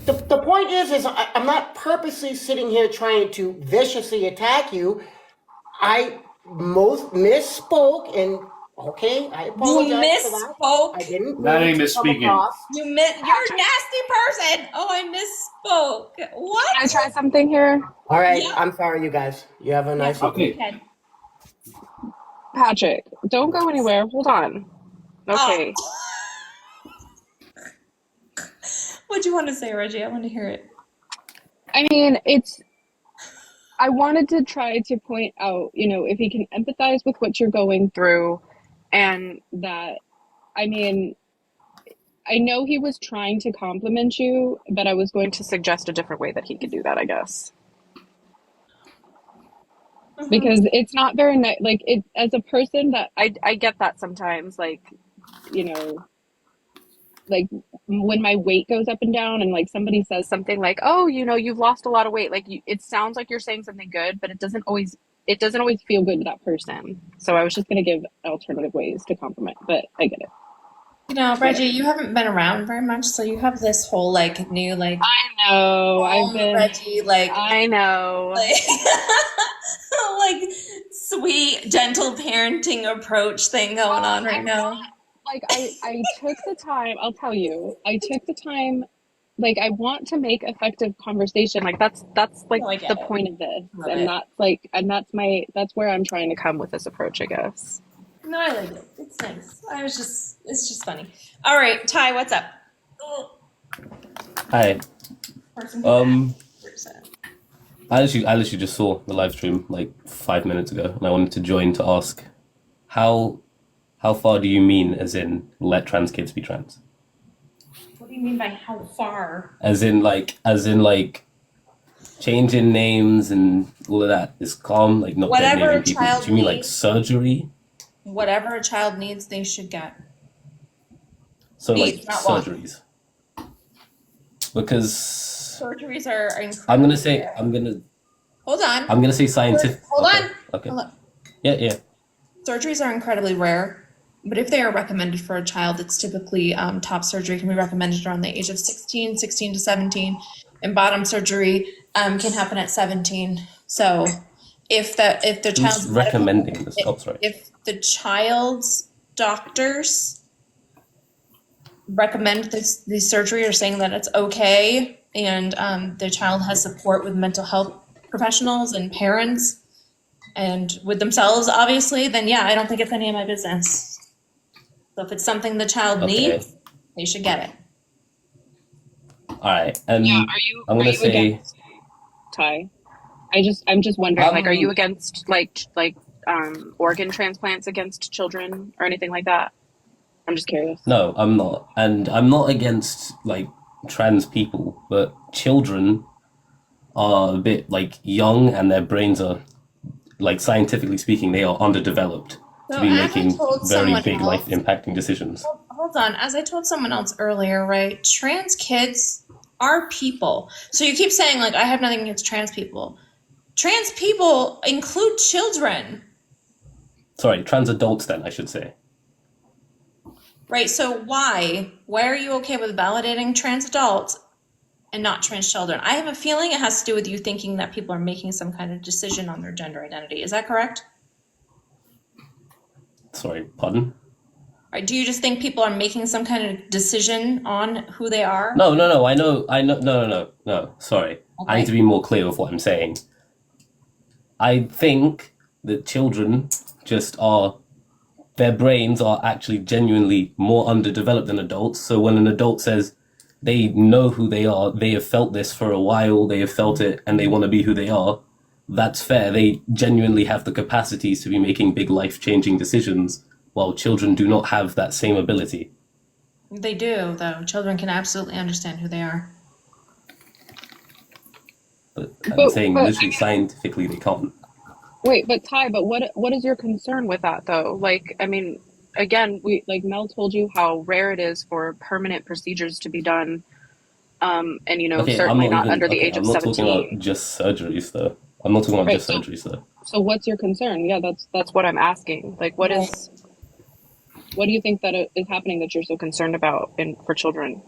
Speaker 14: the point is I'm not purposely sitting here trying to viciously attack you. I misspoke, and okay, I apologize
Speaker 2: You
Speaker 14: for that.
Speaker 2: misspoke.
Speaker 14: I didn't
Speaker 10: That
Speaker 14: mean
Speaker 10: ain't
Speaker 14: to come
Speaker 10: misspeaking.
Speaker 14: across.
Speaker 2: You're a nasty person. Oh, I misspoke. What?
Speaker 3: Can I try something here?
Speaker 14: All right,
Speaker 2: Yeah.
Speaker 14: I'm sorry, you guys. You have a nice evening.
Speaker 2: Okay.
Speaker 3: Patrick, don't go anywhere. Hold on. Okay.
Speaker 2: What do you want to say, Reggie? I want to hear it.
Speaker 3: I mean, I wanted to try to point out, you know, if he can empathize with what you're going through, and that, I mean, I know he was trying to compliment you, but I was going to suggest a different way that he could do that, I guess. Because it's not very nice, like, it, as a person that I get that sometimes, like, you know, like when my weight goes up and down and like somebody says something like, oh, you know, you've lost a lot of weight, like you, it sounds like you're saying something good, but it doesn't always feel good to that person. So I was just going to give alternative ways to compliment, but I get it.
Speaker 2: You know, Reggie, you haven't been around very much, so you have this whole like new like
Speaker 3: I know I've been
Speaker 2: Reggie like
Speaker 3: I know
Speaker 2: like, like sweet gentle parenting approach thing going on right now.
Speaker 3: like I took the time, I'll tell you, I took the time, like I want to make effective conversation. Like that's like
Speaker 2: Oh, I get
Speaker 3: the
Speaker 2: it.
Speaker 3: point of this.
Speaker 2: Love
Speaker 3: And
Speaker 2: it.
Speaker 3: that's like, and that's where I'm trying to come with this approach, I guess.
Speaker 2: No, I like it. It's nice. It's just funny. All right, Ty, what's up? Oh,
Speaker 15: Hi.
Speaker 2: person person.
Speaker 15: I literally just saw the live stream like 5 minutes ago, and I wanted to join to ask, how far do you mean, as in let trans kids be trans?
Speaker 2: What do you mean by how far?
Speaker 15: As in like changing names and all of that is calm, like not
Speaker 2: Whatever
Speaker 15: dead
Speaker 2: a
Speaker 15: naming people.
Speaker 2: child
Speaker 15: Do you mean like
Speaker 2: needs.
Speaker 15: surgery?
Speaker 2: Whatever a child needs, they should get.
Speaker 15: So like
Speaker 2: Needs, not want.
Speaker 15: surgeries? Because
Speaker 2: Surgeries are incredible.
Speaker 15: I'm gonna say
Speaker 2: Hold on.
Speaker 15: I'm gonna say scientific.
Speaker 2: Hold
Speaker 15: okay,
Speaker 2: on.
Speaker 15: Okay.
Speaker 2: Hold on.
Speaker 15: Yeah.
Speaker 2: Surgeries are incredibly rare, but if they are recommended for a child, it's typically top surgery can be recommended around the age of 16 to 17, and bottom surgery can happen at 17. So if the
Speaker 15: Who's
Speaker 2: child's
Speaker 15: recommending this? Oh, sorry.
Speaker 2: if the child's doctors recommend this surgery or saying that it's okay, and the child has support with mental health professionals and parents and with themselves, obviously, then yeah, I don't think it's any of my business. So if it's something the child
Speaker 15: Okay.
Speaker 2: needs, they should get it.
Speaker 15: All right. And
Speaker 3: Yeah,
Speaker 15: I'm
Speaker 3: are
Speaker 15: gonna
Speaker 3: you
Speaker 15: say
Speaker 3: against, Ty? I'm just wondering, like, are you against like organ transplants against children or anything like that? I'm just curious.
Speaker 15: no, I'm not, and I'm not against like trans people, but children are a bit like young, and their brains are, like, scientifically speaking, they are underdeveloped to
Speaker 2: So
Speaker 15: be
Speaker 2: as I
Speaker 15: making
Speaker 2: told
Speaker 15: very
Speaker 2: someone
Speaker 15: big life
Speaker 2: else,
Speaker 15: impacting decisions.
Speaker 2: hold on, as I told someone else earlier, right? Trans kids are people. So you keep saying like I have nothing against trans people. Trans people include children,
Speaker 15: Sorry, trans adults then, I should say.
Speaker 2: right? So why are you okay with validating trans adults and not trans children? I have a feeling it has to do with you thinking that people are making some kind of decision on their gender identity. Is that correct?
Speaker 15: Sorry, pardon?
Speaker 2: Or do you just think people are making some kind of decision on who they are?
Speaker 15: No, I know, no, sorry. I need to be more clear with what I'm saying. I think that children just are, their brains are actually genuinely more underdeveloped than adults. So when an adult says they know who they are, they have felt this for a while, they have felt it, and they want to be who they are, that's fair. They genuinely have the capacities to be making big life-changing decisions, while children do not have that same ability.
Speaker 2: They do, though. Children can absolutely understand who they are.
Speaker 15: But I'm
Speaker 3: But
Speaker 15: saying
Speaker 3: but
Speaker 15: literally scientifically they can't.
Speaker 3: wait, but Ty, but what is your concern with that though? Like, I mean, again, we like Mel told you how rare it is for permanent procedures to be done, and you know,
Speaker 15: Okay,
Speaker 3: certainly not under the age
Speaker 15: I'm
Speaker 3: of
Speaker 15: not talking about
Speaker 3: 17.
Speaker 15: just surgeries though. I'm not talking about
Speaker 3: Right.
Speaker 15: just surgeries though.
Speaker 3: So what's your concern? Yeah, that's what I'm asking. Like, what do you think that is happening that you're so concerned about for children?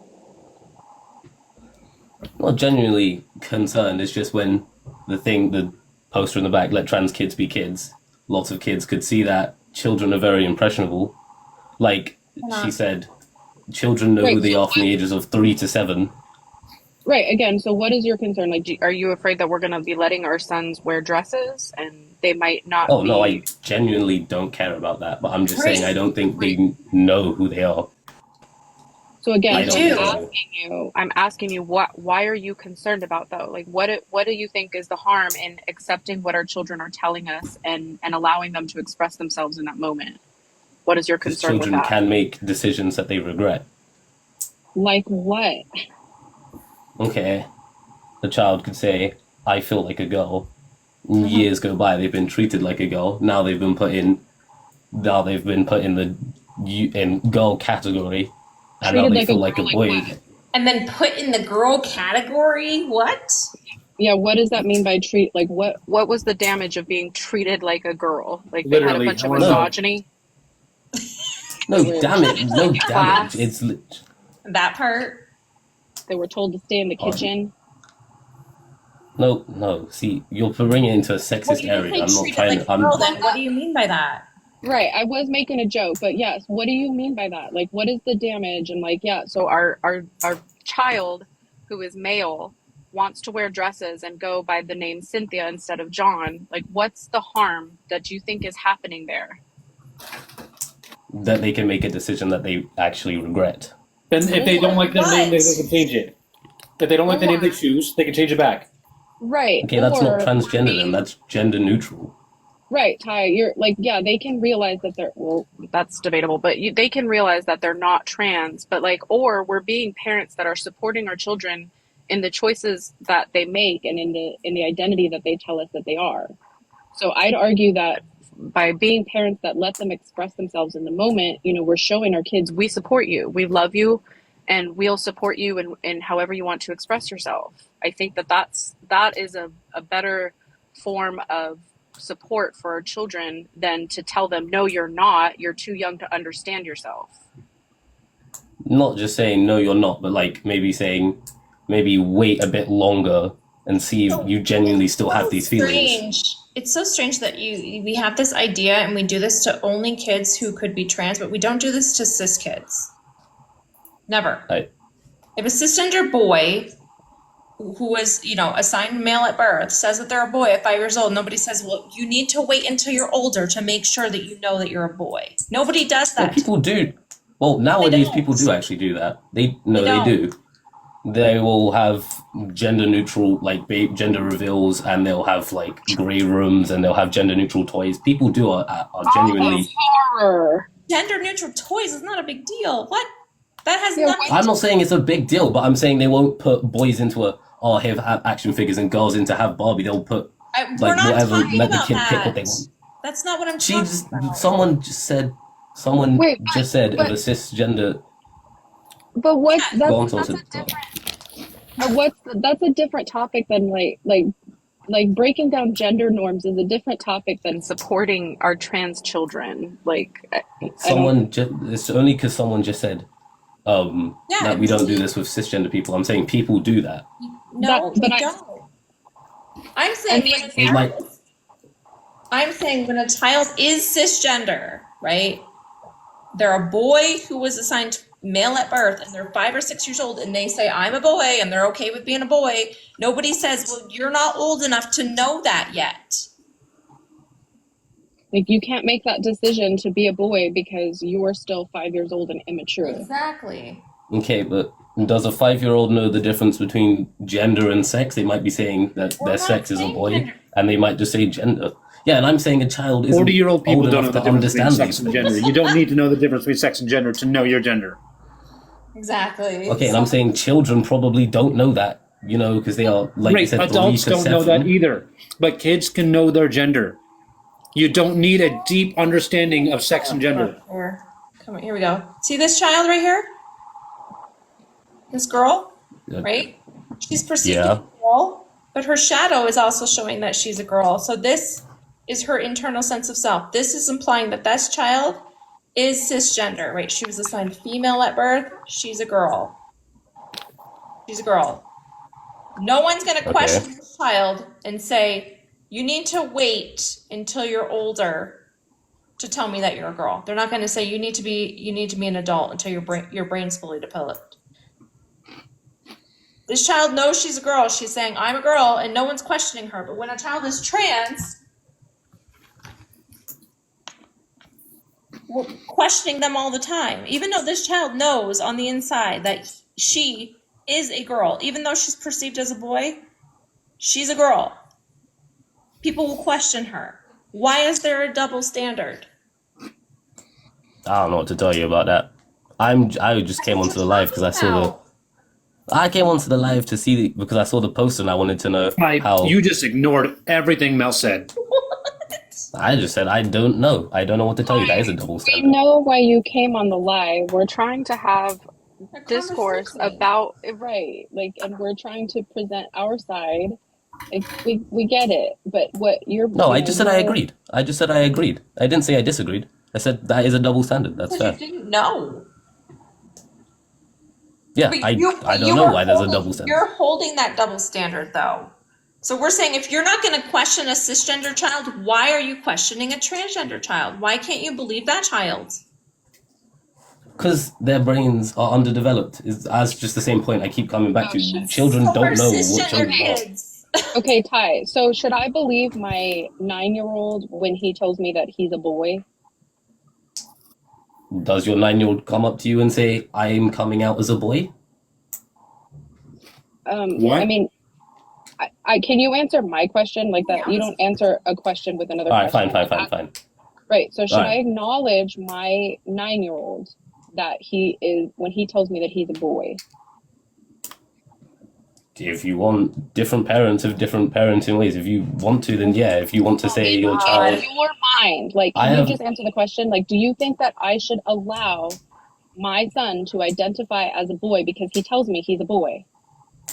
Speaker 15: Not genuinely concerned. It's just when the poster in the back, let trans kids be kids, lots of kids could see that children are very impressionable. Like she said, children know who they are from the ages of 3 to 7.
Speaker 3: Right. Again, so what is your concern? Like, are you afraid that we're going to be letting our sons wear dresses and they might not
Speaker 15: Oh
Speaker 3: be?
Speaker 15: no, I genuinely don't care about that. But I'm just
Speaker 2: Right.
Speaker 15: saying I don't think they know who they are.
Speaker 3: So again,
Speaker 15: I
Speaker 3: so
Speaker 15: don't know.
Speaker 3: I'm asking you, why are you concerned about though? Like, what do you think is the harm in accepting what our children are telling us and allowing them to express themselves in that moment? What is your
Speaker 15: Because
Speaker 3: concern with
Speaker 15: children
Speaker 3: that?
Speaker 15: can make decisions that they regret.
Speaker 3: Like what?
Speaker 15: Okay, the child could say, "I feel like a girl." Years go by, they've been treated like a girl. Now they've been put in the in girl category, and now
Speaker 3: Treated
Speaker 15: they
Speaker 3: like a
Speaker 15: feel like a
Speaker 3: girl, like
Speaker 15: boy
Speaker 3: what?
Speaker 15: again.
Speaker 2: And then put in the girl category? What?
Speaker 3: Yeah, what does that mean by treat? Like, what was the damage of being treated like a girl? Like they had a
Speaker 10: Literally,
Speaker 3: bunch
Speaker 10: I
Speaker 3: of
Speaker 10: want to know.
Speaker 3: misogyny.
Speaker 15: No
Speaker 3: They were
Speaker 15: damage,
Speaker 3: treated
Speaker 15: no
Speaker 3: like
Speaker 15: damage.
Speaker 3: class.
Speaker 15: It's
Speaker 2: That part?
Speaker 3: They were told to stay in the kitchen.
Speaker 15: no. See, you're bringing it into a
Speaker 2: Well,
Speaker 15: sexist
Speaker 2: you
Speaker 15: area.
Speaker 2: say
Speaker 15: I'm not
Speaker 2: treated
Speaker 15: trying
Speaker 2: like
Speaker 15: to.
Speaker 2: a girl,
Speaker 15: I'm
Speaker 2: then what do you mean by that?
Speaker 3: Right. I was making a joke, but yes, what do you mean by that? Like, what is the damage? And like, yeah, so our child who is male wants to wear dresses and go by the name Cynthia instead of John. Like, what's the harm that you think is happening there?
Speaker 15: that they can make a decision that they actually regret.
Speaker 10: Then if they don't like their name, they can change it. If they don't like the name they choose, they can change it back.
Speaker 3: Right.
Speaker 15: Okay, that's not
Speaker 3: Or
Speaker 15: transgender then. That's gender neutral.
Speaker 3: right, Ty, you're like, yeah, they can realize that they're, well, that's debatable, but they can realize that they're not trans, but like, or we're being parents that are supporting our children in the choices that they make and in the identity that they tell us that they are. So I'd argue that by being parents that let them express themselves in the moment, you know, we're showing our kids, we support you, we love you, and we'll support you in however you want to express yourself. I think that is a better form of support for our children than to tell them, no, you're not, you're too young to understand yourself.
Speaker 15: Not just saying no, you're not, but like maybe saying, maybe wait a bit longer and see if you genuinely still have these feelings.
Speaker 2: Strange. It's so strange that we have this idea and we do this to only kids who could be trans, but we don't do this to cis kids. Never.
Speaker 15: Right.
Speaker 2: If a cisgender boy who was, you know, assigned male at birth says that they're a boy at 5 years old, nobody says, well, you need to wait until you're older to make sure that you know that you're a boy. Nobody does that.
Speaker 15: Well, people do. Well, nowadays people do actually do that. They do. They will have gender neutral, like gender reveals, and they'll have like grey rooms, and they'll have gender neutral toys. People do are genuinely.
Speaker 3: Horror.
Speaker 2: Gender neutral toys is not a big deal. What? That has nothing.
Speaker 15: I'm not saying it's a big deal, but I'm saying they won't put boys into have action figures and girls into have Barbie. They'll put
Speaker 2: we're not
Speaker 15: whatever.
Speaker 2: talking
Speaker 15: Let the
Speaker 2: about
Speaker 15: kid pick
Speaker 2: that.
Speaker 15: what they want.
Speaker 2: That's not what I'm talking about.
Speaker 15: Someone just said. Someone just said
Speaker 3: but-
Speaker 15: of a cisgender.
Speaker 3: But what?
Speaker 15: Go on,
Speaker 3: That's
Speaker 15: Thornton.
Speaker 3: that's a different topic than like breaking down gender norms is a different topic than supporting our trans children. Like
Speaker 15: Someone just. It's only because someone just said. That we don't do this with cisgender people. I'm saying people do that.
Speaker 2: No,
Speaker 3: but
Speaker 2: we don't. I'm saying when a child is cisgender, right? They're a boy who was assigned male at birth and they're 5 or 6 years old and they say, I'm a boy, and they're okay with being a boy. Nobody says, well, you're not old enough to know that yet.
Speaker 3: Like you can't make that decision to be a boy because you're still 5 years old and immature.
Speaker 2: Exactly.
Speaker 15: Okay, but does a 5-year-old know the difference between gender and sex? They might be saying that their sex is a boy, and they might just say gender. Yeah, and I'm saying a child isn't
Speaker 10: 40-year-old people
Speaker 15: old
Speaker 10: don't know
Speaker 15: enough
Speaker 10: the
Speaker 15: to
Speaker 10: difference between
Speaker 15: understand
Speaker 10: sex
Speaker 15: these
Speaker 10: and
Speaker 15: things.
Speaker 10: gender. You don't need to know the difference between sex and gender to know your gender.
Speaker 2: Exactly.
Speaker 15: Okay, and I'm saying children probably don't know that, you know, because they are, like you
Speaker 10: Great,
Speaker 15: said,
Speaker 10: adults
Speaker 15: 3 to
Speaker 10: don't know
Speaker 15: 7.
Speaker 10: that either. But kids can know their gender. You don't need a deep understanding of sex and gender.
Speaker 2: Here, come on, here we go. See this child right here? This girl, right? She's perceived as a girl, but her shadow is also showing that she's a girl. So this is her internal sense of self. This is implying that this child is cisgender, right? She was assigned female at birth. She's a girl. She's a girl. No one's going to question this child and say, you need to wait until you're older to tell me that you're a girl. They're not going to say you need to be an adult until your brain's fully developed. This child knows she's a girl. She's saying, I'm a girl, and no one's questioning her. But when a child is trans, we're questioning them all the time. Even though this child knows on the inside that she is a girl, even though she's perceived as a boy, she's a girl. People will question her. Why is there a double standard?
Speaker 15: I don't know what to tell you about that. I just came onto the live because I saw the. I came onto the live to see because I saw the post and I wanted to know how.
Speaker 10: You just ignored everything Mel said.
Speaker 15: I just said I don't know. I don't know what to tell you. That is a double
Speaker 3: We
Speaker 15: standard.
Speaker 3: know why you came on the live. We're trying to have discourse about right, like, and we're trying to present our side. Like, we get it, but what you're
Speaker 15: No, I just said I
Speaker 3: you're-
Speaker 15: agreed. I just said I agreed. I didn't say I disagreed. I said that is a double standard. That's
Speaker 2: Because
Speaker 15: fair.
Speaker 2: you didn't know.
Speaker 15: Yeah,
Speaker 2: But
Speaker 15: I
Speaker 2: but
Speaker 15: don't
Speaker 2: you
Speaker 15: know
Speaker 2: are
Speaker 15: why there's a
Speaker 2: holding-
Speaker 15: double standard.
Speaker 2: You're holding that double standard, though. So we're saying if you're not going to question a cisgender child, why are you questioning a transgender child? Why can't you believe that child?
Speaker 15: Because their brains are underdeveloped. Is as just the same point I keep coming back to. Children
Speaker 2: So
Speaker 15: don't
Speaker 2: are
Speaker 15: know what
Speaker 2: cisgender
Speaker 15: children are.
Speaker 2: kids.
Speaker 3: Okay, Ty. So should I believe my 9-year-old when he tells me that he's a boy?
Speaker 15: Does your 9-year-old come up to you and say, "I'm coming out as a boy"?
Speaker 10: What?
Speaker 3: I mean, I can you answer my question like that? You don't answer a question with another
Speaker 15: All right,
Speaker 3: question.
Speaker 15: fine.
Speaker 3: Right. So should
Speaker 15: All right.
Speaker 3: I acknowledge my 9-year-old that he is when he tells me that he's a boy?
Speaker 15: If you want, different parents have different parenting ways. If you want to, then yeah. If you want to say your child,
Speaker 3: In your mind, like,
Speaker 15: I
Speaker 3: can you
Speaker 15: have-
Speaker 3: just answer the question? Like, do you think that I should allow my son to identify as a boy because he tells me he's a boy?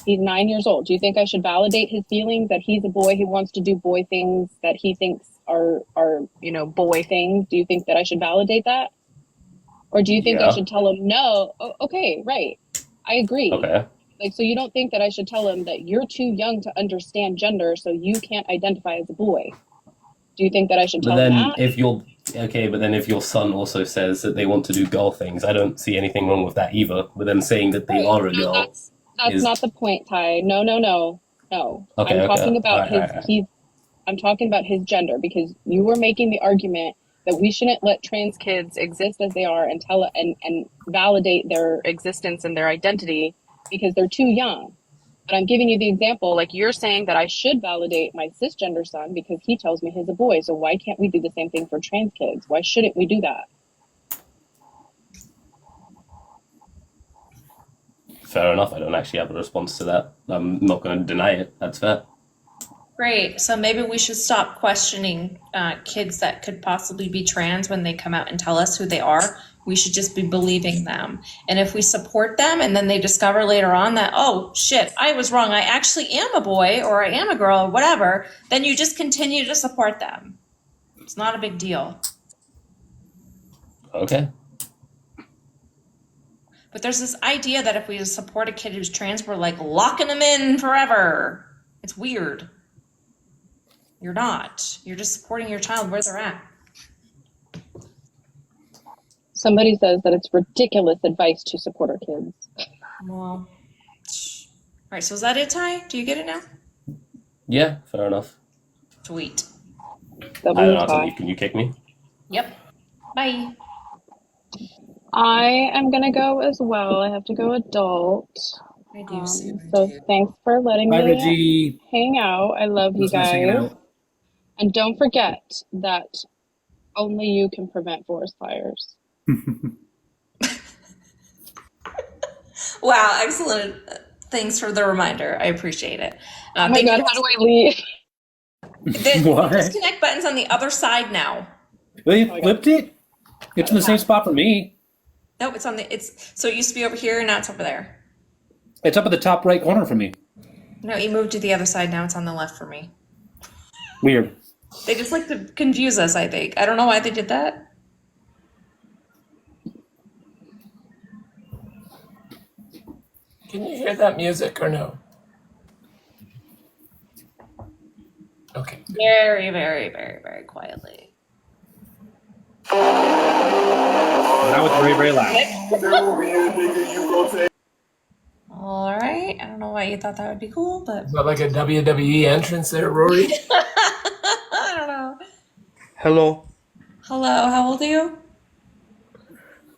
Speaker 3: He's 9 years old. Do you think I should validate his feelings that he's a boy, he wants to do boy things that he thinks are boy things? Do you think that I should validate that? Or do you think I
Speaker 15: Yeah.
Speaker 3: should tell him no? Okay, right. I agree.
Speaker 15: okay.
Speaker 3: Like, so you don't think that I should tell him that you're too young to understand gender, so you can't identify as a boy? Do you think that I should
Speaker 15: But
Speaker 3: tell him
Speaker 15: then
Speaker 3: that?
Speaker 15: if your son also says that they want to do girl things, I don't see anything wrong with that either. But then saying that they are a girl,
Speaker 3: That's
Speaker 15: is-
Speaker 3: not the point, Ty. No.
Speaker 15: Okay,
Speaker 3: I'm talking
Speaker 15: okay.
Speaker 3: about
Speaker 15: Alright.
Speaker 3: I'm talking about his gender because you were making the argument that we shouldn't let trans kids exist as they are and and validate their existence and their identity because they're too young. But I'm giving you the example, like you're saying that I should validate my cisgender son because he tells me he's a boy. So why can't we do the same thing for trans kids? Why shouldn't we do that?
Speaker 15: Fair enough. I don't actually have a response to that. I'm not going to deny it. That's fair.
Speaker 2: Great. So maybe we should stop questioning kids that could possibly be trans when they come out and tell us who they are. We should just be believing them. And if we support them and then they discover later on that, oh, shit, I was wrong. I actually am a boy or I am a girl or whatever, then you just continue to support them. It's not a big deal.
Speaker 15: Okay.
Speaker 2: But there's this idea that if we support a kid who's trans, we're like locking them in forever. It's weird. You're not. You're just supporting your child where they're at.
Speaker 3: Somebody says that it's ridiculous advice to support our kids.
Speaker 2: Well, all right. So is that it, Ty? Do you get it now?
Speaker 15: Yeah, fair enough.
Speaker 2: Sweet.
Speaker 15: I don't know how to leave. Can you kick me?
Speaker 2: Yep. Bye.
Speaker 3: I am gonna go as well. I have to go adult.
Speaker 2: I do
Speaker 3: so thanks for letting
Speaker 10: Bye,
Speaker 3: me
Speaker 10: Reggie.
Speaker 3: hang out. I love you
Speaker 10: It was nice hanging
Speaker 3: guys.
Speaker 10: out.
Speaker 3: And don't forget that only you can prevent forest fires.
Speaker 2: Wow. Excellent. Thanks for the reminder. I appreciate it.
Speaker 3: Oh my
Speaker 2: thank
Speaker 3: god,
Speaker 2: you.
Speaker 3: how do I leave?
Speaker 2: The
Speaker 10: What?
Speaker 2: disconnect button's on the other side now.
Speaker 10: They flipped it? It's in the same spot for me.
Speaker 2: No, it's on the. So it used to be over here, and now it's over there.
Speaker 10: It's up at the top right corner for me.
Speaker 2: No, you moved to the other side. Now it's on the left for me.
Speaker 10: Weird.
Speaker 2: They just like to confuse us, I think. I don't know why they did that.
Speaker 7: Can you hear that music or no? Okay.
Speaker 2: Very, very, very, very quietly.
Speaker 10: Now it's very, very loud.
Speaker 2: All right. I don't know why you thought that would be cool, but
Speaker 7: Is that like a WWE entrance there, Rory?
Speaker 2: I don't know.
Speaker 8: Hello.
Speaker 2: Hello, how old are you?